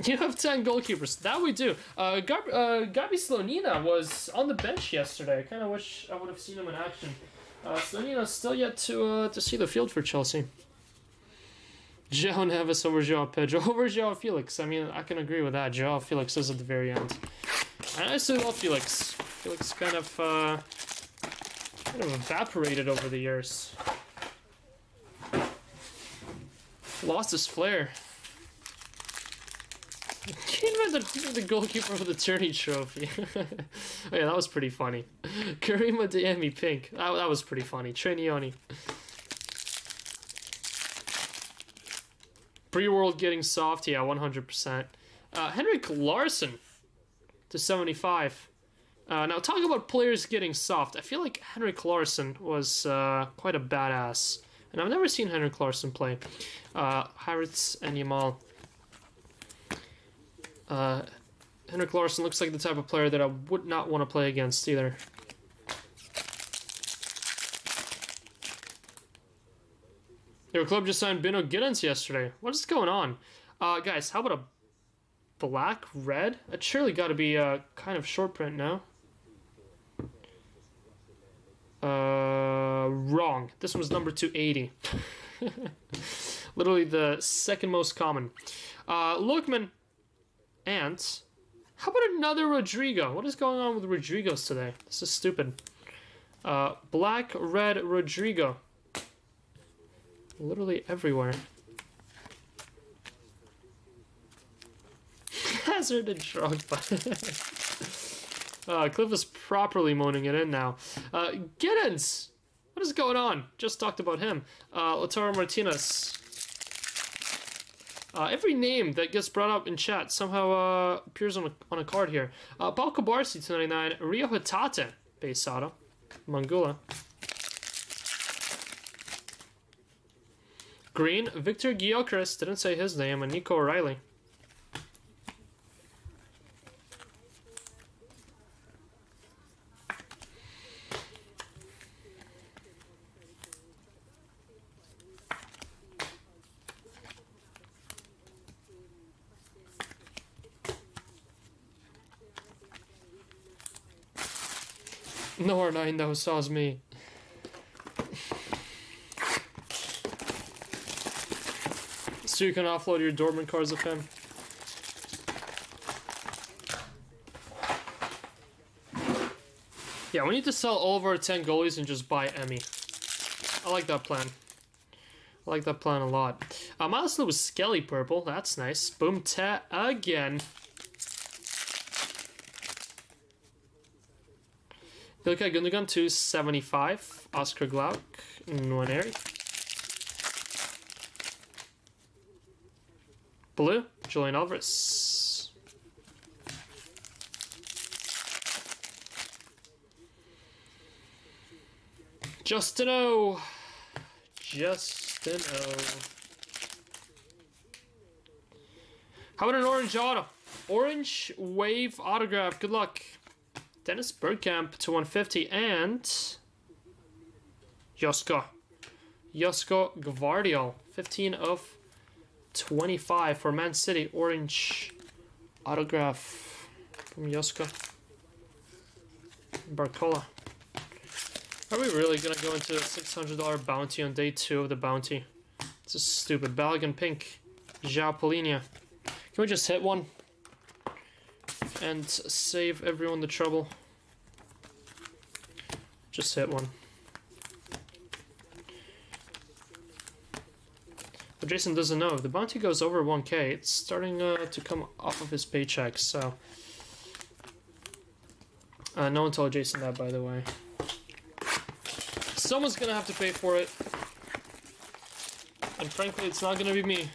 You have 10 goalkeepers. That we do. Gabi Slonina was on the bench yesterday. I kind of wish I would have seen him in action. Slonina's still yet to see the field for Chelsea. João Neves over João Pedro over João Felix. I mean, I can agree with that. João Felix is at the very end. I still love Felix. Felix kind of evaporated over the years. Lost his flair. He invented the goalkeeper of the tourney trophy. Oh yeah, that was pretty funny. Karim Adeyemi pink. That was pretty funny. Trenioni. Pre-world getting soft, yeah, 100%. Henrik Larsson to 75. Now, talk about players getting soft. I feel like Henrik Larsson was quite a badass And I've never seen Henrik Larsson play. Havertz and Yamal. Henrik Larsson looks like the type of player that I would not want to play against either. Your club just signed Bino Giddens yesterday. What is going on? Guys, how about a black red? It's surely got to be kind of short print now. Wrong. This one's number 280. Literally the second most common. Lookman. And how about another Rodrigo? What is going on with Rodrigos today? This is stupid. Black, red Rodrigo. Literally everywhere. Hazard and Drogba. Cliff is properly moaning it in now. Giddens! What is going on? Just talked about him. Lautaro Martinez. Every name that gets brought up in chat somehow appears on a card here. Paul Kabarsi, 299. Rio Hatate, base auto. Mangula. Green, Victor Gyökeres, didn't say his name, and Nico O'Reilly. No R9 though, saws me. So you can offload your Dortmund cards of him. Yeah, we need to sell all of our 10 goalies and just buy Emmy. I like that plan. I like that plan a lot. Miles Lewis Skelly purple. That's nice. Boom ta again. Ilkay Gundogan 275. Oscar Glauc. Nwaneri. Blue. Julian Alvarez. Justin O. Justin O. How about an orange auto? Orange wave autograph. Good luck. Dennis Bergkamp to 150 and Josko Gvardiol 15 of 25 for Man City. Orange autograph from Josko Barcola. Are we really gonna go into a $600 bounty on day 2 of the bounty? This is stupid. Balogun pink. João Polina. Can we just hit one? And save everyone the trouble. Just hit one. But Jason doesn't know. If the bounty goes over 1K, it's starting to come off of his paycheck, so... no one told Jason that, by the way. Someone's gonna have to pay for it. And frankly, it's not gonna be me.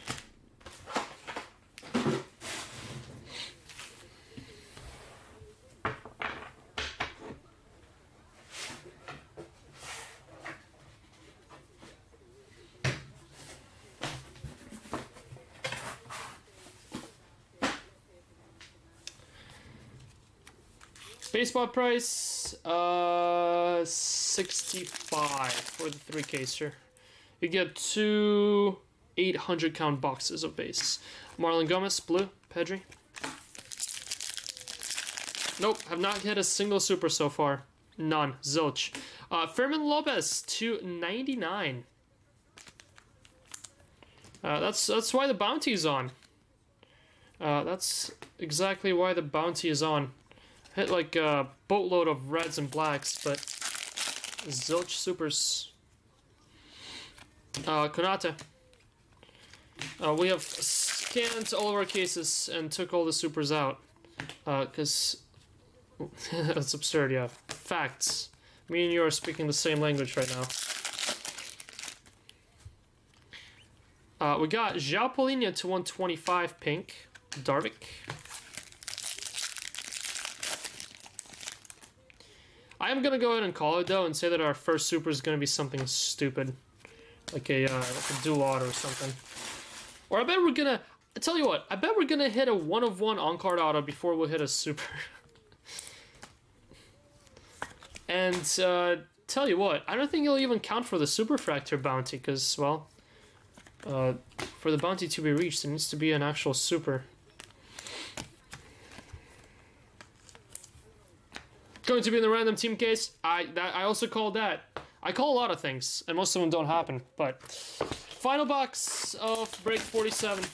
Baseball price, 65 for the 3-caser. You get 2 800 count boxes of base. Marlon Gomez, blue, Pedri. Nope, have not hit a single super so far. None, zilch. Fermin Lopez, 299. That's why the bounty is on. That's exactly why the bounty is on. Hit like a boatload of reds and blacks, but zilch supers. Konate. We have scanned all of our cases and took all the supers out. Because that's absurd, yeah. Facts. Me and you are speaking the same language right now. We got João Polina to 125 pink. Darvik. I am going to go ahead and call it, though, and say that our first super is going to be something stupid. like a dual auto or something. Or I bet we're gonna. I tell you what. I bet we're gonna hit a 1/1 on-card auto before we'll hit a super. And tell you what, I don't think it'll even count for the super fracture bounty, because well, for the bounty to be reached, it needs to be an actual super. Going to be in the random team case. I also call that. I call a lot of things, and most of them don't happen. But final box of break 47.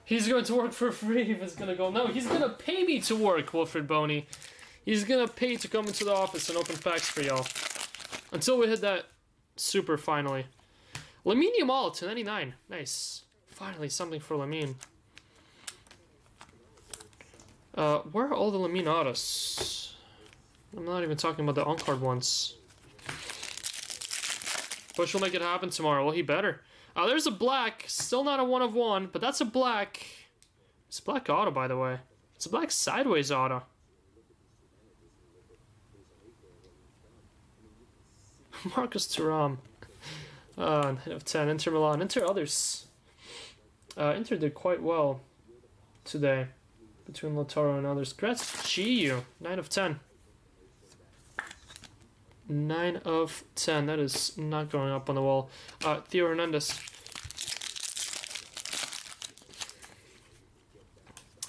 He's going to work for free if it's gonna go. No, he's gonna pay me to work, Wilfred Boney. He's gonna pay to come into the office and open packs for y'all. Until we hit that super finally. Lamine Yamal to 99. Nice. Finally something for Lamine. Where are all the Lamine autos? I'm not even talking about the on-card ones. Bush will make it happen tomorrow. Well, he better. There's a black. Still not a 1/1, but that's a black. It's a black auto, by the way. It's a black sideways auto. Marcus Thuram. 9 of 10. Inter Milan. Inter others. Inter did quite well today. Between Lautaro and others. Congrats, Chiyu. 9 of 10. 9 of 10. That is not going up on the wall. Theo Hernandez.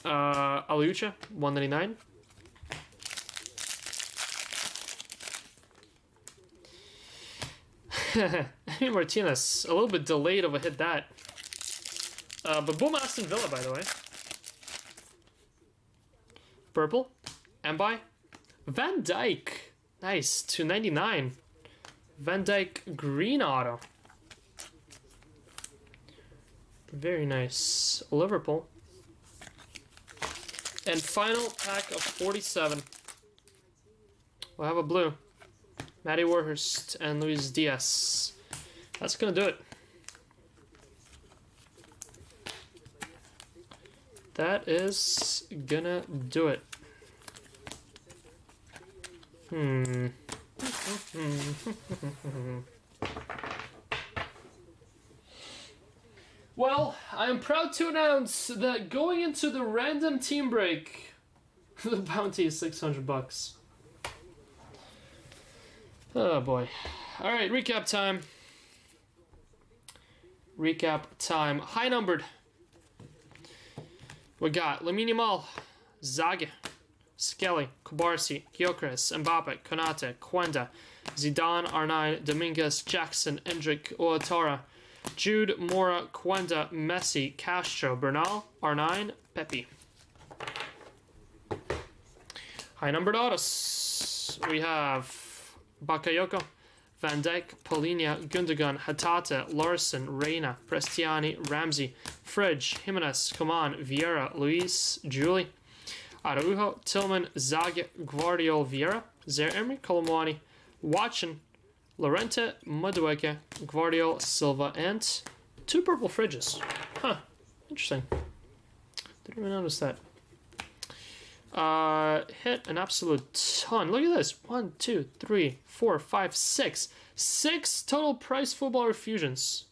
Aliucha, 199. Amy Martinez, a little bit delayed of a hit that. But boom, Aston Villa, by the way. Purple. Mbai. Van Dijk. Nice. 299. Van Dijk green auto. Very nice. Liverpool. And final pack of 47. We'll have a blue. Matty Warhurst and Luis Diaz. That's gonna do it. That is gonna do it. Well, I am proud to announce that going into the random team break, the bounty is $600. Oh boy. Alright, recap time. Recap time. High numbered. We got Lamine Yamal, Zage, Skelly, Kubarsi, Gyökeres, Mbappe, Konate, Kwenda, Zidane, R9, Dominguez, Jackson, Endrick, Ouattara, Jude, Mora, Kwenda, Messi, Castro, Bernal, R9, Pepe. High numbered autos. We have Bakayoko, Van Dijk, Polinia, Gundogan, Hatate, Larson, Reina, Prestiani, Ramsey, Fridge, Jimenez, Coman, Vieira, Luis, Julie, Araujo, Tillman, Zage, Guardiol, Vieira, Zaire Emery, Colomwani, Watson, Lorente, Madueke, Guardiol, Silva, and 2 purple fridges. Huh, interesting. Didn't even notice that. Hit an absolute ton. Look at this. 1, 2, 3, 4, 5, 6. 6 total price football fusions.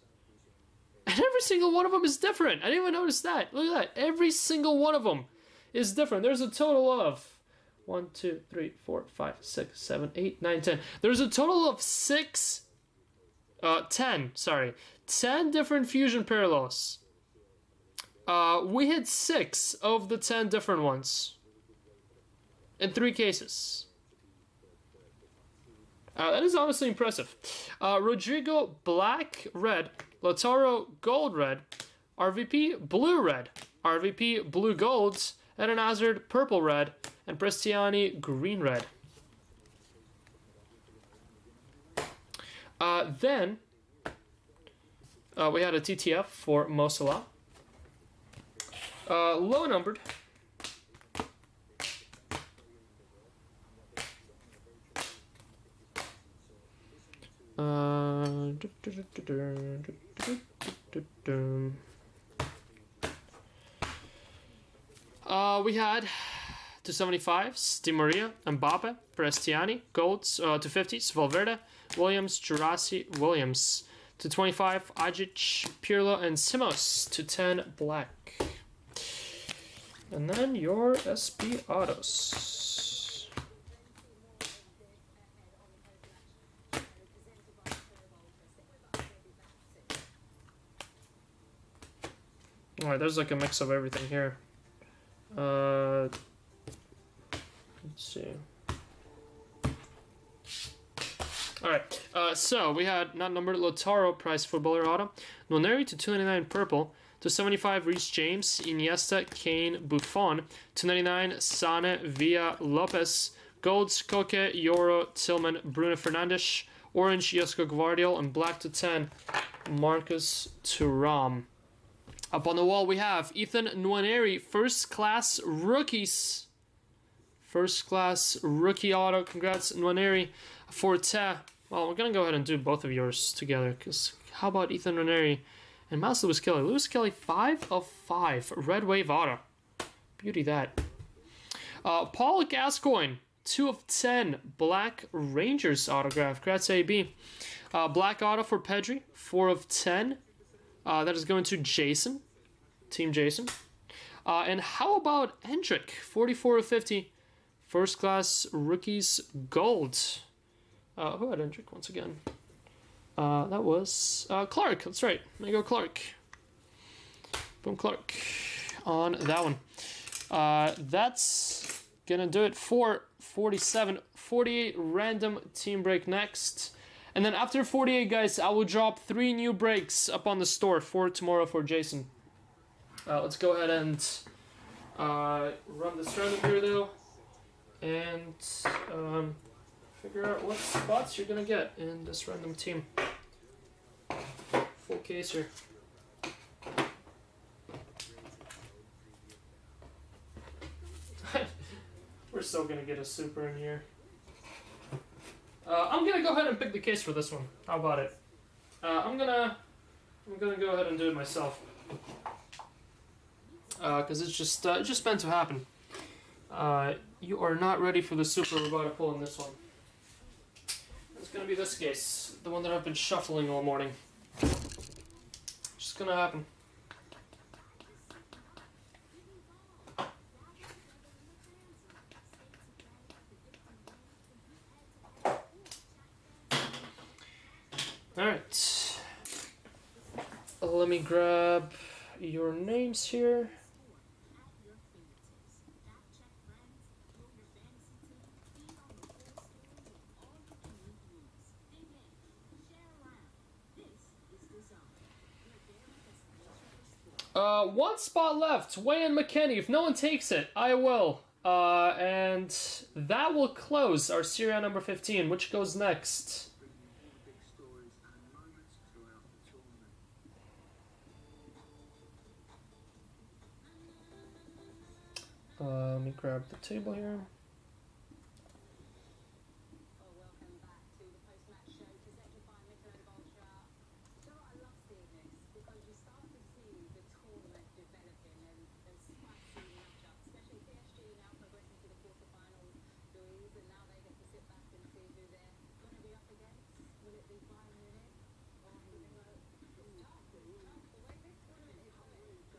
And every single one of them is different. I didn't even notice that. Look at that. Every single one of them is different. There's a total of 1, 2, 3, 4, 5, 6, 7, 8, 9, 10. There's a total of 10 different fusion parallels. We hit 6 of the 10 different ones. In 3 cases. That is honestly impressive. Rodrigo, black, red. Lautaro, gold, red. RVP, blue, red. RVP, blue, gold. Eden Hazard, purple, red. And Prestiani, green, red. Then, we had a TTF for Mo Salah. Low numbered. We had to 75s, Di Maria, Mbappe, Prestiani. Golds to 50s, Valverde, Williams, Jurasi, Williams. To 25, Ajic, Pirlo, and Simos. To 10, black. And then your SB autos. Alright, there's like a mix of everything here. Let's see. Alright, so we had not numbered Lautaro, prize footballer auto. Nwaneri to 299 purple. To 75, Reece James, Iniesta, Kane, Buffon. 299, Sane, Villa, Lopez. Golds, Koke, Yoro, Tillman, Bruno Fernandes. Orange, Josko Gvardiol. And black to 10, Marcus Thuram. Up on the wall we have Ethan Nwaneri, first class rookies. First class rookie auto. Congrats, Nwaneri. Forte. Well, we're going to go ahead and do both of yours together, because how about Ethan Nwaneri and Miles Lewis Kelly? Lewis Kelly, 5 of 5. Red Wave auto. Beauty that. Paul Gascoigne, 2 of 10. Black Rangers autograph. Congrats, AB. Black auto for Pedri, 4 of 10. That is going to Jason. Team Jason. And how about Hendrick, 44 of 50. First class rookies gold. Who had Hendrick once again? That was Clark. That's right. There you go, Clark. Boom, Clark. On that one. That's gonna do it for 47. 48 random team break next. And then after 48, guys, I will drop 3 new breaks up on the store for tomorrow for Jason. Let's go ahead and run this random here, though. And figure out what spots you're going to get in this random team. Full case here. We're still going to get a super in here. I'm gonna go ahead and pick the case for this one. How about it? I'm gonna go ahead and do it myself. Cause it's just meant to happen. You are not ready for the super we're about to pull in this one. It's gonna be this case, the one that I've been shuffling all morning. Just gonna happen. Alright, let me grab your names here. One spot left, Wayne McKennie. If no one takes it, I will. And that will close our Serie A number 15, which goes next. Let me grab the table here.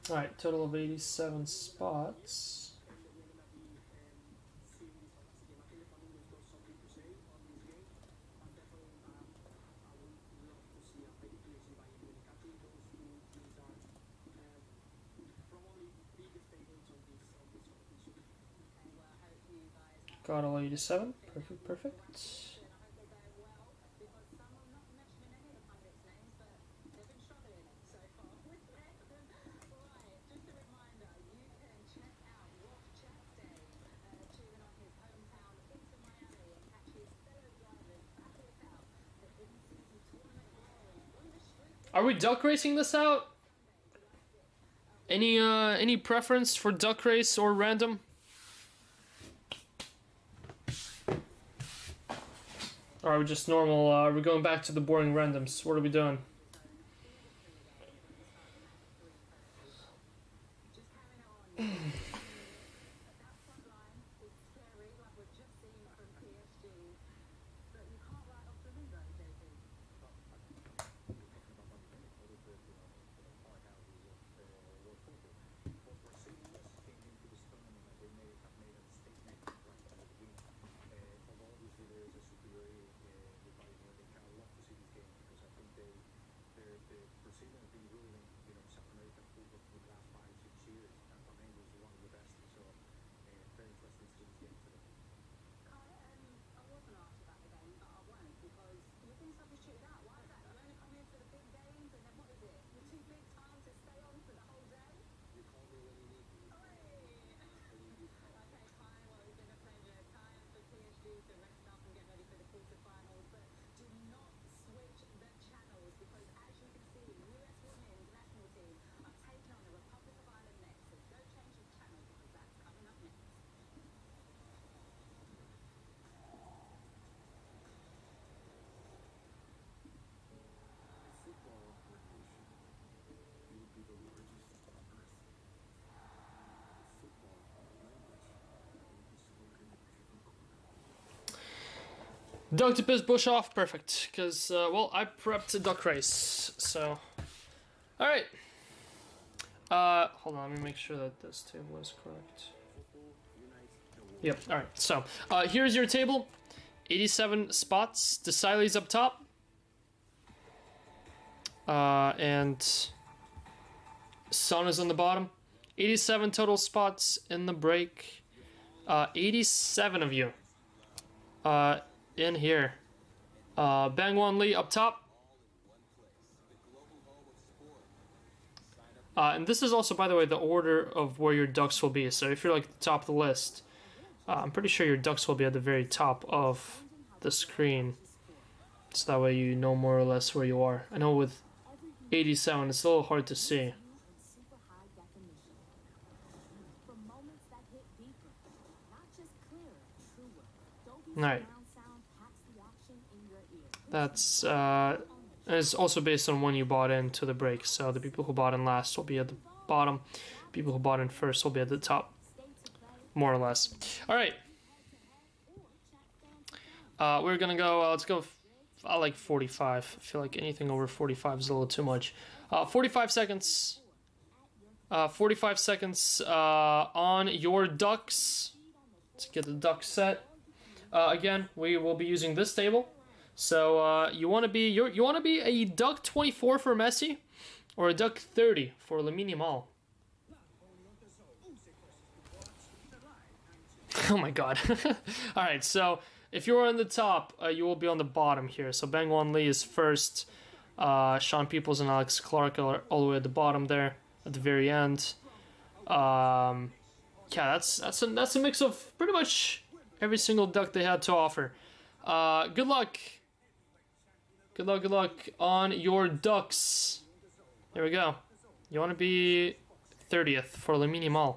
Alright, total of 87 spots. Got all 87. Perfect, perfect. Are we duck racing this out? Any preference for duck race or random? Or are we just normal? Are we going back to the boring randoms? What are we doing? Duck to piss bush off, perfect. Because, well, I prepped a duck race, so. Alright. Hold on, let me make sure that this table is correct. Yep, alright, so, here's your table. 87 spots, Desiley's up top. And Son is on the bottom. 87 total spots in the break. 87 of you. In here. Bangwon Lee up top. And this is also, by the way, the order of where your ducks will be. So if you're like at the top of the list, I'm pretty sure your ducks will be at the very top of the screen. So that way you know more or less where you are. I know with 87, it's a little hard to see. Alright. That's, it's also based on when you bought into the break. So the people who bought in last will be at the bottom. People who bought in first will be at the top. More or less. Alright. We're gonna go, let's go, I like 45. I feel like anything over 45 is a little too much. 45 seconds. 45 seconds on your ducks. Let's get the duck set. Again, we will be using this table. So you want to be a duck 24 for Messi, or a duck 30 for Lamine Yamal. Oh my god. Alright, so if you're on the top, you will be on the bottom here. So Bangwon Lee is first. Sean Peoples and Alex Clark are all the way at the bottom there, at the very end. Yeah, that's a mix of pretty much every single duck they had to offer. Good luck. Good luck on your ducks. There we go. You want to be 30th for Lamine Yamal.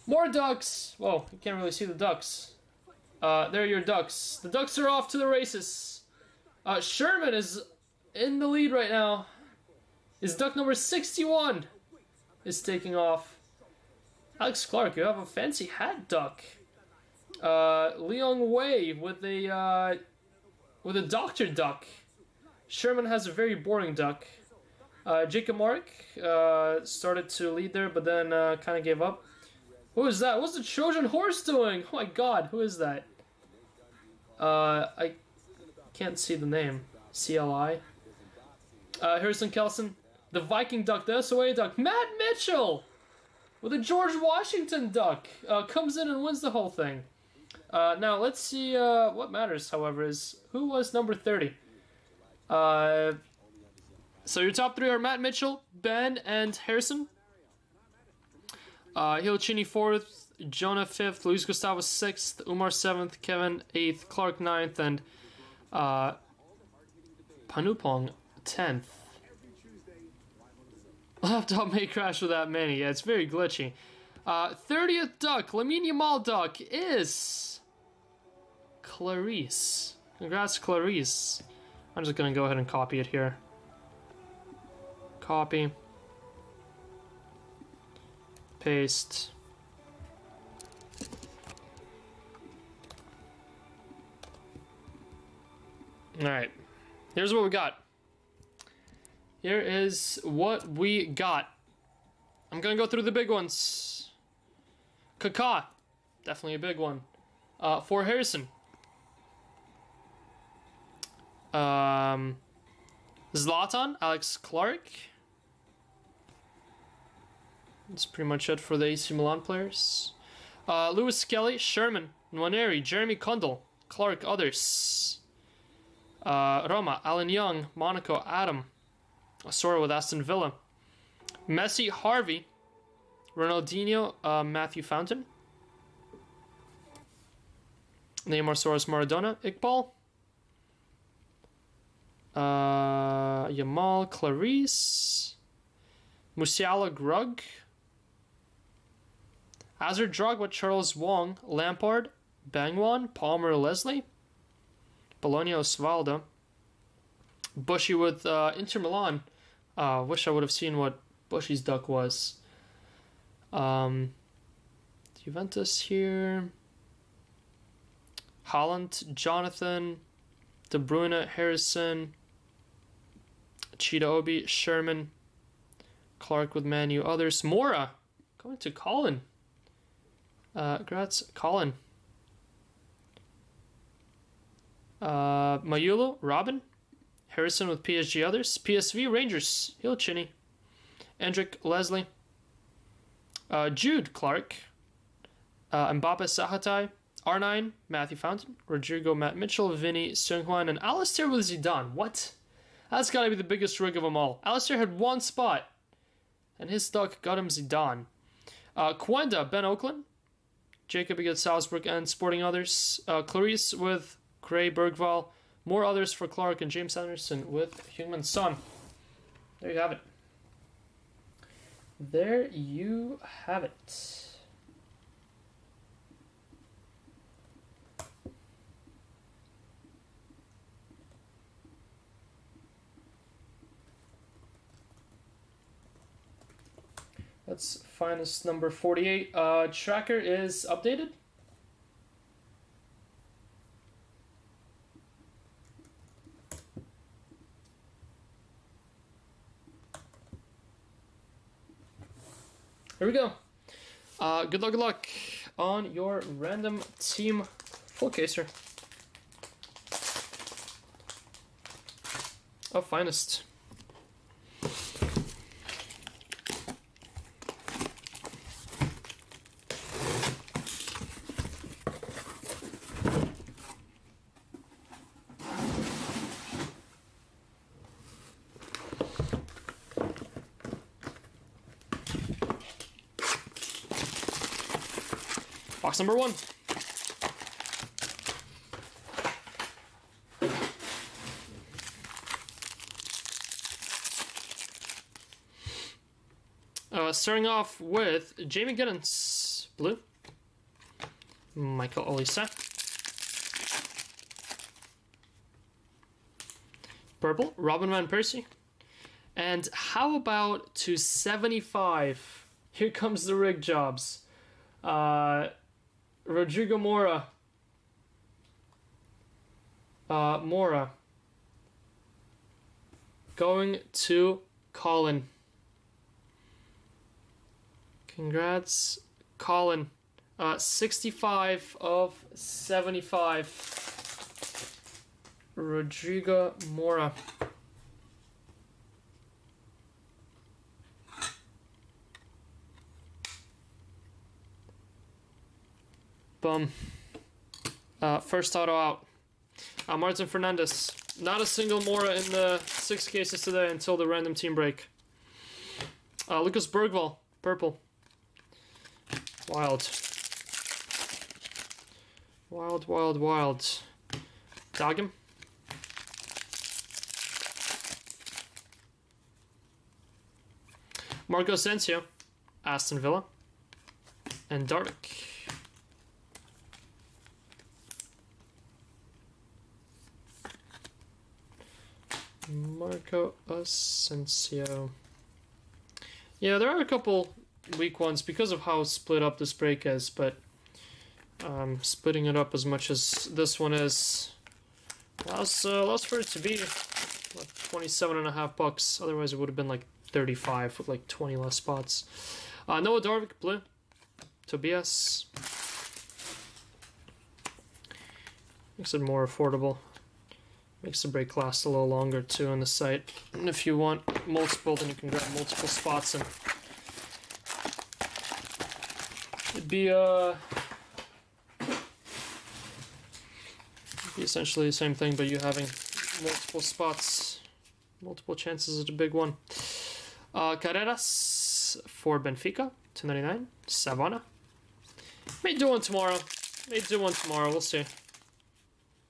More ducks! Whoa, you can't really see the ducks. There are your ducks. The ducks are off to the races. Sherman is in the lead right now. His duck number 61 is taking off. Alex Clark, you have a fancy hat duck. Leong Wei with a doctor duck. Sherman has a very boring duck. Jacob Mark started to lead there, but then kind of gave up. Who is that? What's the Trojan horse doing? Oh my god, who is that? I can't see the name. CLI. Harrison Kelson. The Viking duck, the SOA duck. Matt Mitchell! With a George Washington duck. Comes in and wins the whole thing. Now, let's see, what matters, however, is who was number 30. So your top three are Matt Mitchell, Ben, and Harrison. Hilchini 4th, Jonah 5th, Luis Gustavo 6th, Umar 7th, Kevin 8th, Clark 9th, and Panupong 10th. Laptop may crash with that many. Yeah, it's very glitchy. 30th duck, Lamine Yamal duck, is Clarice. Congrats, Clarice. I'm just gonna go ahead and copy it here. Copy. Paste. Alright. Here's what we got. Here is what we got. I'm gonna go through the big ones. Kaká. Definitely a big one. For Harrison. Zlatan, Alex Clark. That's pretty much it for the AC Milan players. Lewis Kelly, Sherman, Nwaneri, Jeremy Kundal, Clark, others. Roma, Alan Young, Monaco, Adam. Asora with Aston Villa. Messi, Harvey. Ronaldinho, Matthew Fountain. Neymar, Suarez, Maradona, Iqbal. Yamal, Clarice. Musiala, Grug. Hazard, Drogba, Charles Wong, Lampard, Bangwan, Palmer, Leslie. Bologna, Osvaldo. Bushy with Inter Milan. Wish I would have seen what Bushy's duck was. Juventus here. Holland, Jonathan, De Bruyne, Harrison, Cheetah Obi, Sherman, Clark with Manu, others. Mora going to Colin. Congrats, Colin. Mayulo, Robin, Harrison with PSG, others. PSV, Rangers, Hill Chinny, Endrick, Leslie, Jude, Clark, Mbappe, Sahatai, R9, Matthew Fountain, Rodrigo, Matt Mitchell, Vinny, Seung-Hwan, and Alistair with Zidane. What? That's gotta be the biggest rig of them all. Alistair had one spot, and his stock got him Zidane. Kwenda, Ben Oakland, Jacob against Salzburg and Sporting others. Clarice with Gray Bergval. More others for Clark and James Anderson with Heung-min Son. There you have it. There you have it. That's finest number 48. Tracker is updated. Here we go. Good luck on your random team full caser of finest. Box number 1. Starting off with Jamie Giddens, blue. Michael Olise, purple. Robin Van Persie. And how about to 75? Here comes the rig jobs. Rodrigo Mora. Mora. Going to Colin. Congrats, Colin. 65 of 75. Rodrigo Mora. Boom. First auto out. Martin Fernandez. Not a single Mora in the 6 cases today until the random team break. Lucas Bergvall, purple. Wild. Wild. Dogum. Marco Asensio, Aston Villa. And Darvik. Marco Asensio. Yeah, there are a couple weak ones because of how split up this break is, but splitting it up as much as this one is allows for it to be like $27.50. Otherwise, it would have been like 35 with like 20 less spots. Noah Darvik, blue. Tobias. Makes it more affordable. Makes the break last a little longer too on the site. And if you want multiple, then you can grab multiple spots and it'd be essentially the same thing, but you having multiple spots, multiple chances at a big one. Carreras for Benfica, 299. Savannah. May do one tomorrow. We'll see.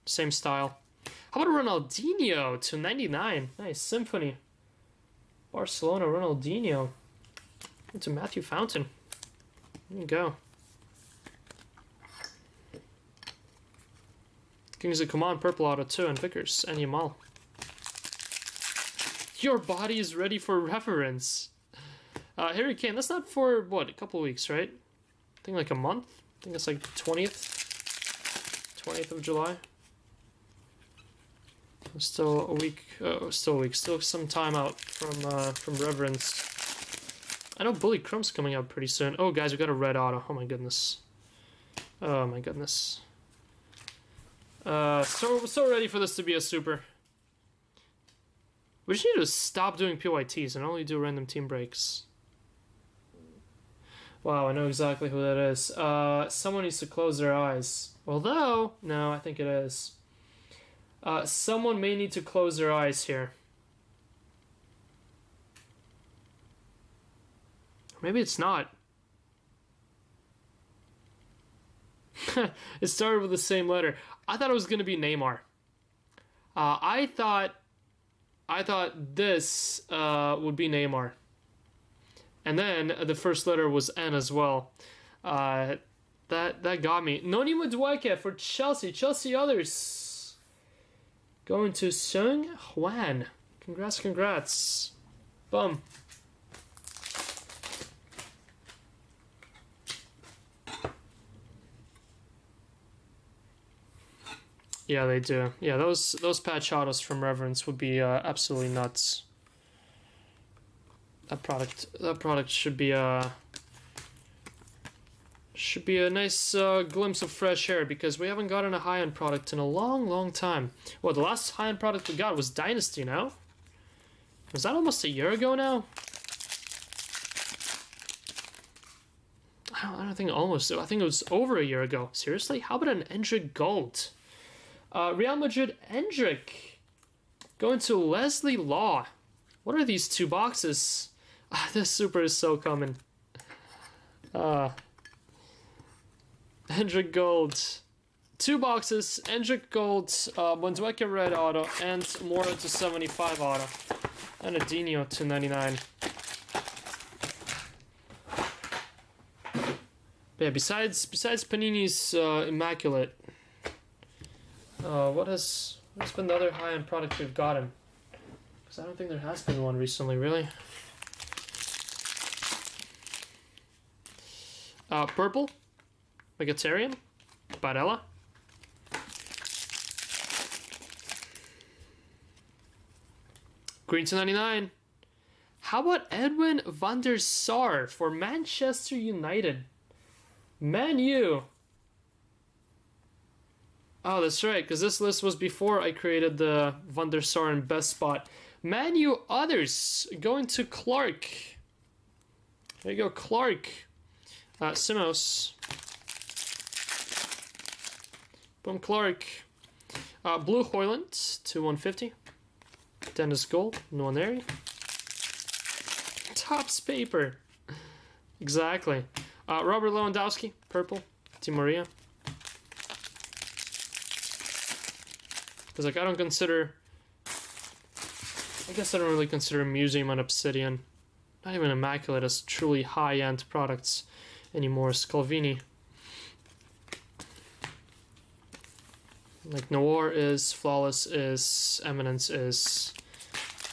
Same style. How about Ronaldinho, 299. Nice. Symphony. Barcelona, Ronaldinho. Into Matthew Fountain. There you go. Kings of Command, purple auto 2, and Vickers, and Yamal. Your body is ready for reverence. Harry Kane, that's not for, what, a couple weeks, right? I think like a month? I think it's like 20th 28th of July. Still a week. Still some time out from Reverence. I know Bully Crumb's coming out pretty soon. Oh, guys, we got a red auto. Oh my goodness. Oh my goodness. So ready for this to be a super. We just need to stop doing PYTs and only do random team breaks. Wow, I know exactly who that is. Someone needs to close their eyes. Although, no, I think it is. Someone may need to close their eyes here. Maybe it's not. It started with the same letter. I thought it was going to be Neymar. I thought this would be Neymar. And then the first letter was N as well. That got me. Noni Madueke for Chelsea. Chelsea others. Going to Sung Hwan. Congrats. Bum. Yeah, they do. Yeah, those patch autos from Reverence would be absolutely nuts. That product should be a nice glimpse of fresh air, because we haven't gotten a high-end product in a long time. Well, the last high-end product we got was Dynasty now. Was that almost a year ago now? I don't think almost. I think it was over a year ago. Seriously? How about an Endrick Gold? Real Madrid Endrick. Going to Leslie Law. What are these two boxes? This super is so coming. Endrick Gold. 2 boxes. Endrick Gold. Bondueke Red Auto. And Mora to 75 Auto. And a Dino to 99. But yeah, besides Panini's Immaculate, what has been the other high-end product we've gotten? Because I don't think there has been one recently, really. Purple, Megatarian, Barella. Green to 99. How about Edwin van der Sar for Manchester United? Man U. Oh, that's right, because this list was before I created the Van der Sar and best spot. Man U others going to Clark. There you go, Clark. Simos. Boom, Clark. Blue Hoyland to 150. Dennis Gold, Nwaneri. Topps paper. Exactly. Robert Lewandowski, purple. Di Maria. Because, like, I guess I don't really consider Museum and Obsidian, not even Immaculate, as truly high-end products anymore. Scalvini. Like, Noir is, Flawless is, Eminence is.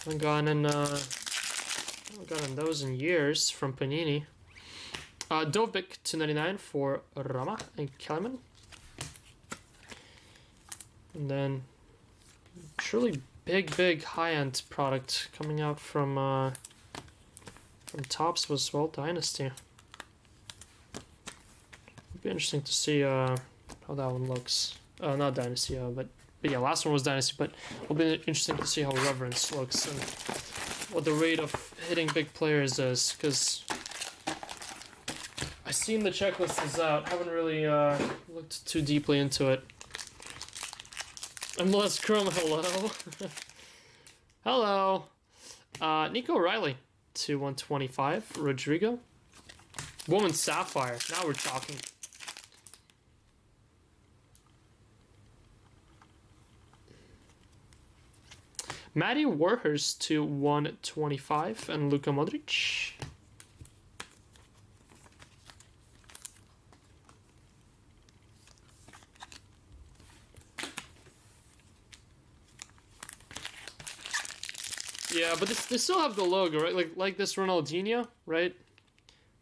I haven't gotten those in years from Panini. Dovbik to 99 for Rama and Kellerman. And then truly big high-end product coming out from Topps was, well, Dynasty. It'd be interesting to see how that one looks. Not Dynasty, but yeah, last one was Dynasty, but it'll be interesting to see how Reverence looks and what the rate of hitting big players is, because I've seen the checklist is out, haven't really looked too deeply into it. Unless Chrome, hello. Hello. Nico Riley to 125. Rodrigo. Woman Sapphire. Now we're talking. Matty Warhurst to 125. And Luka Modric. Yeah, but they still have the logo, right? Like this Ronaldinho, right?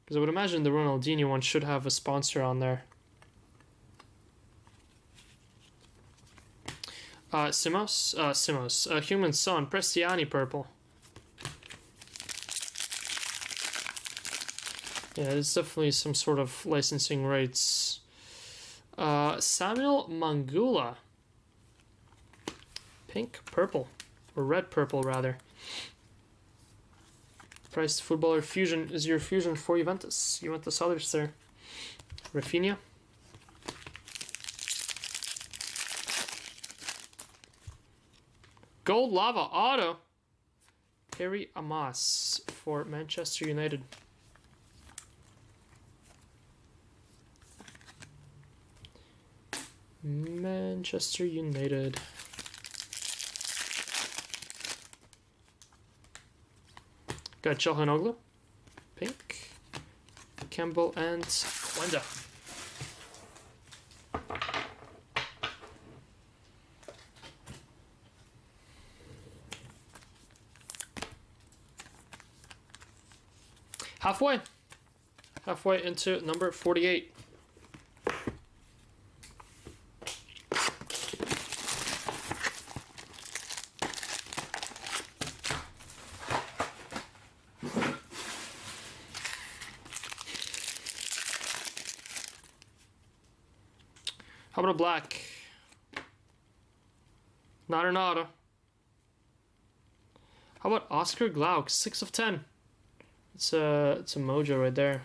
Because I would imagine the Ronaldinho one should have a sponsor on there. Human Son, Prestiani purple. Yeah, it's definitely some sort of licensing rights. Samuel Mangula. Pink purple. Or red purple, rather. Priced footballer fusion is your fusion for Juventus. Juventus others there. Rafinha. Gold Lava Auto. Perry Amas for Manchester United. Manchester United. Got Çalhanoğlu. Pink. Campbell and Wenda. Halfway into number 48. How about a black? Not an auto. How about Oscar Glauc, 6 of 10? It's a mojo right there.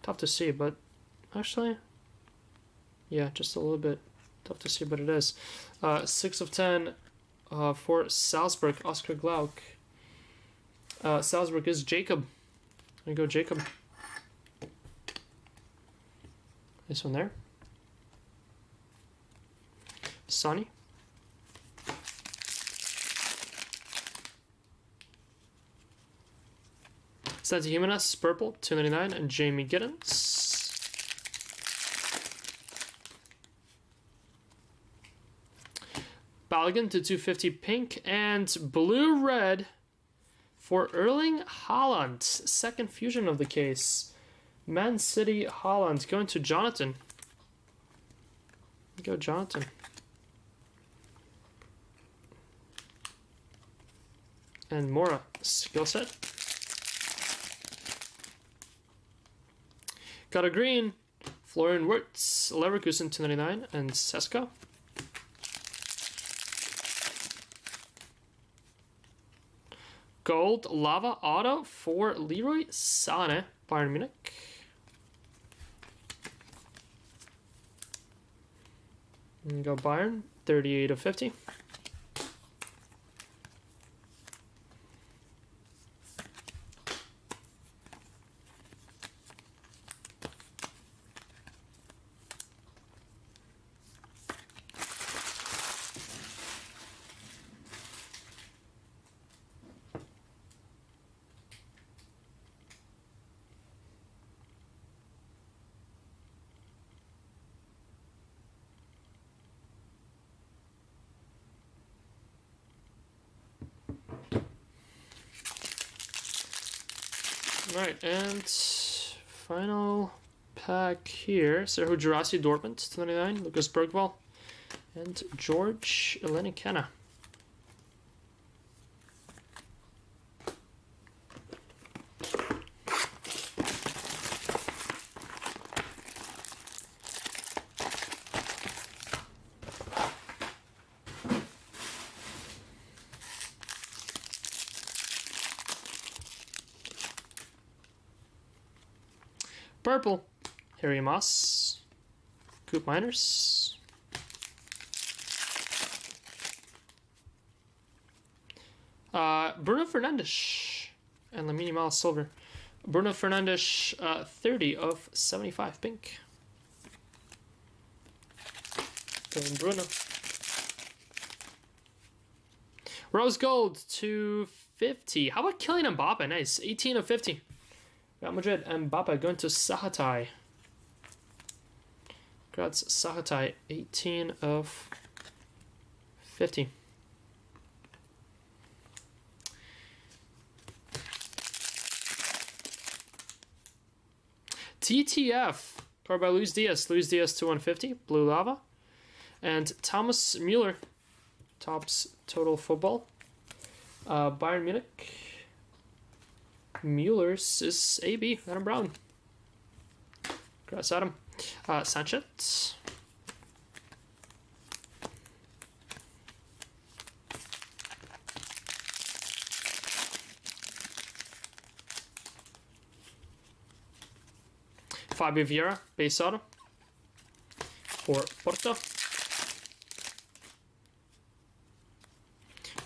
Tough to see, but actually, yeah, just a little bit tough to see, but it is. 6 of 10 for Salzburg, Oscar Glauc. Salzburg is Jacob. There you go, Jacob. This one there. Sonny. Santi Jimenez, purple, 299, and Jamie Giddens. Balogun to 250, pink, and blue-red for Erling Haaland. Second fusion of the case. Man City Haaland going to Jonathan. Go, Jonathan. And Mora, skill set. Got a green, Florian Wirtz, Leverkusen 299, and Sesko. Gold Lava Auto for Leroy Sané, Bayern Munich. And go Bayern, 38 of 50. Right, and final pack here. Serhu Girassi, Dortmund, 299. Lucas Bergwall, and George Elenikena. Purple, Harry Moss, Coop Miners. Bruno Fernandes and Lamine Yamal silver. Bruno Fernandes, 30 of 75 pink. And Bruno. Rose gold, 250. How about Kylian Mbappe? Nice, 18 of 50. Real Madrid, Mbappe going to Sahatai. Congrats, Sahatai, 18 of 50. TTF, card by Luis Diaz. Luis Diaz to 150, blue lava. And Thomas Mueller, Topps Total Football. Bayern Munich. Mueller's is AB. Adam Brown. Congrats, Adam. Sanchez. Fabio Vieira, base auto for Porto.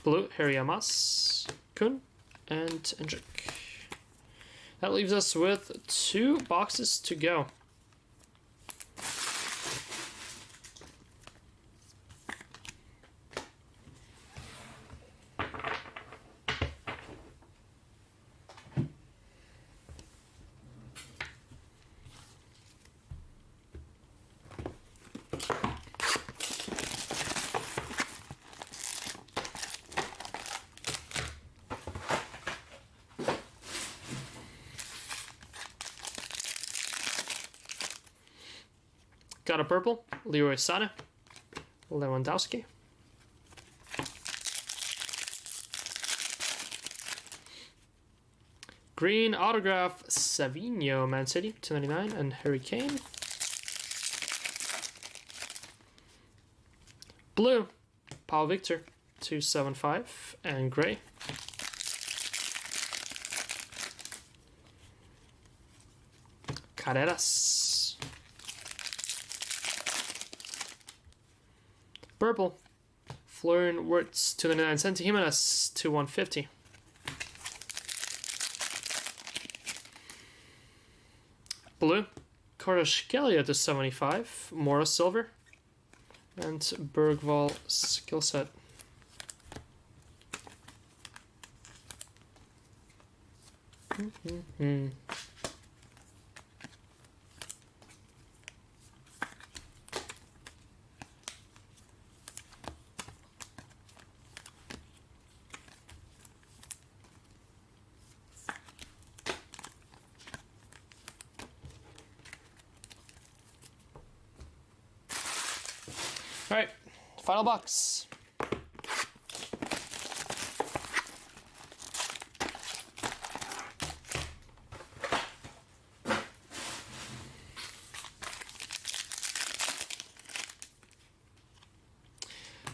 Blue, Harry Amas, Kun, and Hendrick. That leaves us with 2 boxes to go. Got a purple, Leroy Sané, Lewandowski. Green autograph, Savinho, Man City, 299, and Harry Kane. Blue, Paul Victor, 275, and gray. Carreras. Purple, Florian Wirtz, 299, Santi Jimenez, 150. Blue, Kvaratskhelia to 75, Mora silver, and Bergvall skill set. All right, final box.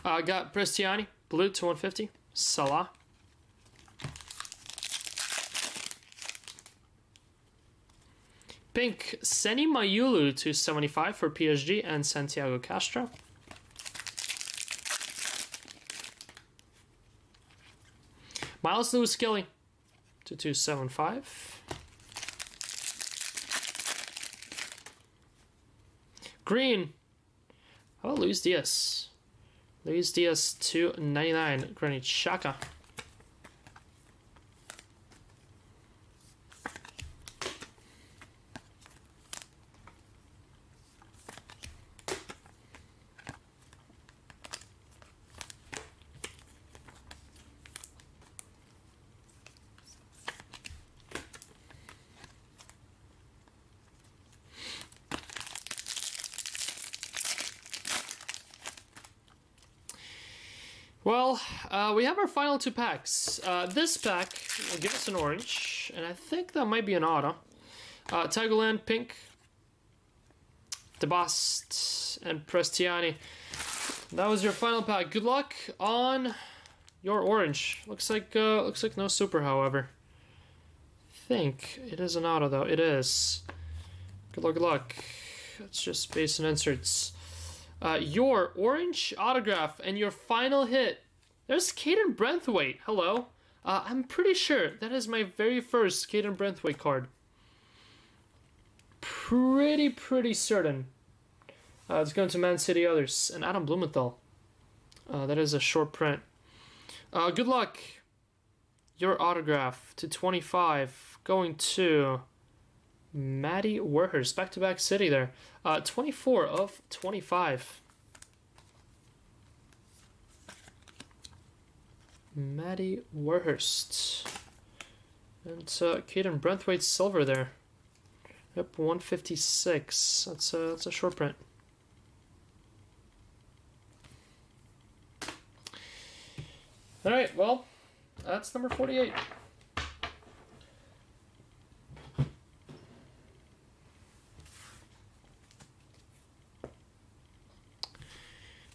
I got Prestiani, blue to 150, Salah. Pink, Seni Mayulu to 75 for PSG and Santiago Castro. Miles Lewis Skelly to 275. Green. How about Luis Diaz? Luis Diaz 299. Granit Xhaka. Well, we have our final 2 packs. This pack will give us an orange, and I think that might be an auto. Tigerland, pink, DeBost, and Prestiani. That was your final pack. Good luck on your orange. Looks like no super, however. I think it is an auto, though. It is. Good luck, good luck. It's just base and inserts. Your orange autograph and your final hit. There's Caden Brentwaite. Hello. I'm pretty sure that is my very first Caden Brentwaite card. Pretty certain. It's going to Man City others and Adam Blumenthal. That is a short print. Good luck. Your autograph to 25 going to Matty Werhurst. Back-to-back City there. 24 of 25. Matty Werhurst. And Caden Brentwaite silver there. Yep, 156. That's a short print. Alright, well, that's number 48.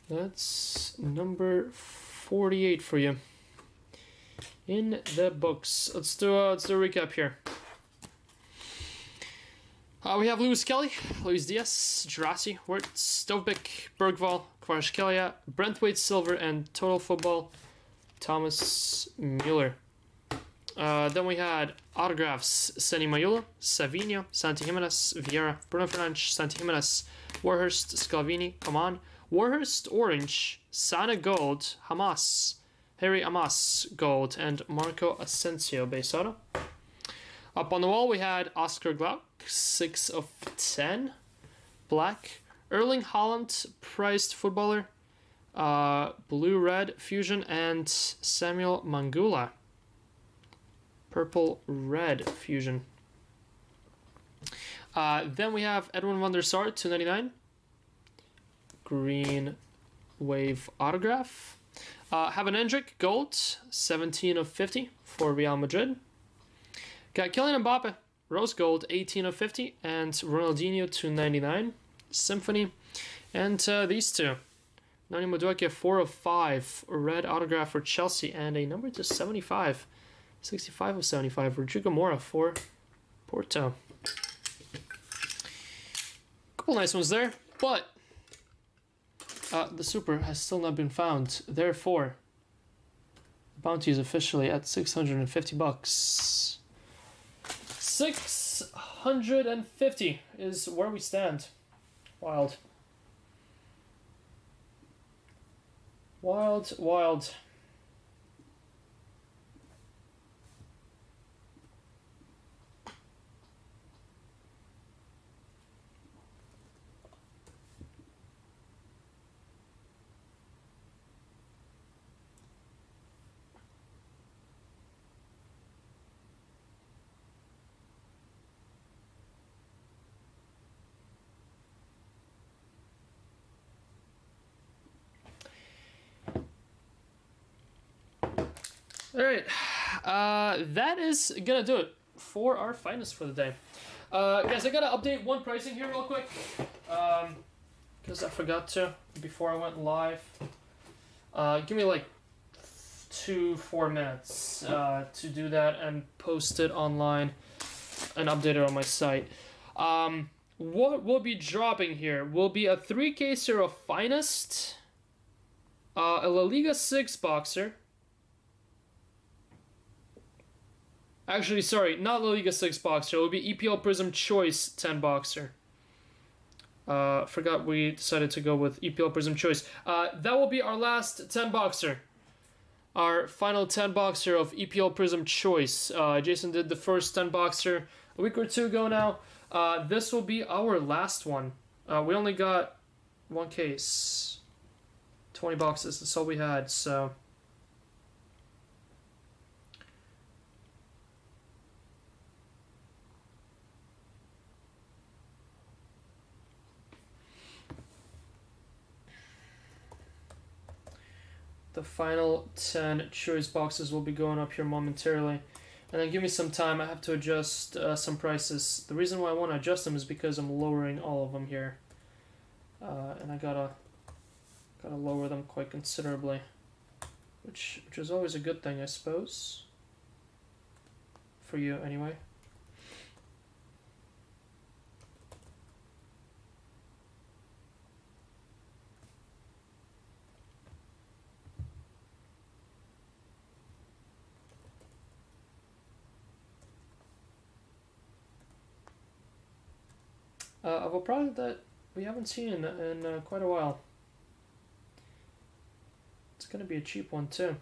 That's number 48 for you. In the books. Let's do a recap here. We have Lewis Kelly, Luis Diaz, Gerasi, Wirtz, Stovbik, Bergvall, Kvaratskhelia, Brentwaite Silver, and Total Football, Thomas Mueller. Then we had autographs: Seni Mayula, Savinho, Santi Jimenez, Vieira, Bruno Fernandes, Santi Jimenez, Warhurst, Scalvini, Coman, Warhurst Orange, Sana Gold, Hamas, Harry Amas Gold, and Marco Asensio base auto. Up on the wall we had Oscar Glauc, 6 of 10, black, Erling Haaland, prized footballer, blue-red fusion, and Samuel Mangula, purple-red fusion. Then we have Edwin van der Sar, 299, green wave autograph. Haben Hendrik, gold, 17 of 50 for Real Madrid. Got Kylian Mbappe, rose gold, 18 of 50, and Ronaldinho, 299, Symphony. And these two, Nani Madueke, 4 of 5, red autograph for Chelsea, and a number to 75, 65 of 75, Rodrigo Mora for Porto. Couple nice ones there, but the Super has still not been found. Therefore, the bounty is officially at $650. 650 is where we stand. Wild. Wild, wild. Alright, that is gonna do it for our finest for the day. Guys, I gotta update one pricing here real quick, because I forgot to before I went live. Give me like 2-4 minutes to do that and post it online and update it on my site. What will be dropping here will be a 3-caser of finest, a La Liga 6 boxer. Actually, sorry, not La Liga 6 boxer. It will be EPL Prism Choice 10 boxer. Forgot we decided to go with EPL Prism Choice. That will be our last 10 boxer. Our final 10 boxer of EPL Prism Choice. Jason did the first 10 boxer a week or two ago now. This will be our last one. We only got one case. 20 boxes, that's all we had, so... The final 10 choice boxes will be going up here momentarily. And then give me some time, I have to adjust some prices. The reason why I want to adjust them is because I'm lowering all of them here. And I gotta lower them quite considerably. Which is always a good thing, I suppose. For you, anyway. Of a product that we haven't seen in quite a while. It's going to be a cheap one too.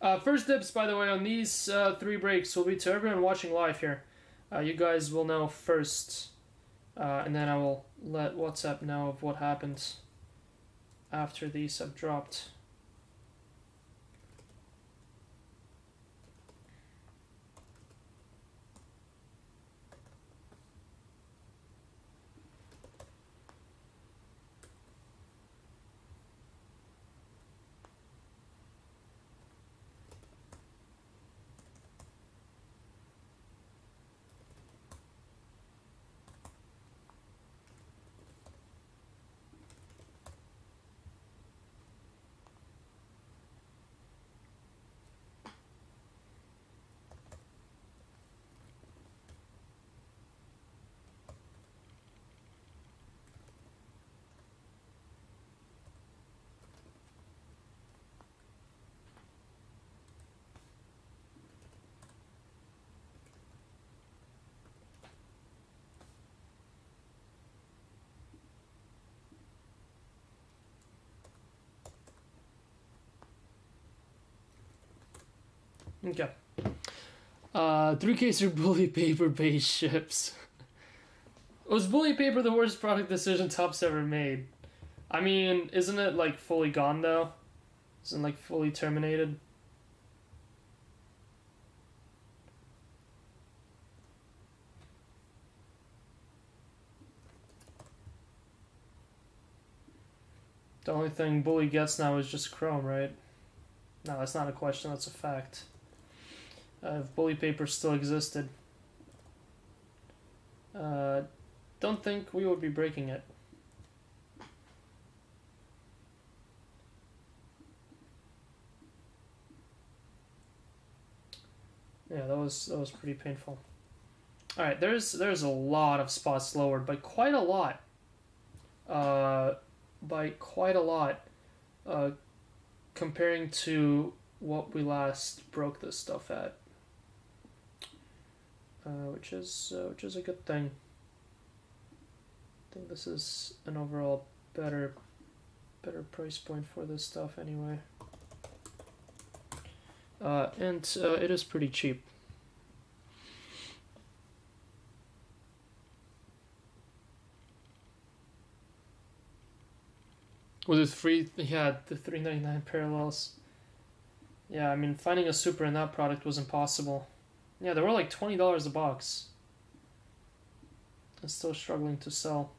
First dibs, by the way, on these 3 breaks will be to everyone watching live here. You guys will know first, and then I will let WhatsApp know of what happens after these have dropped. Okay. 3 caser bully paper based ships. Was bully paper the worst product decision Topps ever made? I mean, isn't it like fully gone though? Isn't it like fully terminated? The only thing bully gets now is just chrome, right? No, that's not a question, that's a fact. If bully paper still existed, don't think we would be breaking it. Yeah, that was pretty painful. All right, there's a lot of spots lowered by quite a lot. Comparing to what we last broke this stuff at. Which is a good thing. I think this is an overall better price point for this stuff anyway. And it is pretty cheap. Was it free? Yeah, the $3.99 parallels. Yeah, I mean, finding a super in that product was impossible. Yeah, they were like $20 a box. I'm still struggling to sell.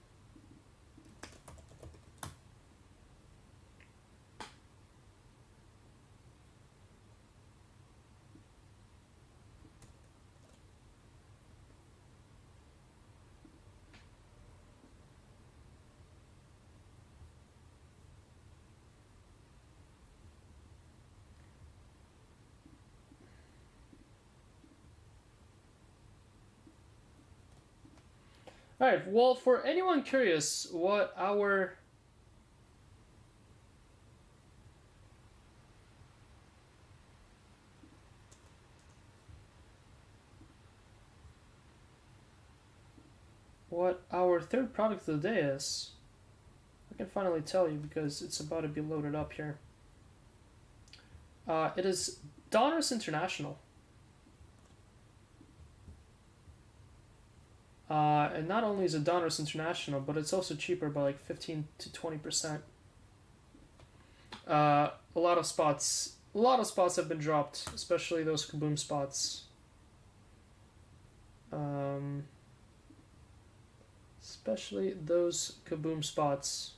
Alright, well, for anyone curious what our third product of the day is, I can finally tell you because it's about to be loaded up here. It is Donruss International. And not only is it Donruss International, but it's also cheaper by like 15 to 20%. A lot of spots have been dropped, especially those kaboom spots. Especially those kaboom spots.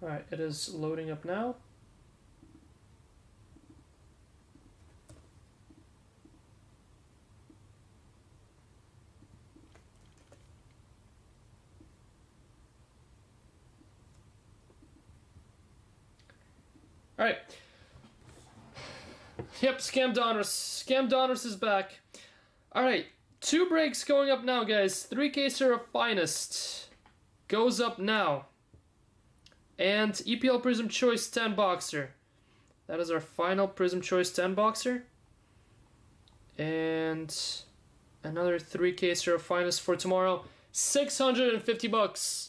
Alright, it is loading up now. Alright. Yep, Scam Donruss. Scam Donruss is back. Alright, 2 breaks going up now, guys. 3K of Finest goes up now. And EPL Prism Choice 10 Boxer. That is our final Prism Choice 10 Boxer. And Another 3-caser of finest for tomorrow. $650.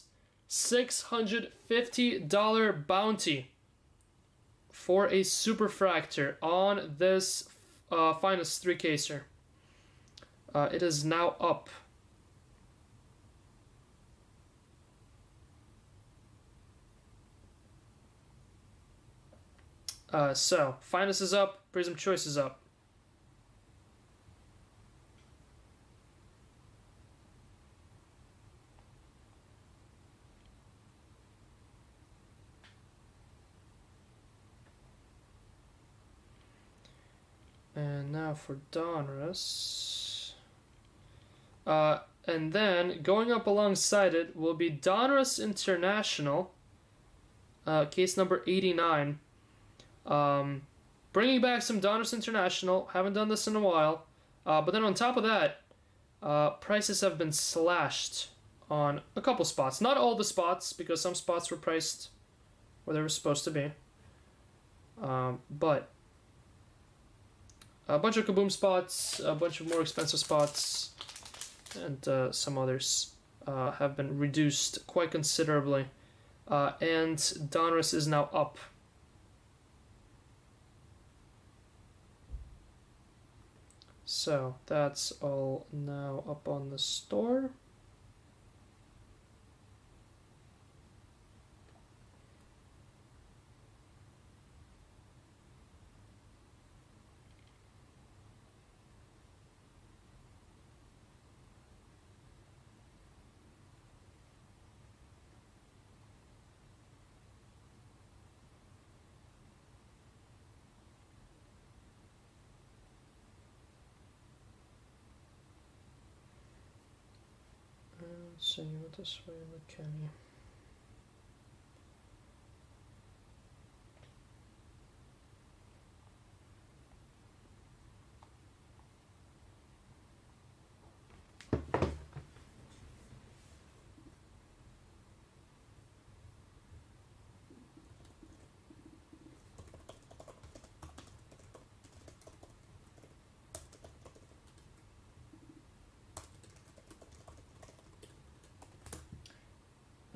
$650 bounty for a superfractor on this finest 3-caser. It is now up. So, finest is up, Prism Choice is up. And now for Donruss. And then, going up alongside it will be Donruss International, case number 89. Bringing back some Donruss International. Haven't done this in a while. But then on top of that, prices have been slashed on a couple spots. Not all the spots, because some spots were priced where they were supposed to be. But a bunch of Kaboom spots, a bunch of more expensive spots, and some others have been reduced quite considerably. And Donruss is now up. So that's all now up on the store. Let's see what this way, McKinney.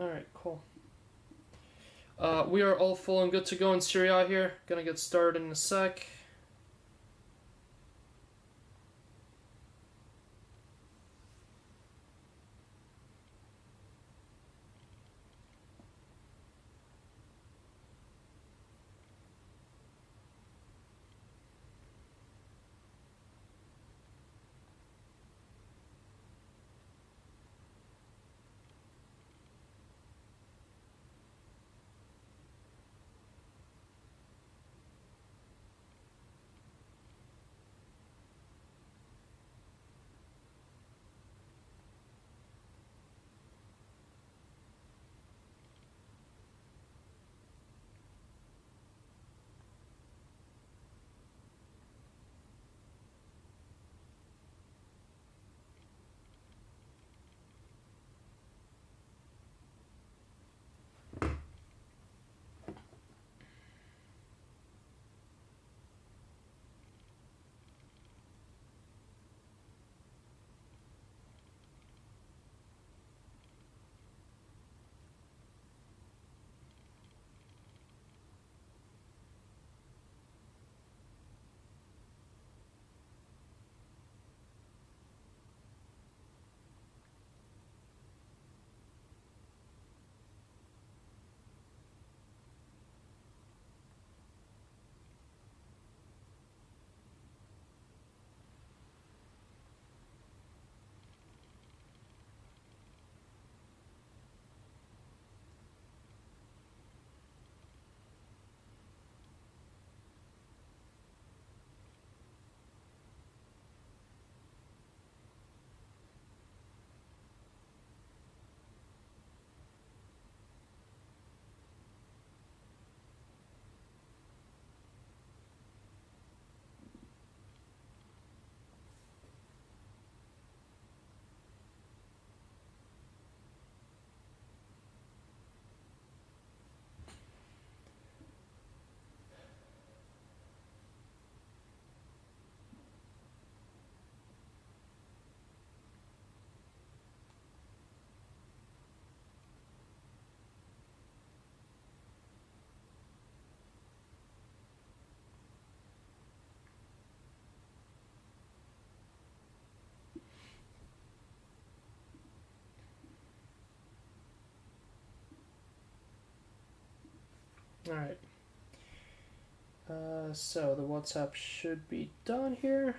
Alright, cool. We are all full and good to go in Serie A here. Gonna get started in a sec. All right. So the WhatsApp should be done here.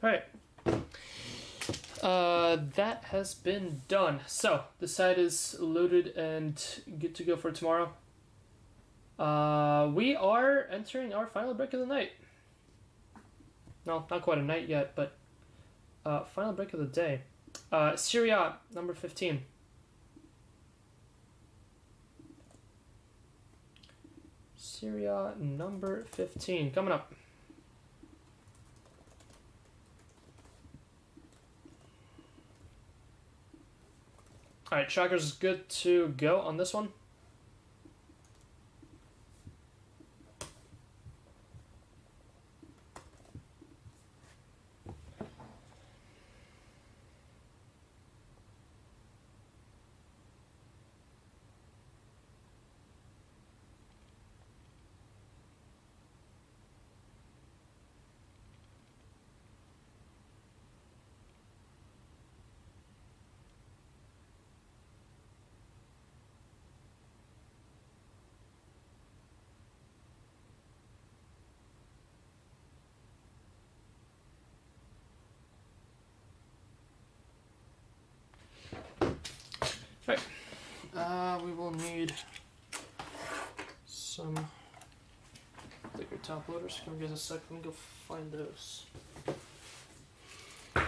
All right. That has been done. So the site is loaded and good to go for tomorrow. We are entering our final break of the night. No, not quite a night yet, but final break of the day. Serie A, number 15. Serie A, number 15. Coming up. Alright, Tracker's good to go on this one. Right. We will need some thicker top loaders. Give me guys a sec. Let me go find those. And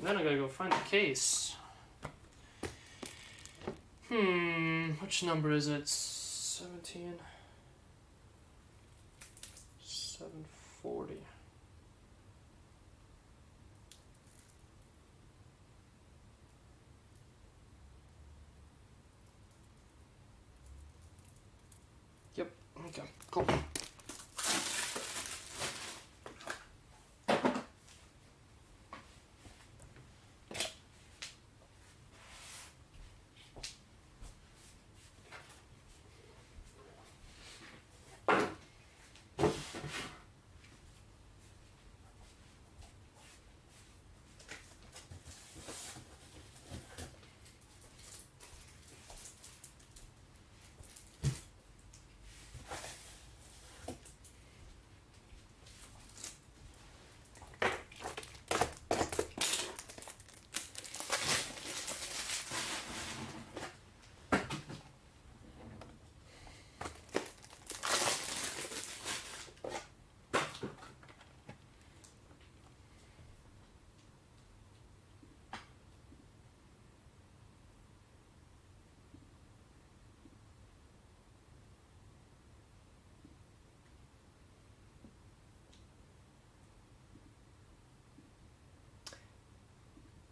then I gotta go find the case. Which number is it? 17. 740. Yep, okay, cool.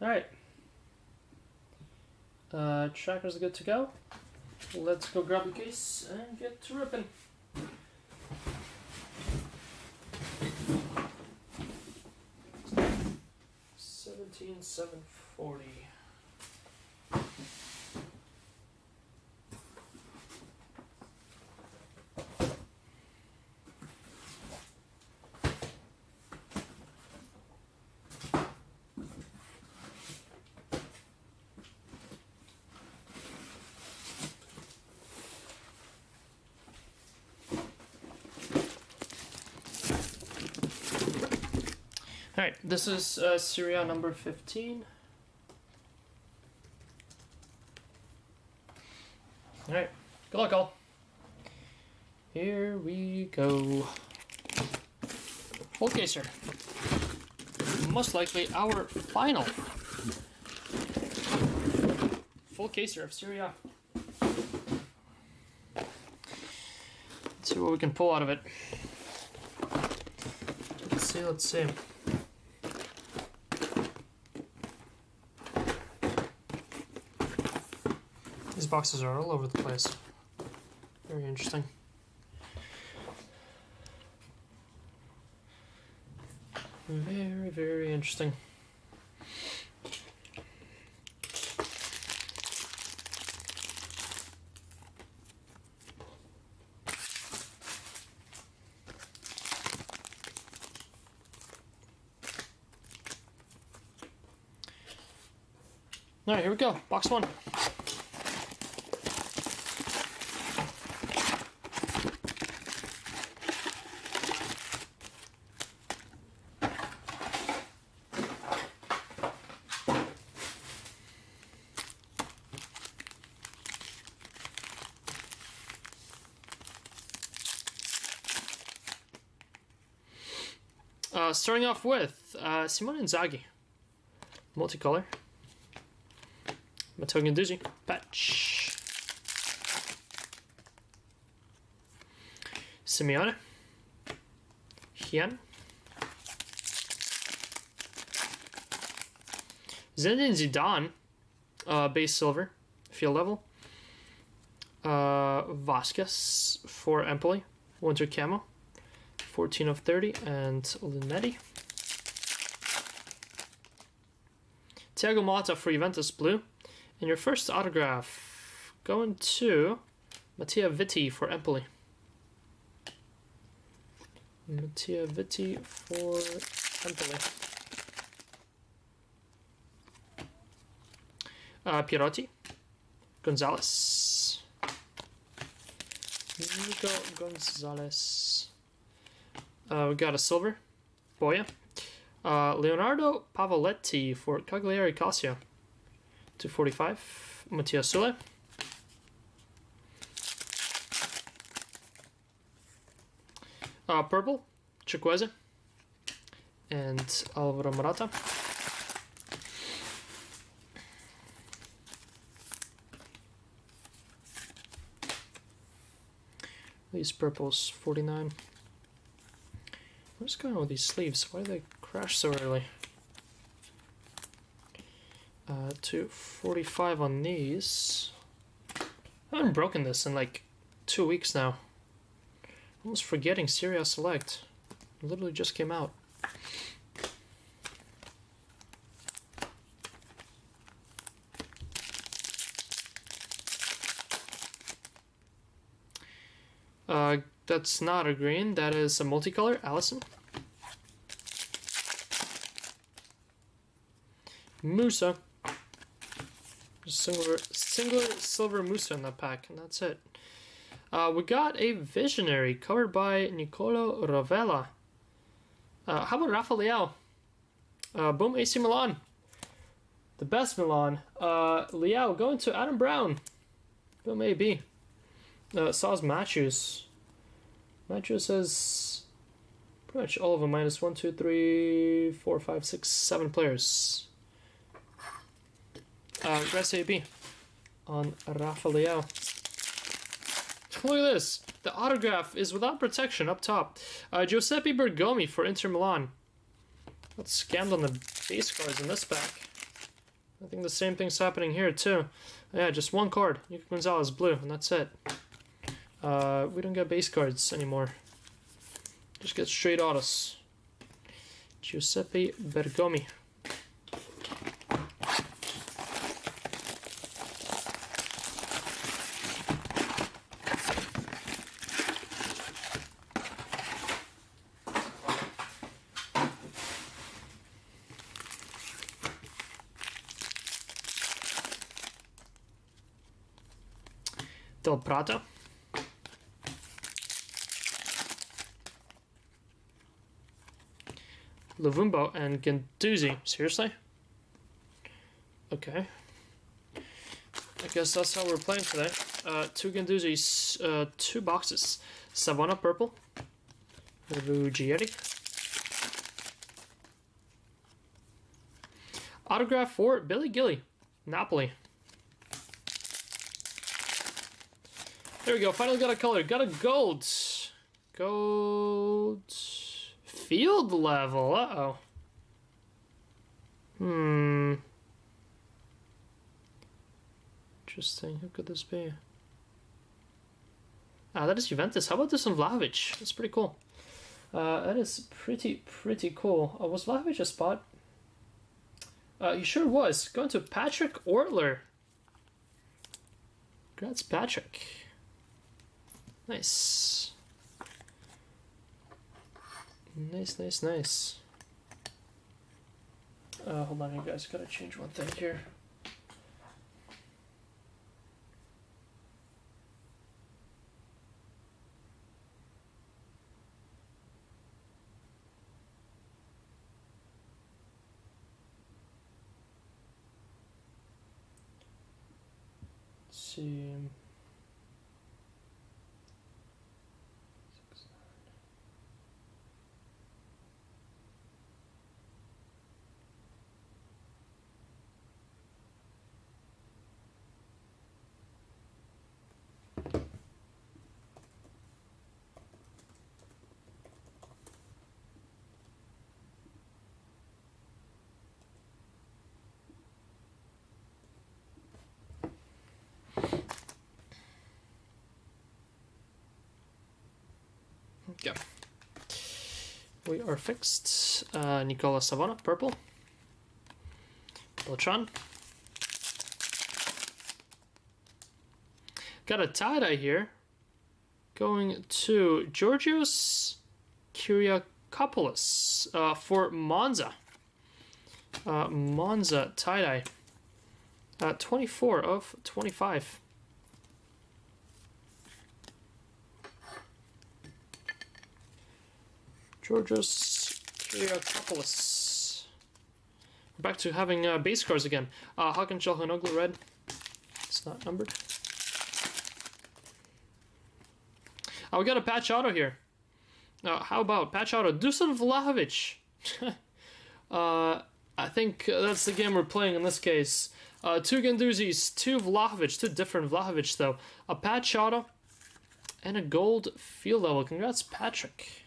Alright. Tracker's good to go. Let's go grab the case and get to ripping. $17,740. Alright, this is Serie A number 15. Alright, good luck all. Here we go. Okay, sir. Most likely our final full caser of Serie A. Let's see what we can pull out of it. Let's see. These boxes are all over the place. Very interesting. Very, very interesting. All right, here we go. Box one. Starting off with Simone Inzaghi, multicolor, Matteo Guendouzi, patch, Simeone, Hian, Zinedine Zidane, base silver, field level, Vasquez for Empoli, winter camo. 14 of 30, and Linetti. Thiago Motta for Juventus blue. And your first autograph going to Mattia Vitti for Empoli. Mattia Vitti for Empoli. Pierotti. Gonzalez. Nico Gonzalez. We got a silver, Boya. Leonardo Pavoletti for Cagliari Calcio, 245. Mattia Sule. Purple, Chukwueze. And Alvaro Morata. These purples, 49. What's going on with these sleeves? Why do they crash so early? 245 on these. I haven't broken this in like 2 weeks now. Almost forgetting Serie A Select. It literally just came out. That's not a green, that is a multicolor, Allison. Musa. Singular silver Musa in that pack, and that's it. We got a Visionary covered by Nicolo Rovella. How about Rafa Leao? Boom, AC Milan. The best Milan. Leao going to Adam Brown. Boom, AB. Saz Matthews. Matthews has pretty much all of them minus 1, 2, 3, 4, 5, 6, 7 players. Rest AB on Rafa Leao. Look at this. The autograph is without protection up top. Giuseppe Bergomi for Inter Milan. Got scammed on the base cards in this pack. I think the same thing's happening here too. Yeah, just one card. Nico Gonzalez blue, and that's it. We don't get base cards anymore. Just get straight autos. Giuseppe Bergomi. Del Prato. Luvumbo, and Guendouzi. Seriously? Okay. I guess that's how we're playing today. 2 Guendouzis, 2 boxes. Savona purple. Ruggieri. Autograph for Billy Gilly, Napoli. There we go. Finally got a color. Got a gold. Gold. Field level. Uh-oh. Interesting. Who could this be? Ah, that is Juventus. How about this on Vlahovic? That's pretty cool. That is pretty cool. Was Vlahovic a spot? He sure was. Going to Patrick Ortler. Congrats, Patrick. Nice. Nice. Hold on, you guys. Gotta change one thing here. See. Okay. We are fixed. Nicola Savona, purple. Beltran. Got a tie-dye here. Going to Georgios Kyriakopoulos for Monza. Monza tie-dye. 24 of 25. Georgios Kyriakopoulos. We're back to having base cards again. Hakan Çalhanoğlu red. It's not numbered. We got a patch auto here. How about patch auto? Dusan Vlahovic. I think that's the game we're playing in this case. 2 Guendouzis, 2 Vlahovic, 2 different Vlahovic though. A patch auto and a gold field level. Congrats, Patrick.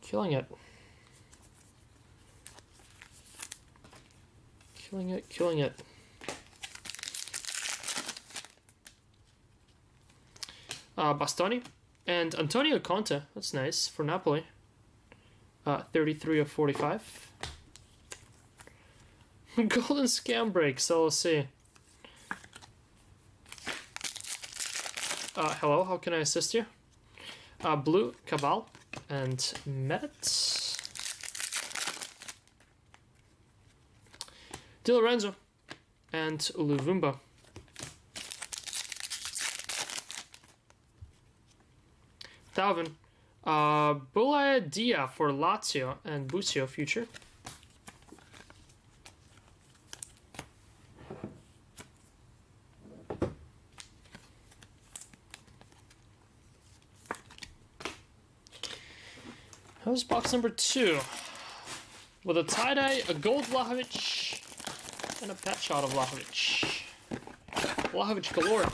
Killing it. Killing it. Bastoni and Antonio Conte. That's nice for Napoli. 33 of 45. Golden scam break, so let's see. Hello, how can I assist you? Blue, Cabal, and Met. Di Lorenzo, and Luvumbo. Thauvin. Buladia for Lazio, and Busio future. How's box number 2? With a tie-dye, a gold Vlahovic, and a patch shot of Vlahovic. Vlahovic galore.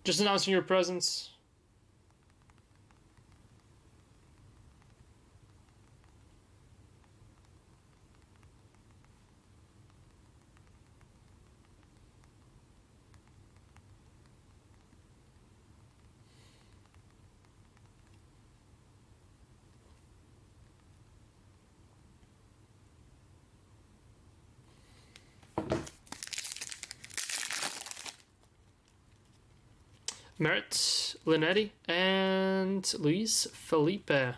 Just announcing your presence. Merit, Linetti, and Luis Felipe.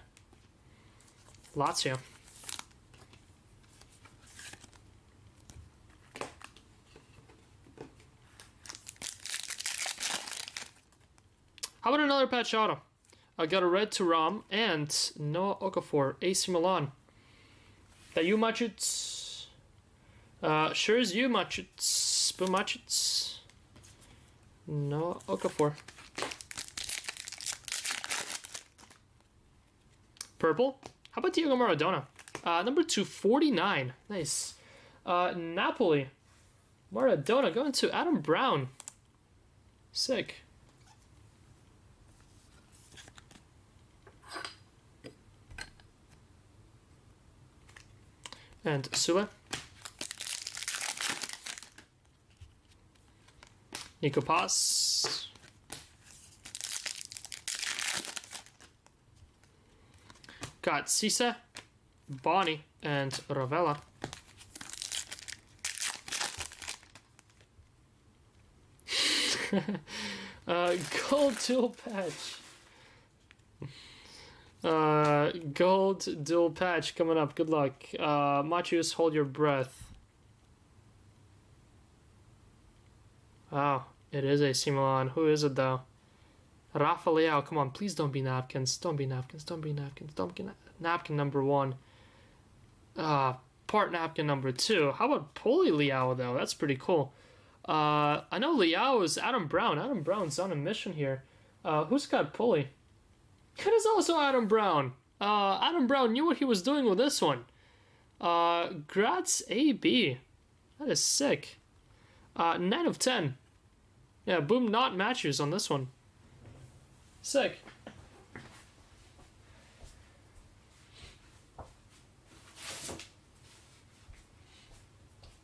Lazio. How about another patch auto? I got a red to Ram and Noah Okafor, AC Milan. That you Machits? Sure is you Machits. Boom Machits. Noah Okafor. Purple. How about Diego Maradona? Number 249. Nice. Napoli. Maradona going to Adam Brown. Sick. And Sule. Nico Pass. Got Cisse, Bonnie, and Ravella. Gold dual patch. Gold dual patch coming up. Good luck. Machius, hold your breath. Wow, it is AC Milan. Who is it though? Rafael, come on, please don't be napkins. Don't be napkins. Don't be napkins. Don't be napkin number 1. Part napkin number 2. How about Poli Liao though? That's pretty cool. I know Liao is Adam Brown. Adam Brown's on a mission here. Who's got Poli? It is also Adam Brown. Adam Brown knew what he was doing with this one. Graz AB. That is sick. 9 of 10. Yeah, boom, not matches on this one. Sick.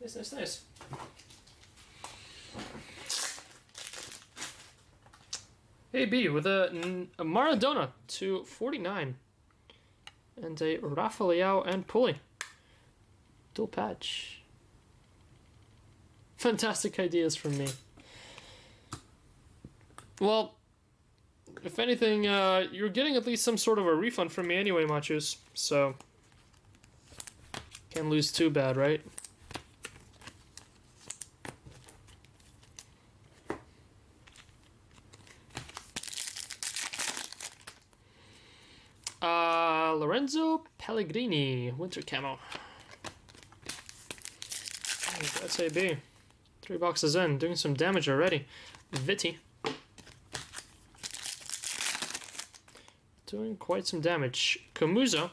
Nice, nice, nice. AB with a Maradona to 49. And a Rafael and Poli. Dual patch. Fantastic ideas from me. Well, if anything, you're getting at least some sort of a refund from me anyway, Machos. So, can't lose too bad, right? Lorenzo Pellegrini, winter camo. That's AB. 3 boxes in, doing some damage already. Vitti. Doing quite some damage. Camuso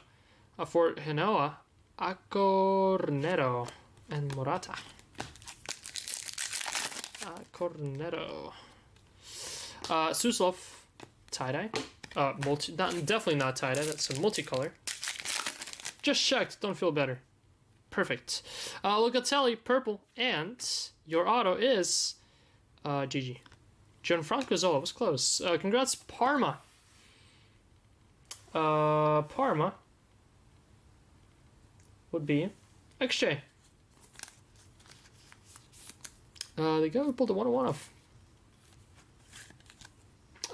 for Hinoa, Acornero, and Morata. Acornero. Suslov, tie-dye. Definitely not tie-dye, that's a multicolor. Just checked, don't feel better. Perfect. Locatelli, purple, and your auto is GG. Gianfranco Zola was close. Congrats, Parma. Parma would be XJ. The guy who pulled the 101 off.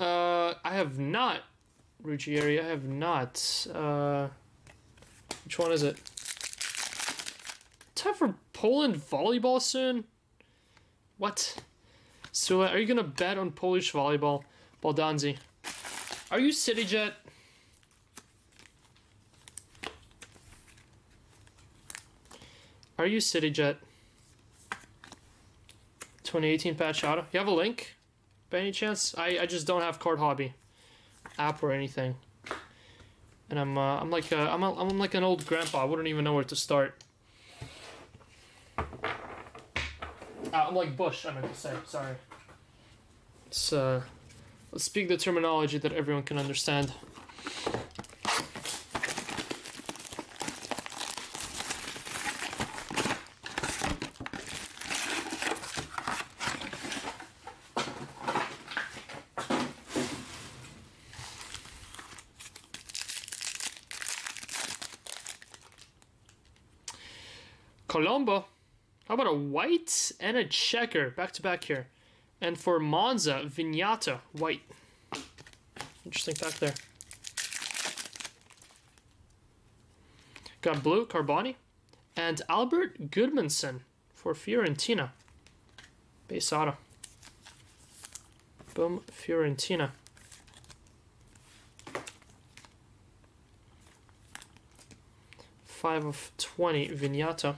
I have not. Ruggieri, I have not. Which one is it? Time for Poland volleyball soon? What? So, are you gonna bet on Polish volleyball? Baldanzi. Are you CityJet? Are you CityJet? 2018 patch auto. You have a link? By any chance? I just don't have Card Hobby app or anything. And I'm like an old grandpa. I wouldn't even know where to start. I'm like Bush, I meant to say, sorry. Let's speak the terminology that everyone can understand. Colombo. How about a white and a checker? Back to back here. And for Monza, Vignato, white. Interesting pack there. Got blue, Carboni. And Albert Goodmanson for Fiorentina. Base auto. Boom, Fiorentina. 5 of 20, Vignata.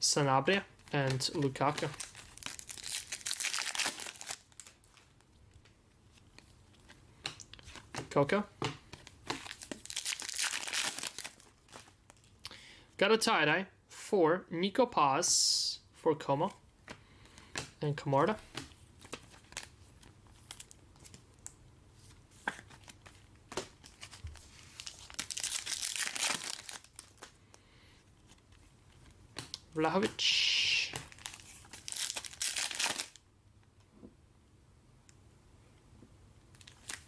Sanabria and Lukaku. Coco. Got a tie-dye for Nico Paz for Como and Camarda. Vlahovic.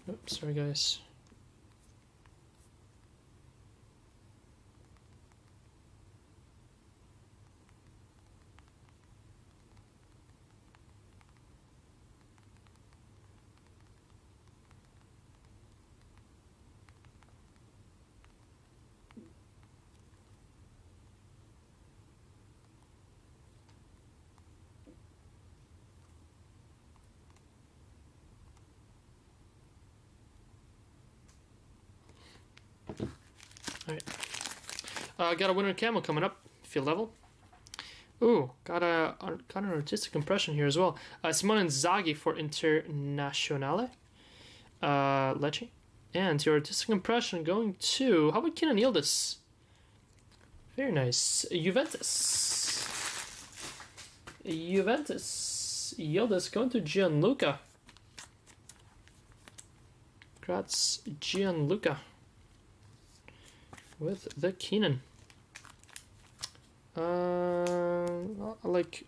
Oops, sorry guys. Alright. Got a winter camo coming up. Field level. Ooh, got an artistic impression here as well. Simone Inzaghi for Internazionale. Lecce. And your artistic impression going to... How about Kenan Yildiz? Very nice. Juventus. Yildiz going to Gianluca. Congrats, Gianluca. With the Kenan. I like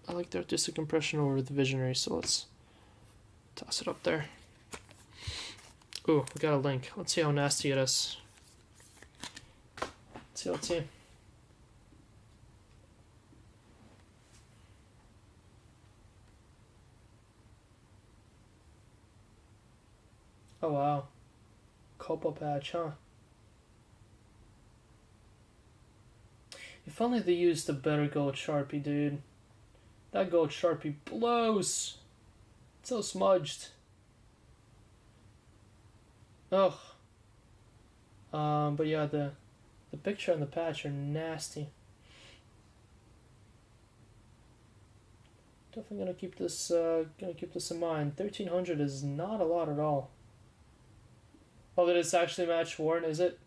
the artistic impression over the visionary, so let's toss it up there. Ooh, we got a link. Let's see how nasty it is. Let's see. Oh wow. Copa patch, huh? If only they used a better gold Sharpie, dude. That gold Sharpie blows. It's so smudged. Ugh. But yeah, the picture and the patch are nasty. Definitely gonna keep this in mind. 1300 is not a lot at all. Oh, that it's actually match worn, is it?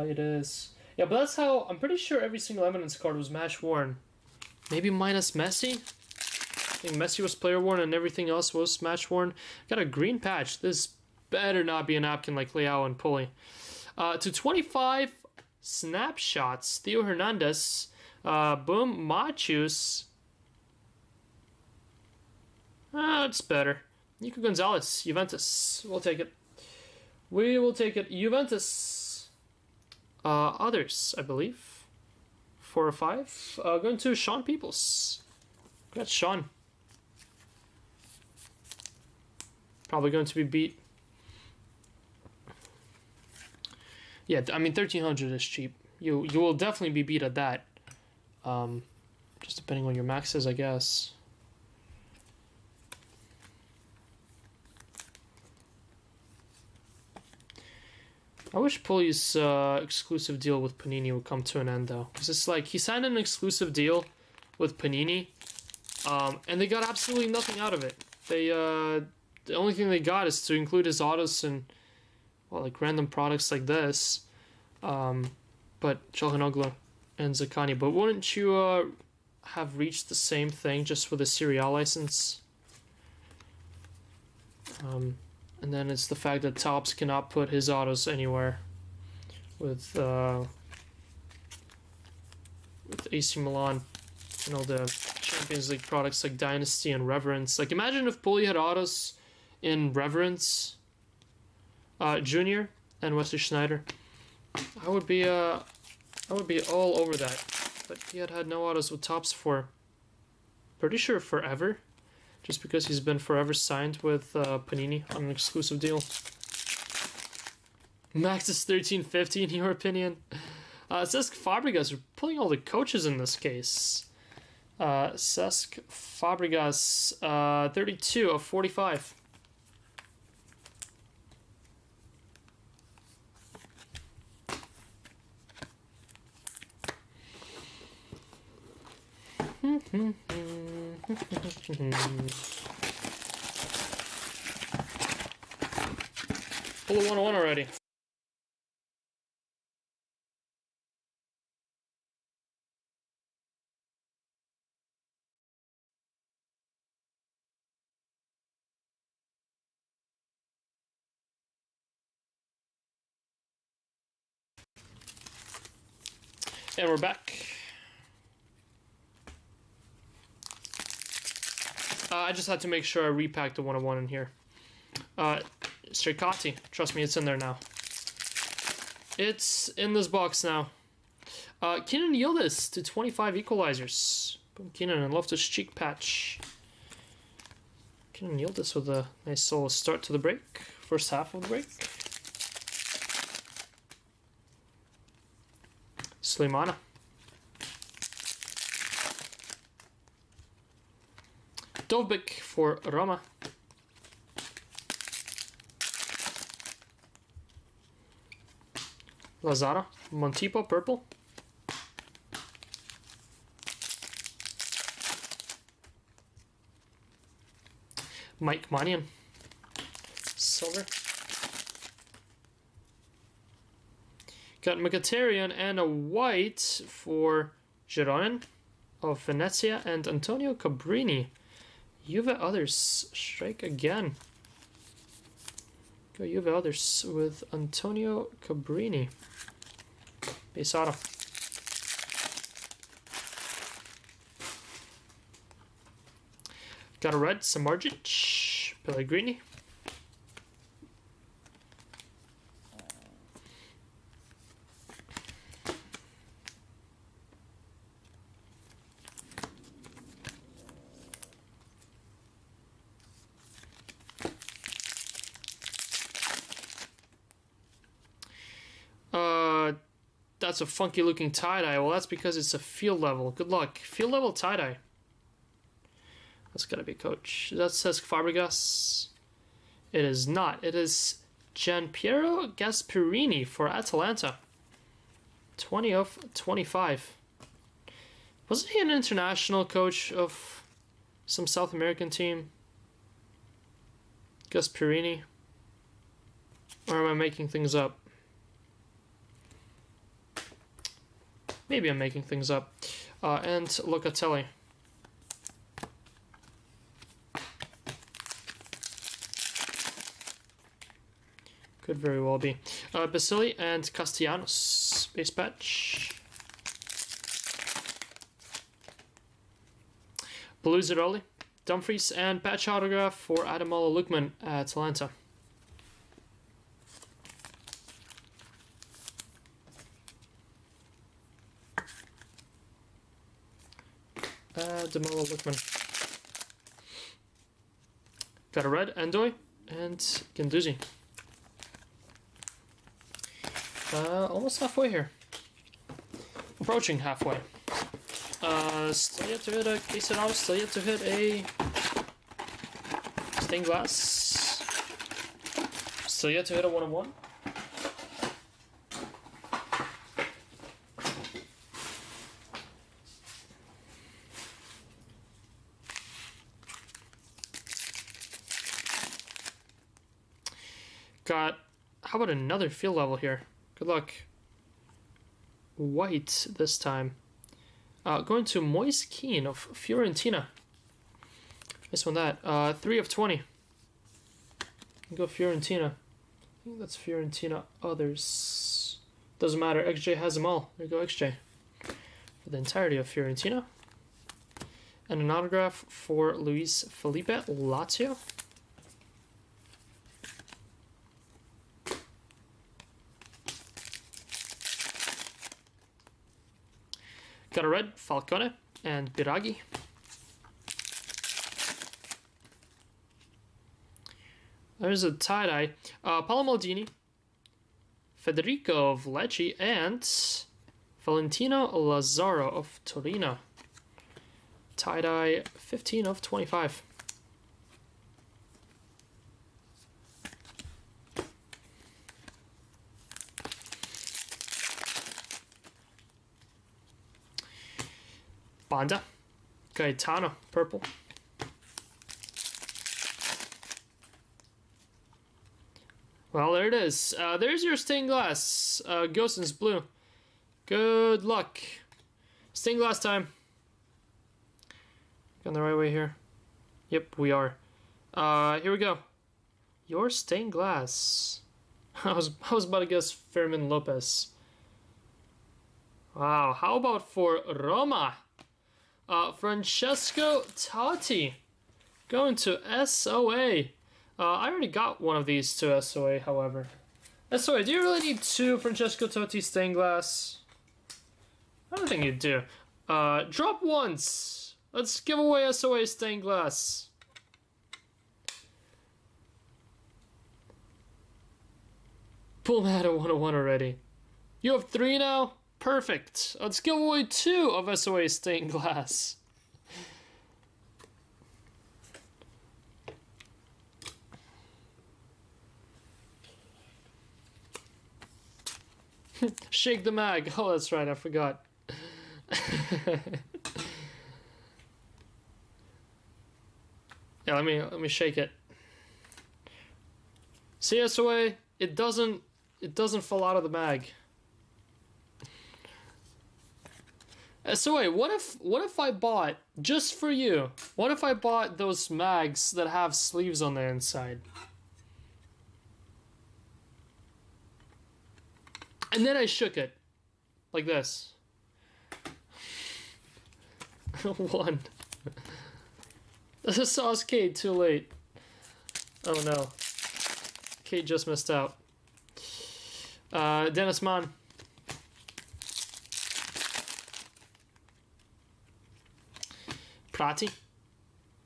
It is. Yeah, but that's how... I'm pretty sure every single Eminence card was match worn. Maybe minus Messi? I think Messi was player worn and everything else was match worn. Got a green patch. This better not be a napkin like Leao and Pulley. To 25 snapshots. Theo Hernandez. Boom. Machus. It's better. Nico Gonzalez. Juventus. We'll take it. We will take it. Juventus. Others, I believe. 4 or 5. Going to Sean Peoples. Congrats, Sean. Probably going to be beat. Yeah, I mean 1300 is cheap. You will definitely be beat at that. Just depending on your maxes, I guess. I wish Pulley's exclusive deal with Panini would come to an end, though. Because it's like, he signed an exclusive deal with Panini, and they got absolutely nothing out of it. They, the only thing they got is to include his autos and, well, like random products like this. But Çalhanoğlu and Zakani. But wouldn't you have reached the same thing just with a Serie A license? And then it's the fact that Topps cannot put his autos anywhere with AC Milan and all the Champions League products like Dynasty and Reverence. Like, imagine if Pulley had autos in Reverence, Junior and Wesley Schneider. I would be all over that. But he had no autos with Topps for pretty sure forever. Just because he's been forever signed with Panini on an exclusive deal. Max is 1350 in your opinion? It says Fabregas are pulling all the coaches in this case. Cesc Fabregas, 32 of 45. Pull a 101 already. And we're back. I just had to make sure I repacked the 101 in here. Stricati, trust me, it's in there now. It's in this box now. Keenan Yildiz to 25 equalizers. Boom, Keenan and Loftus-Cheek patch. Keenan Yildiz with a nice solo start to the break. First half of the break. Slimana. Dovbik for Roma. Lazara. Montipo, purple. Mike Manion. Silver. Got Mkhitaryan and a white for Gironin of Venezia and Antonio Cabrini. Juve others strike again. Go Juve others with Antonio Cabrini. Base auto. Got a red, Samardzic, Pellegrini. That's a funky looking tie-dye. Well, that's because it's a field level. Good luck. Field level tie-dye. That's gotta be coach. That says Fabregas. It is not. It is Gianpiero Gasperini for Atalanta. 20 of 25. Wasn't he an international coach of some South American team? Gasperini? Or am I making things up? Maybe I'm making things up. And Locatelli. Could very well be. Basili and Castellanos. Base patch. Beluzzaroli, Dumfries, and patch autograph for Ademola Lookman at Atalanta. Ademola Lookman. Got a red, Endoy, and Guendouzi. Almost halfway here. Approaching halfway. Still yet to hit a Quesadilla, still yet to hit a stained glass. Still yet to hit a 1-on-1. Got, how about another field level here? Good luck. White this time. Going to Moise Kean of Fiorentina. Nice one that. 3 of 20. Go Fiorentina. I think that's Fiorentina others. Doesn't matter. XJ has them all. There you go, XJ. For the entirety of Fiorentina. And an autograph for Luis Felipe, Lazio. Got a red, Falcone, and Biraghi. There's a tie-dye. Paolo Maldini, Federico of Lecce, and Valentino Lazaro of Torino. Tie-dye 15 of 25. Banda. Gaetano, purple. Well, there it is. There's your stained glass. Gosens blue. Good luck. Stained glass time. On the right way here. Yep, we are. Here we go. Your stained glass. I was about to guess Fermin Lopez. Wow, how about for Roma? Francesco Totti. Going to SOA. I already got one of these to SOA, however. SOA, do you really need 2 Francesco Totti stained glass? I don't think you do. Drop once. Let's give away SOA stained glass. Pull that at 101 already. You have 3 now? Perfect. Let's give away 2 of SOA stained glass. Shake the mag. Oh, that's right. I forgot. Yeah, let me shake it. See, SOA, it doesn't fall out of the mag. SOA, what if I bought, just for you, what if I bought those mags that have sleeves on the inside? And then I shook it. Like this. 1. The sauce Kate, too late. Oh no. Kate just missed out. Dennis Mann. Prati.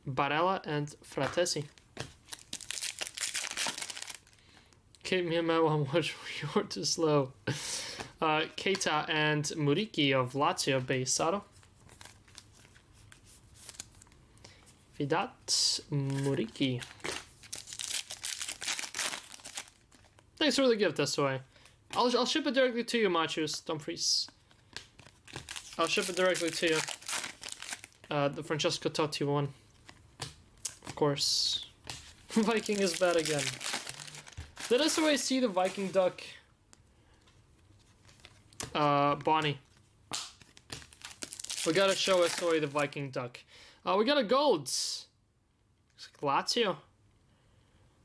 Barella and Fratesi. Kate Miyamawa, you're too slow. Keita and Muriki of Lazio Beisaro. Vidat Muriki. Thanks for the gift, SOA. I'll ship it directly to you, Machus. Dumfries. I'll ship it directly to you. The Francesco Totti one. Of course. Viking is bad again. Did SOA see the Viking duck? Bonnie. We gotta show SOA the Viking duck. We got a gold. Lazio.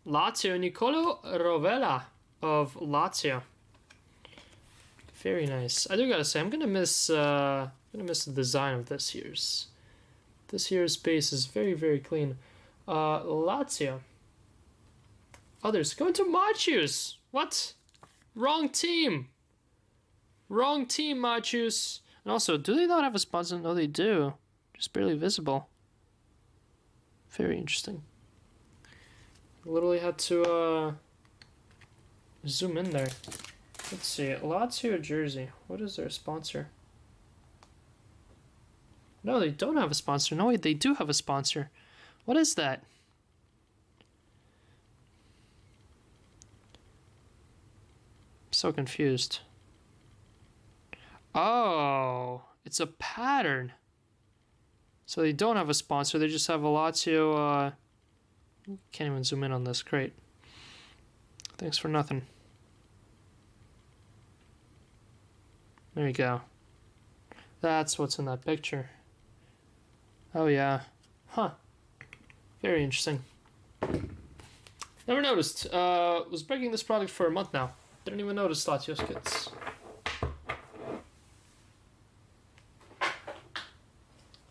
Lazio, Nicolo Rovella of Lazio. Very nice. I do gotta say, I'm gonna miss the design of this year's. This year's base is very, very clean. Lazio. Others going to Machus. What? Wrong team. Wrong team, Machus. And also, do they not have a sponsor? No, they do. Just barely visible. Very interesting. Literally had to zoom in there. Let's see. Lazio jersey. What is their sponsor? No, they don't have a sponsor. No, wait, they do have a sponsor. What is that? I'm so confused. Oh, it's a pattern. So they don't have a sponsor. They just have a Lazio. Can't even zoom in on this. Great. Thanks for nothing. There you go. That's what's in that picture. Oh, yeah. Huh. Very interesting. Never noticed. Was breaking this product for a month now. Didn't even notice Lazio's kits.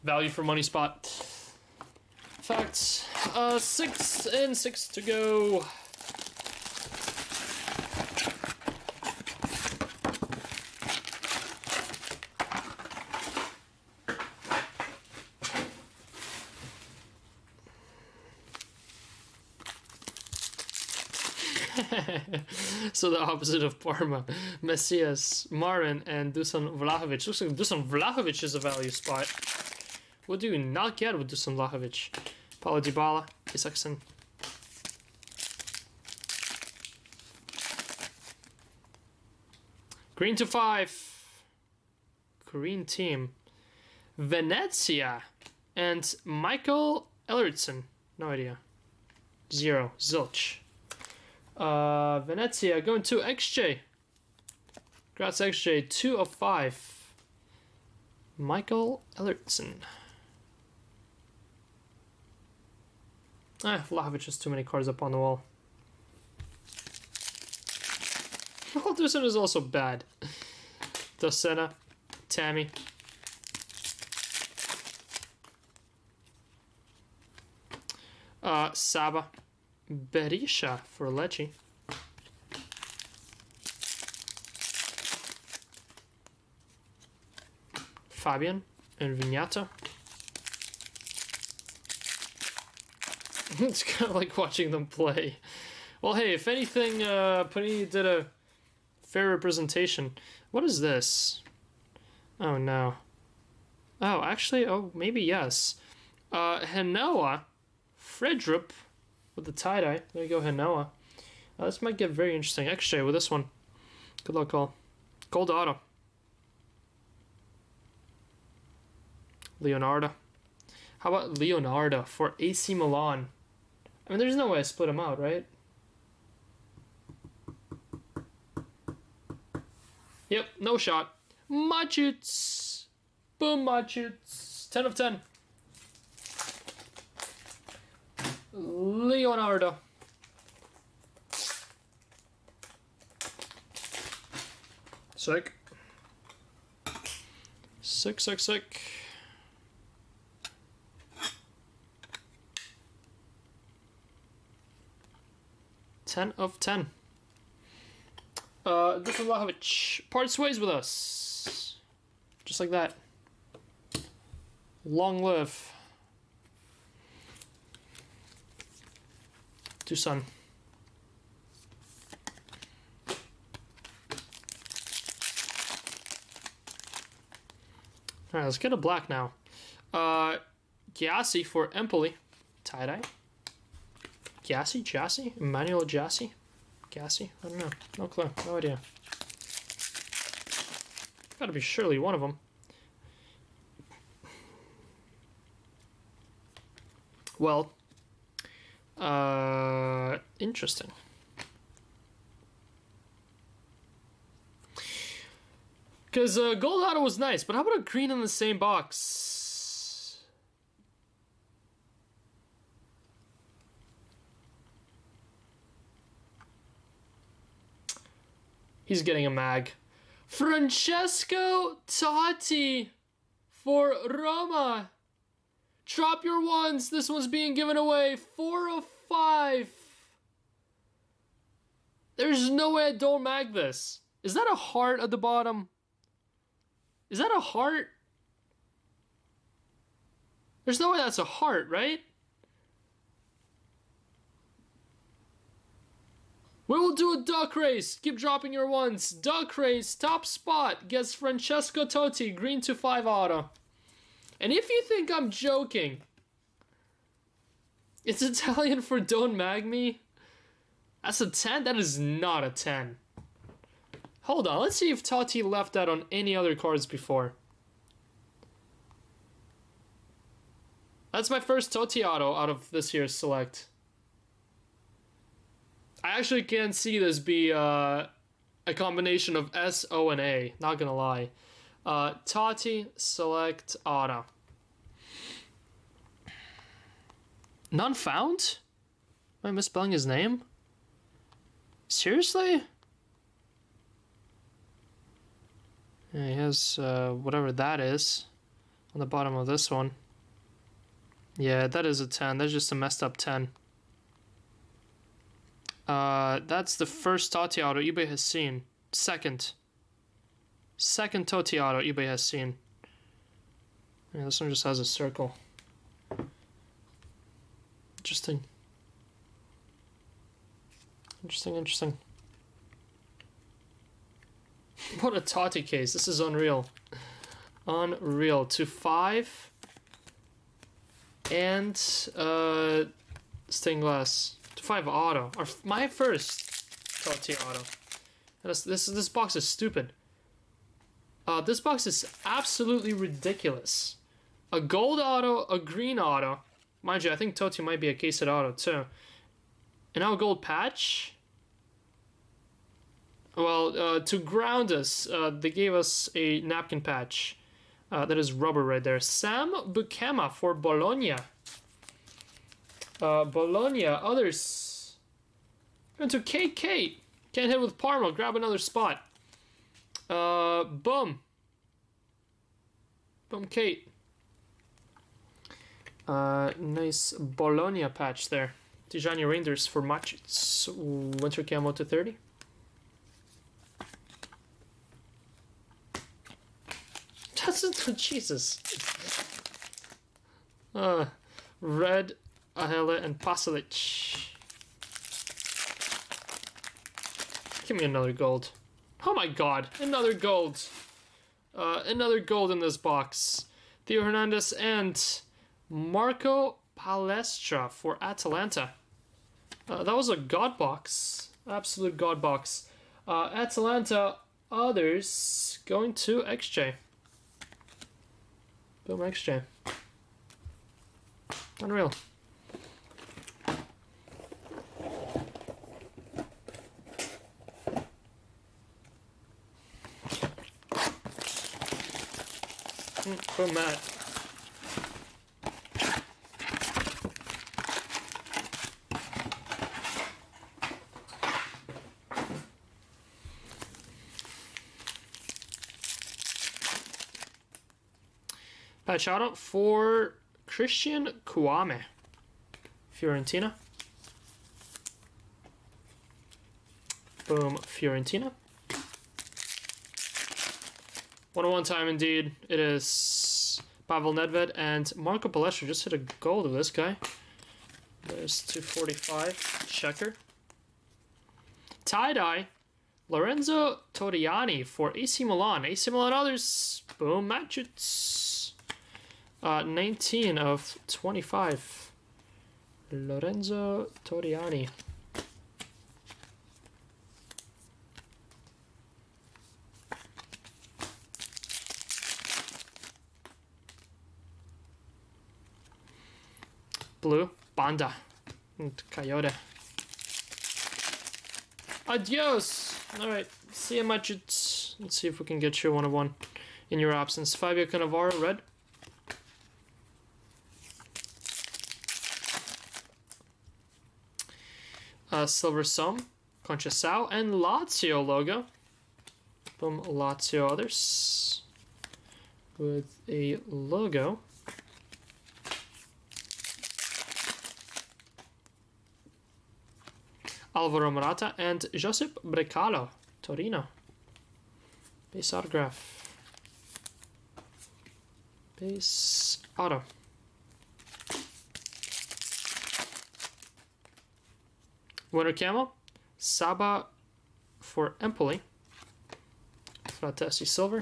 Value for money spot. Facts. 6 and 6 to go. So the opposite of Parma. Messias, Marin, and Dusan Vlahovic. Looks like Dusan Vlahovic is a value spot. What do you not get with Dusan Vlahovic? Paulo Dybala, Isaacson. Green to 5. Green team. Venezia and Michael Ellertson. No idea. 0. Zilch. Venezia going to XJ. Congrats XJ. 2 of 5. Michael Ellertson. Vlahovic has too many cards up on the wall. Alderson is also bad. Dosena, Tammy. Saba. Berisha for Lecce. Fabian and Vignato. It's kind of like watching them play. Well, hey, if anything, Panini did a fair representation. What is this? Oh, no. Oh, actually, maybe yes. Henoa, Fredrup with the tie-dye. There you go, Henoa. This might get very interesting. XJ with this one. Good luck, all. Gold auto. Leonardo. How about Leonardo for AC Milan? I mean, there's no way I split them out, right? Yep, no shot. Machuts. Boom, Machuts. 10 of 10. Leonardo. Sick. Sick. 10 of 10. Dusan Vlahovic parts ways with us. Just like that. Long live. Dusan. Alright, let's get a black now. Giassi for Empoli. Tie-dye. Giassi? Emmanuel Giassi? Giassi? I don't know. No clue. No idea. Gotta be surely one of them. Well, interesting. Because gold auto was nice, but how about a green in the same box? He's getting a mag. Francesco Totti for Roma. Drop your ones. This one's being given away. 4 of 5. There's no way I don't mag this. Is that a heart at the bottom? Is that a heart? There's no way that's a heart, right? We will do a duck race. Keep dropping your ones. Duck race, top spot, gets Francesco Totti, green to 5 auto. And if you think I'm joking, it's Italian for Don't Mag Me. That's a 10? That is not a 10. Hold on, let's see if Totti left that on any other cards before. That's my first Totti auto out of this year's Select. I actually can see this be a combination of S, O, and A. Not gonna lie. Totti Select auto. None found? Am I misspelling his name? Seriously? Yeah, he has whatever that is on the bottom of this one. Yeah, that is a 10. That's just a messed up 10. That's the first Totti auto eBay has seen. Second Totti auto eBay has seen. Yeah, this one just has a circle. Interesting. What a Totti case. This is unreal. Unreal. To 5. And stained glass. 5 auto. My first Totti auto. This box is stupid. This box is absolutely ridiculous. A gold auto, a green auto. Mind you, I think Totti might be a case auto too. And now a gold patch. Well, to ground us, they gave us a napkin patch. That is rubber right there. Sam Bukema for Bologna. Bologna, others. Going to KK. Can't hit with Parma. Grab another spot. Boom. Boom, Kate. Nice Bologna patch there. Tijani Reinders for Machits. Winter Camo to 30. Jesus. Red, Ahele, and Pasalic. Give me another gold. Oh my god, another gold. Another gold in this box. Theo Hernandez and Marco Palestra for Atalanta. That was a god box. Absolute god box. Atalanta, others going to XJ. Boom, XJ. Unreal. Boom, Matt. Patch auto for Christian Kouame, Fiorentina. Boom, Fiorentina. 101 time indeed. It is Pavel Nedved and Marco Palestra just hit a gold of this guy. There's 245 checker. Tie-dye. Lorenzo Torriani for AC Milan. AC Milan others. Boom, Matchits. 19 of 25. Lorenzo Torriani. Blue, Banda, and Coyote. Adios! Alright, see you much. Let's see if we can get you 1-of-1 in your absence. Fabio Cannavaro, red. Silver Somme, Conceição, and Lazio logo. Boom, Lazio others. With a logo. Alvaro Morata and Josip Brecalo, Torino. Base autograph. Base auto. Winter Camo, Saba for Empoli. Fratesi Silver.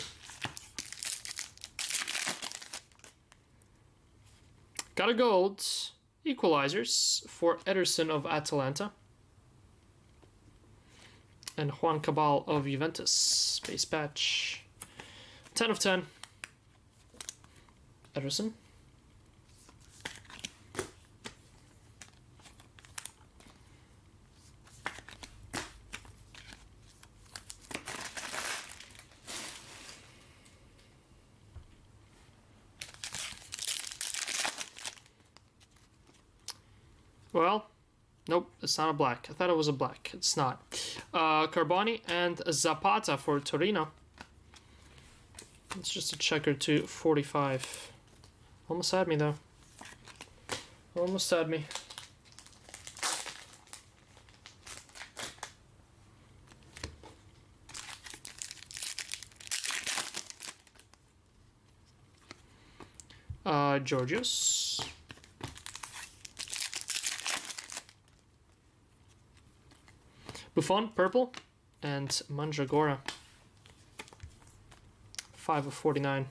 Got a gold. Equalizers for Ederson of Atalanta. And Juan Cabal of Juventus. Base patch. 10 of 10. Ederson. Well, nope, it's not a black. I thought it was a black. It's not. Carboni and Zapata for Torino. It's just a checker to 45. Almost had me, though. Almost had me. Georgios. Buffon, purple, and Mandragora. 5 of 49.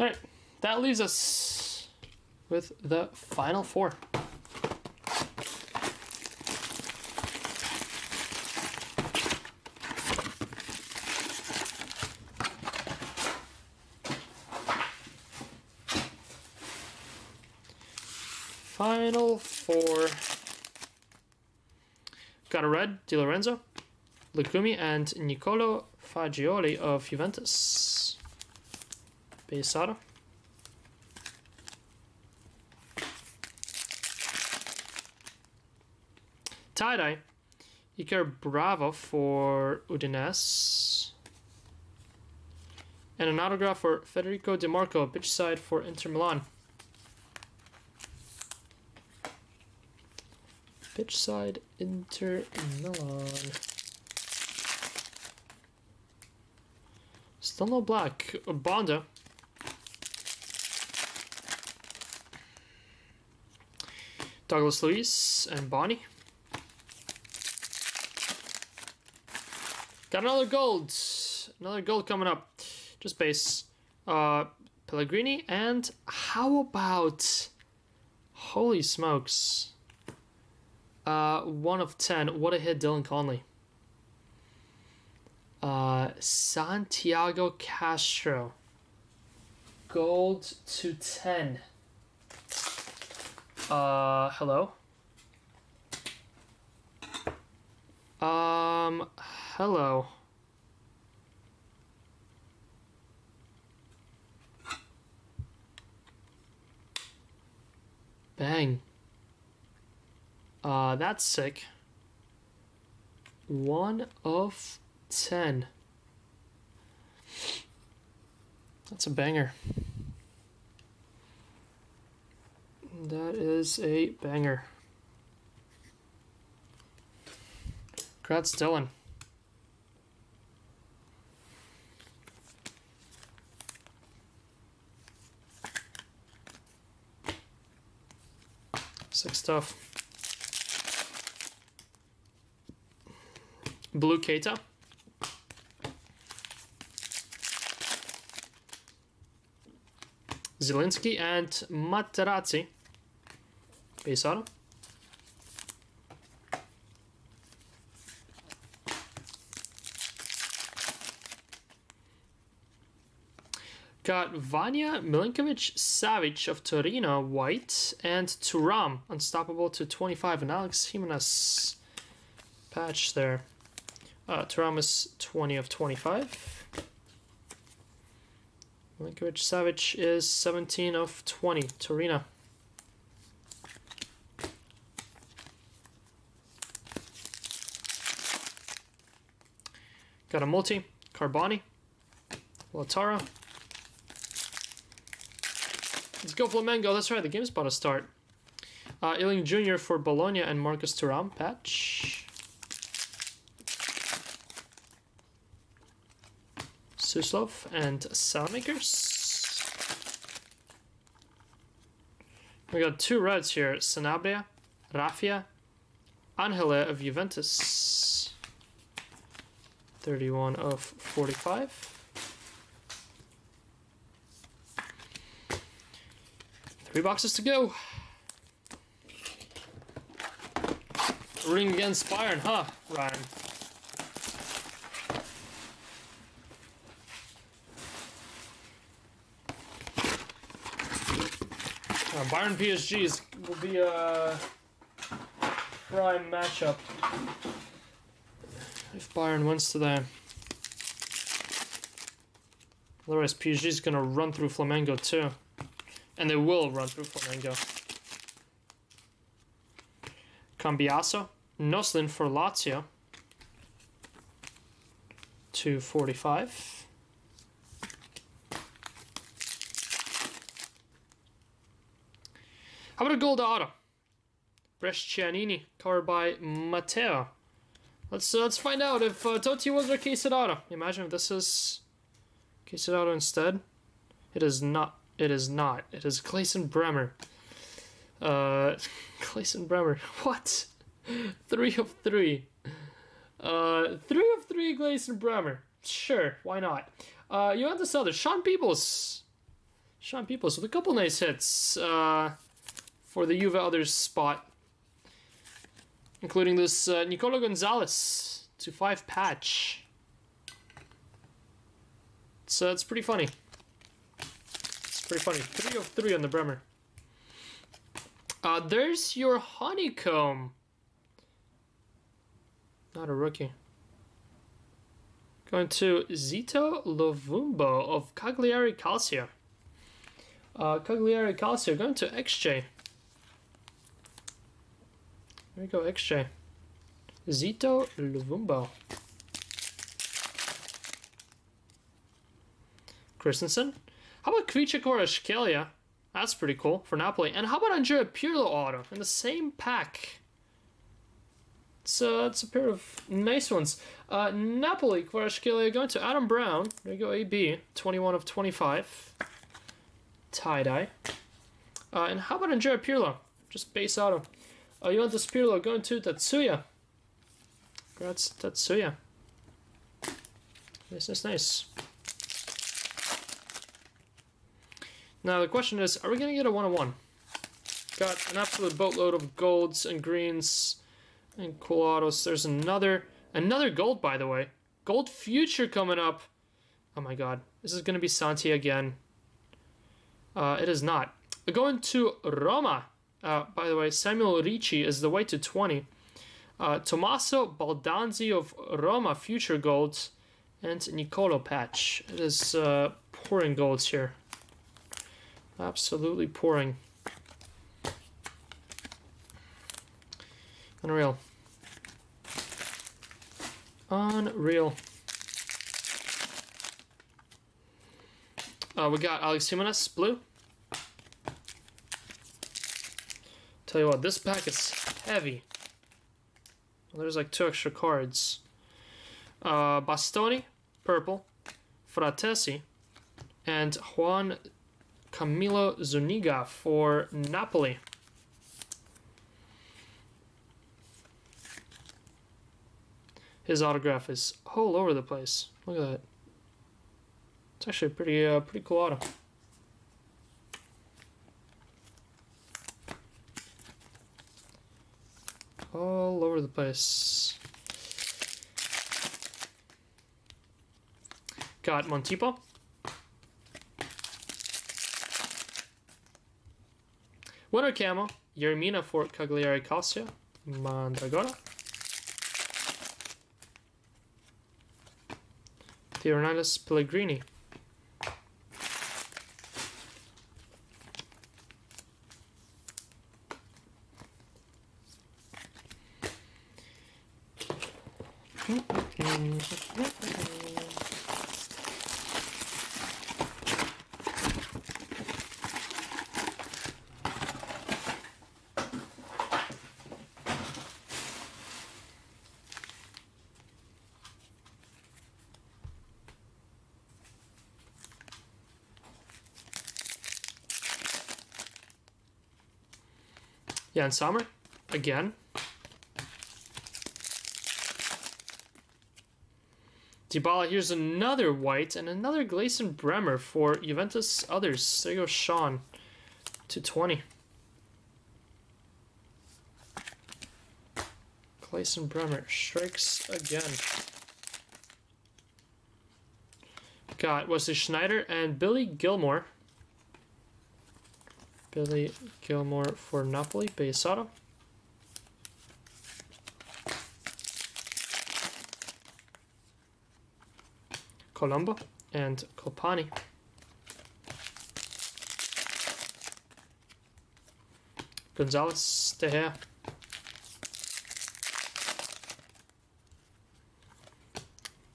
Alright, that leaves us with the final four. Final four. Got a red, Di Lorenzo, Lukumi, and Nicolo Fagioli of Juventus. Base auto. Tie-dye, Iker Bravo for Udinese. And an autograph for Federico Di Marco, pitch side for Inter Milan. Pitch side Inter Milan. Still no black. Bonda. Douglas Luiz and Bonnie. Got another gold. Another gold coming up. Just base. Pellegrini. And how about... Holy smokes. 1 of 10. What a hit, Dylan Conley. Santiago Castro. Gold to 10. Hello? Hello. Bang. That's sick. 1 of 10. That's a banger. That is a banger. Congrats, Dylan. Sick stuff. Blue Keita. Zielinski and Materazzi. Base auto. Got Vanya Milinkovic Savic of Torino, white, and Thuram, unstoppable to 25, and Alex Jimenez patch there. Thuram is 20 of 25. Milinkovic Savic is 17 of 20, Torino. Got a multi, Carboni, Lautaro. Let's go Flamengo, that's right, the game's about to start. Ealing Jr. for Bologna and Marcus Thuram, patch. Suslov and Salamakers. We got 2 reds here, Sanabria, Raffia, Angele of Juventus. 31 of 45. 3 boxes to go. Rooting against Bayern, huh, Ryan? Bayern PSG will be a prime matchup if Bayern wins today. Otherwise, PSG is going to run through Flamengo too. And they will run through Flamengo. Cambiaso. Noslin for Lazio. 245. How about a gold auto? Brescianini, covered by Matteo. Let's find out if Totti was our case at auto. Imagine if this is case at auto instead. It is not. It is not. It is Clayson Bremer. Clayson Bremer. What? 3 of 3. 3 of 3 Clayson Bremer. Sure, why not? You have this other. Sean Peebles. Sean Peoples with a couple nice hits for the Juve others spot. Including this Nicola Gonzalez /5 patch. So it's pretty funny. It's pretty funny. 3 of 3 on the Bremer. There's your Honeycomb. Not a rookie. Going to Zito Lovumbo of Cagliari Calcio. Cagliari Calcio going to XJ. There we go, XJ. Zito Lovumbo. Christensen. How about Kvichek or Ashkelia? That's pretty cool for Napoli. And how about Andrea Pirlo auto in the same pack? It's a pair of nice ones. Napoli, Kvaratskhelia going to Adam Brown. There you go, AB. 21 of 25. Tie-dye. And how about Andrea Pirlo? Just base auto. Juventus Pirlo going to Tatsuya. Congrats, Tatsuya. Nice. Now the question is, are we going to get a 1-on-1? Got an absolute boatload of golds and greens and cool autos. There's another gold, by the way. Gold future coming up. Oh my god. This is going to be Santi again. It is not. Going to Roma. By the way, Samuel Ricci is the way to 20. Tommaso Baldanzi of Roma future golds. And Nicolo patch. It is pouring golds here. Absolutely pouring. Unreal. Unreal. We got Alex Jimenez, blue. Tell you what, this pack is heavy. Well, there's like 2 extra cards. Bastoni, purple. Fratesi. And Juan Camilo Zuniga for Napoli. His autograph is all over the place. Look at that. It's actually a pretty cool auto. All over the place. Got Montipo. Winter camo, Yermina for Cagliari Calcio, Mandragora. Leonidas Pellegrini. Jan Sommer, again. Dybala, here's another white and another Gleison Bremer for Juventus others. There you go, Sean. 220. Gleison Bremer strikes again. Got Wesley Schneider and Billy Gilmore. Billy Gilmore for Napoli, base auto. Colombo and Colpani. Gonzalez, De Gea.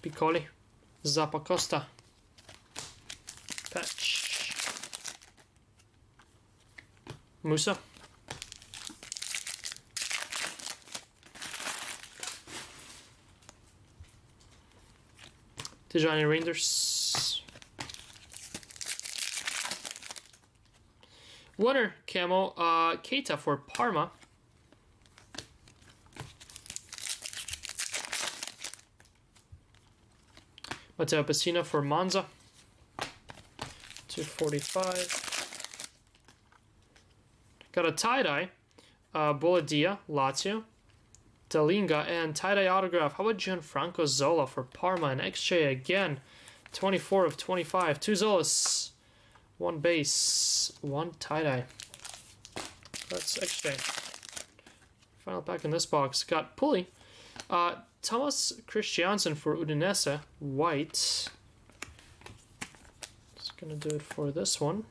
Piccoli, Zappacosta. Patch. Musa. Tijani Reinders. Winner camo, Keita for Parma. Matteo Pessina for Monza. 245. Got a tie-dye. Boladia, Lazio. Dalinga, and tie-dye autograph. How about Gianfranco Zola for Parma and XJ again? 24 of 25. 2 Zolas. 1 base. 1 tie-dye. That's XJ. Final pack in this box. Got Pulley. Thomas Christiansen for Udinese. White. Just gonna do it for this one.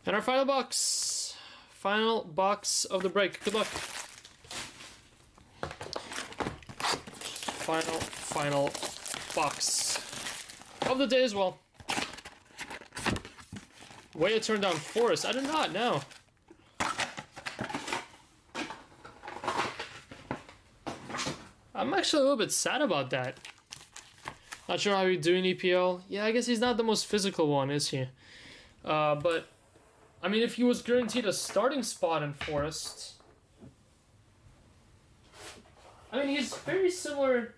And our final box. Final box of the break. Good luck. Final box of the day as well. Way to turn down Forest. I did not know. I'm actually a little bit sad about that. Not sure how he's doing EPL. Yeah, I guess he's not the most physical one, is he? But I mean, if he was guaranteed a starting spot in Forest, I mean, he's very similar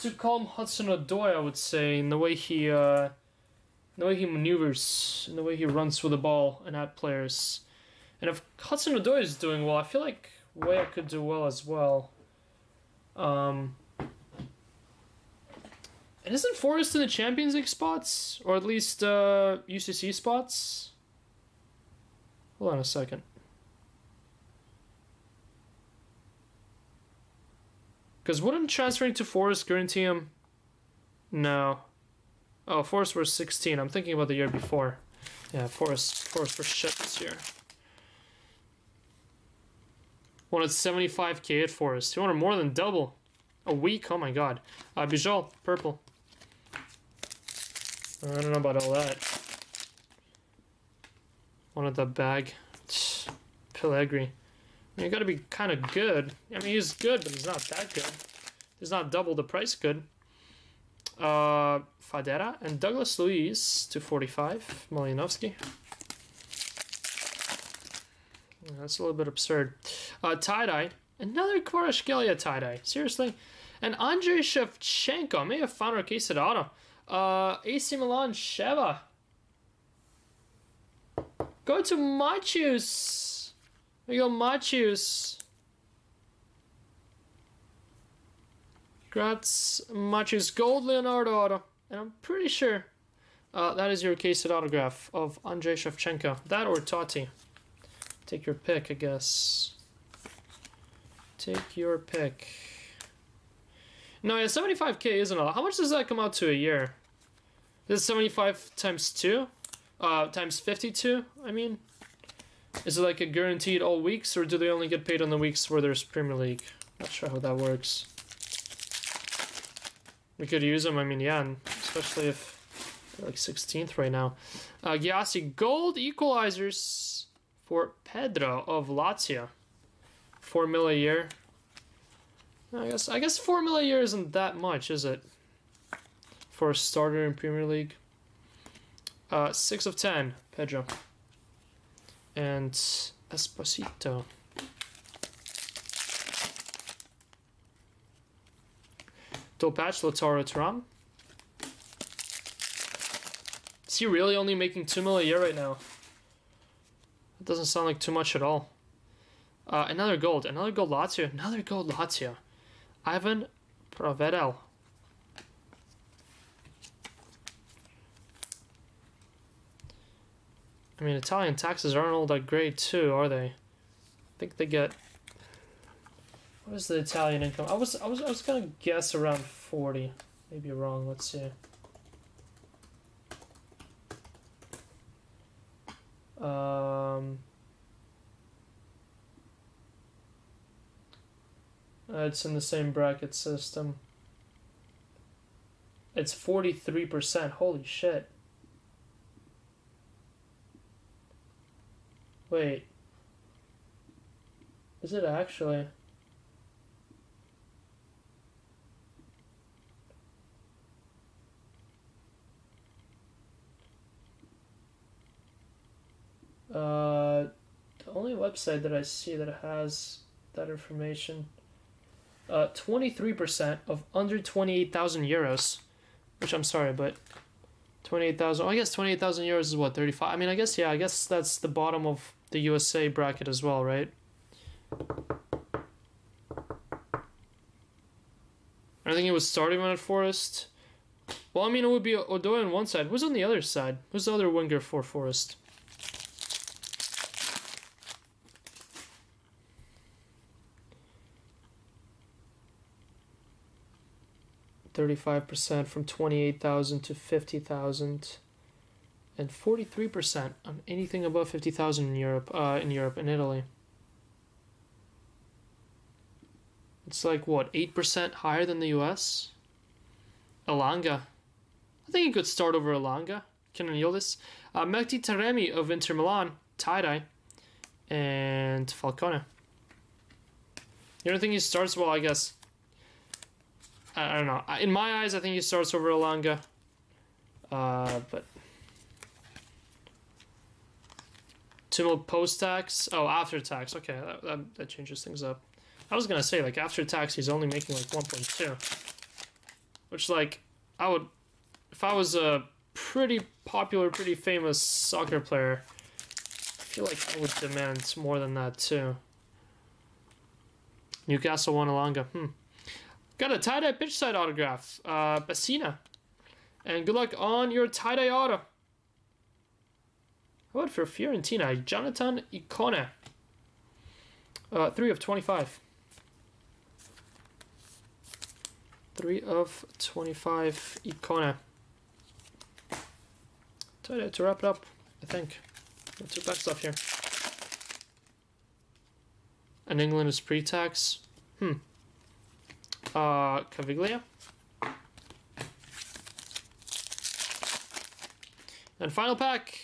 to Colm Hudson-Odoi, I would say, in the way he maneuvers, in the way he runs with the ball and at players. And if Hudson-Odoi is doing well, I feel like Weah could do well as well. And isn't Forest in the Champions League spots, or at least UCC spots? Hold on a second. Because wouldn't transferring to Forest guarantee him? No. Oh, Forest were 16. I'm thinking about the year before. Yeah, Forest were shit this year. Wanted 75k at Forest. He wanted more than double. A week? Oh my god. Bijal, purple. I don't know about all that. Wanted the bag. Pellegrini. I mean, you gotta be kind of good. I mean, he's good, but he's not that good. He's not double the price good. Fadera and Douglas Luiz, 245. Malinovsky. That's a little bit absurd. Tie-dye. Another Kvaratskhelia tie-dye. Seriously? And Andrei Shevchenko. May have found our case at auto. AC Milan, Sheva. Go to Machius. There you go, Machius. Congrats, Machius. Gold Leonardo auto. And I'm pretty sure that is your case at autograph of Andrei Shevchenko. That or Totti. Take your pick, I guess. Take your pick. No, yeah, 75k isn't a lot. How much does that come out to a year? Is it 75 times 2? Times 52, I mean? Is it like a guaranteed all weeks, or do they only get paid on the weeks where there's Premier League? Not sure how that works. We could use them, I mean, yeah, and especially if they're like 16th right now. Gyasi, gold equalizers for Pedro of Lazio. 4 mil a year. I guess 4 mil a year isn't that much, is it? For a starter in Premier League. 6 of 10, Pedro. And Esposito. Dual patch, Lautaro Thuram. Is he really only making 2 mil a year right now? That doesn't sound like too much at all. Another gold Lazio, another gold Lazio. Ivan Provedel. I mean, Italian taxes aren't all that great too, are they? I think they get... What is the Italian income? I was gonna guess around 40. Maybe wrong, let's see. It's in the same bracket system. It's 43%. Holy shit. Wait. Is it actually? The only website that I see that has that information 23% of under 28,000 euros. Which I'm sorry, but 28,000. I guess 28,000 euros is what, 35? I mean, I guess, yeah, I guess that's the bottom of the USA bracket as well, right? I think it was starting on at Forest. Well, I mean, it would be Odoy on one side. Who's on the other side? Who's the other winger for Forest? %, from 28,000 to 50,000, and 43% on anything above 50,000 in Europe. In Italy, it's like what, 8% higher than the US. Elanga, I think he could start over Elanga. Kenan Yildiz, Mehdi Taremi of Inter Milan, tie-dye, and Falcone. You don't think he starts? Well, I guess. I don't know. In my eyes, I think he starts over Elanga. But Timel post-tax? Oh, after tax. Okay, that changes things up. I was gonna say, like, after tax, he's only making, like, 1.2. Which, like, I would... If I was a pretty popular, pretty famous soccer player, I feel like I would demand more than that, too. Newcastle won Elanga. Got a tie-dye pitch side autograph. Bassina. And good luck on your tie-dye auto. How about for Fiorentina? Jonathan Icone. 3 of 25. 3 of 25 Icone. Tie-dye to wrap it up, I think. What's your back stuff here? And England is pre-tax. Caviglia. And final pack.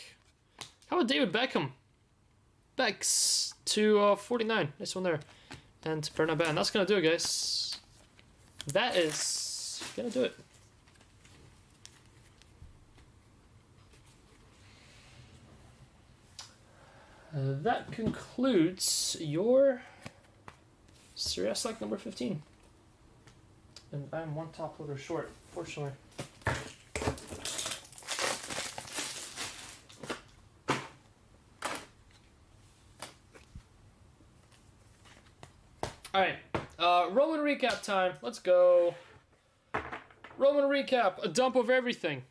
How about David Beckham? Becks to 49. Nice one there. And Bernabé. And that's going to do it, guys. That is going to do it. That concludes your Serie A Select number 15. And I'm one top loader short, fortunately. Alright, Roman recap time. Let's go. Roman recap, a dump of everything.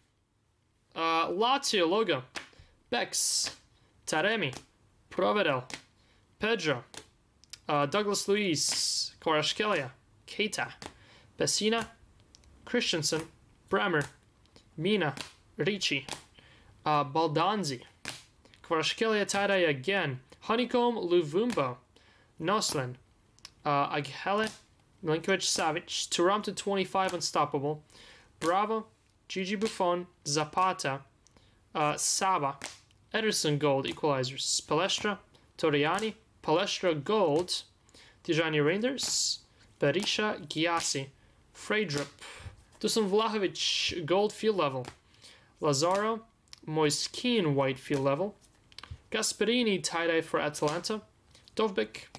Lazio logo. Bex, Taremi, Provedel, Pedro, Douglas Luiz, Kvaratskhelia, Keita, Bassina, Christensen, Bremer, Mina, Ricci, Baldanzi, Kvaratskhelia tie-dye again, Honeycomb, Luvumbo, Noslin, Aghele, Milinkovic, Savic, Thuram to 25, Unstoppable, Bravo, Gigi Buffon, Zapata, Saba, Ederson Gold, Equalizers, Palestra, Torriani, Palestra Gold, Tijani Reinders, Berisha, Gyasi, Freydrup, Dusan Vlahovic Gold Field Level, Lazaro, Moiskin White Field Level, Gasperini tie-dye for Atalanta, Dovbik,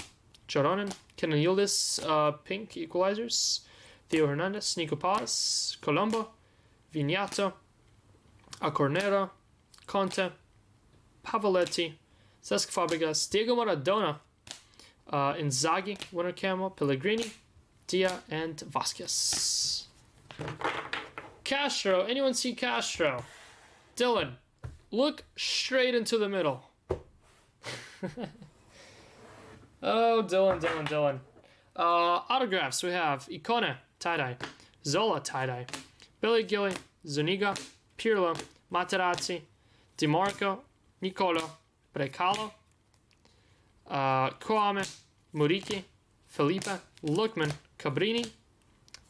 Joronen, Kenan Yildiz Pink Equalizers, Theo Hernandez, Nico Paz, Colombo, Vignato, Acornero, Conte, Pavoletti, Cesc Fabregas, Diego Maradona, Inzaghi, Winter Camo, Pellegrini, Dia, and Vasquez. Castro. Anyone see Castro? Dylan, look straight into the middle. Oh, Dylan. Autographs. We have Icone, tie-dye. Zola, tie-dye. Billy Gilly, Zuniga, Pirlo, Materazzi, DiMarco, Nicolo, Brecalo, Koame, Muriqi, Felipe, Lookman, Cabrini,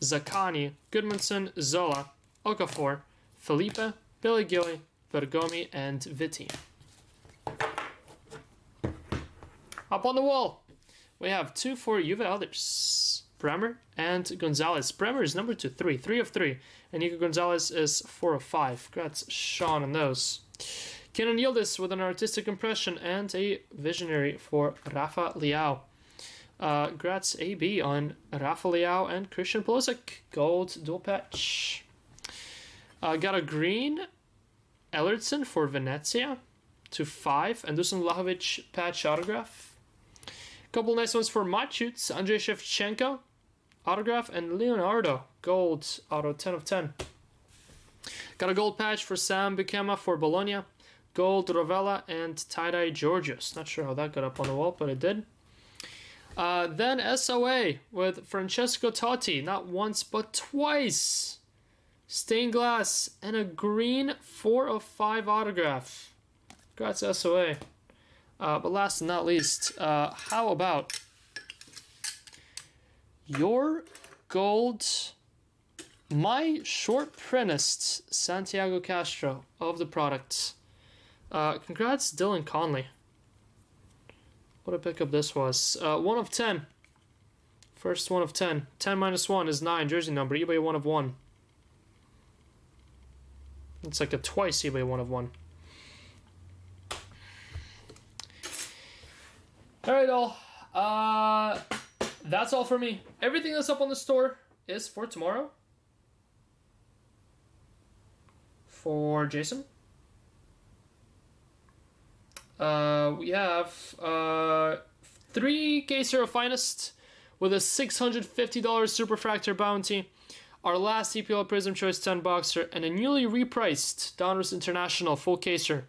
Zaccani, Goodmanson, Zola, Okafor, Felipe, Billy Gilly, Bergomi, and Vitti. Up on the wall, we have 2 for Juve others. Bremer and Gonzalez. Bremer is number 2, 3 of 3. And Nico Gonzalez is 4 of 5. Congrats, Sean, on those. Kenan Yildiz with an artistic impression and a visionary for Rafa Leao. Grats AB on Rafa Leao and Christian Pulisic. Gold dual patch. Got a green Ellertson for Venezia to 5. And Dusan Vlahovic patch autograph. Couple nice ones for Machutes. Andrei Shevchenko autograph. And Leonardo gold auto 10 of 10. Got a gold patch for Sam Bikema for Bologna. Gold Rovella and tie-dye Georgios. Not sure how that got up on the wall, but it did. Then SOA with Francesco Totti. Not once, but twice. Stained glass and a green 4 of 5 autograph. Congrats, SOA. But last and not least, how about your gold, my short printist Santiago Castro of the product. Congrats, Dylan Conley. What a pickup this was. 1 of 10. First 1 of 10. 10 minus 1 is 9. Jersey number. eBay 1 of 1. It's like a twice eBay 1 of 1. Alright, all. That's all for me. Everything that's up on the store is for tomorrow. For Jason. We have 3 Caser of Finest with a $650 Superfractor bounty, our last EPL Prism Choice 10 boxer, and a newly repriced Donruss International full Caser.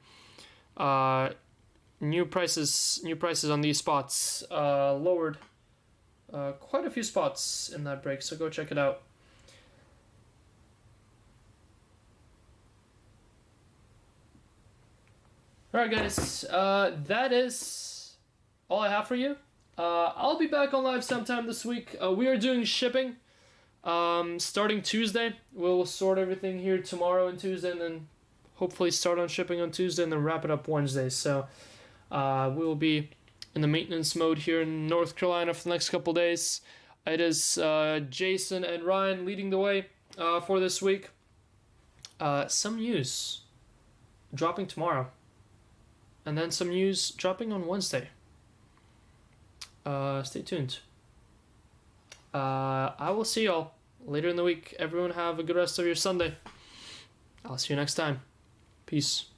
New prices on these spots. Lowered quite a few spots in that break, so go check it out. Alright guys, that is all I have for you. I'll be back on live sometime this week. We are doing shipping starting Tuesday. We'll sort everything here tomorrow and Tuesday, and then hopefully start on shipping on Tuesday and then wrap it up Wednesday. So we will be in the maintenance mode here in North Carolina for the next couple days. It is Jason and Ryan leading the way for this week. Some news dropping tomorrow. And then some news dropping on Wednesday. Stay tuned. I will see y'all later in the week. Everyone have a good rest of your Sunday. I'll see you next time. Peace.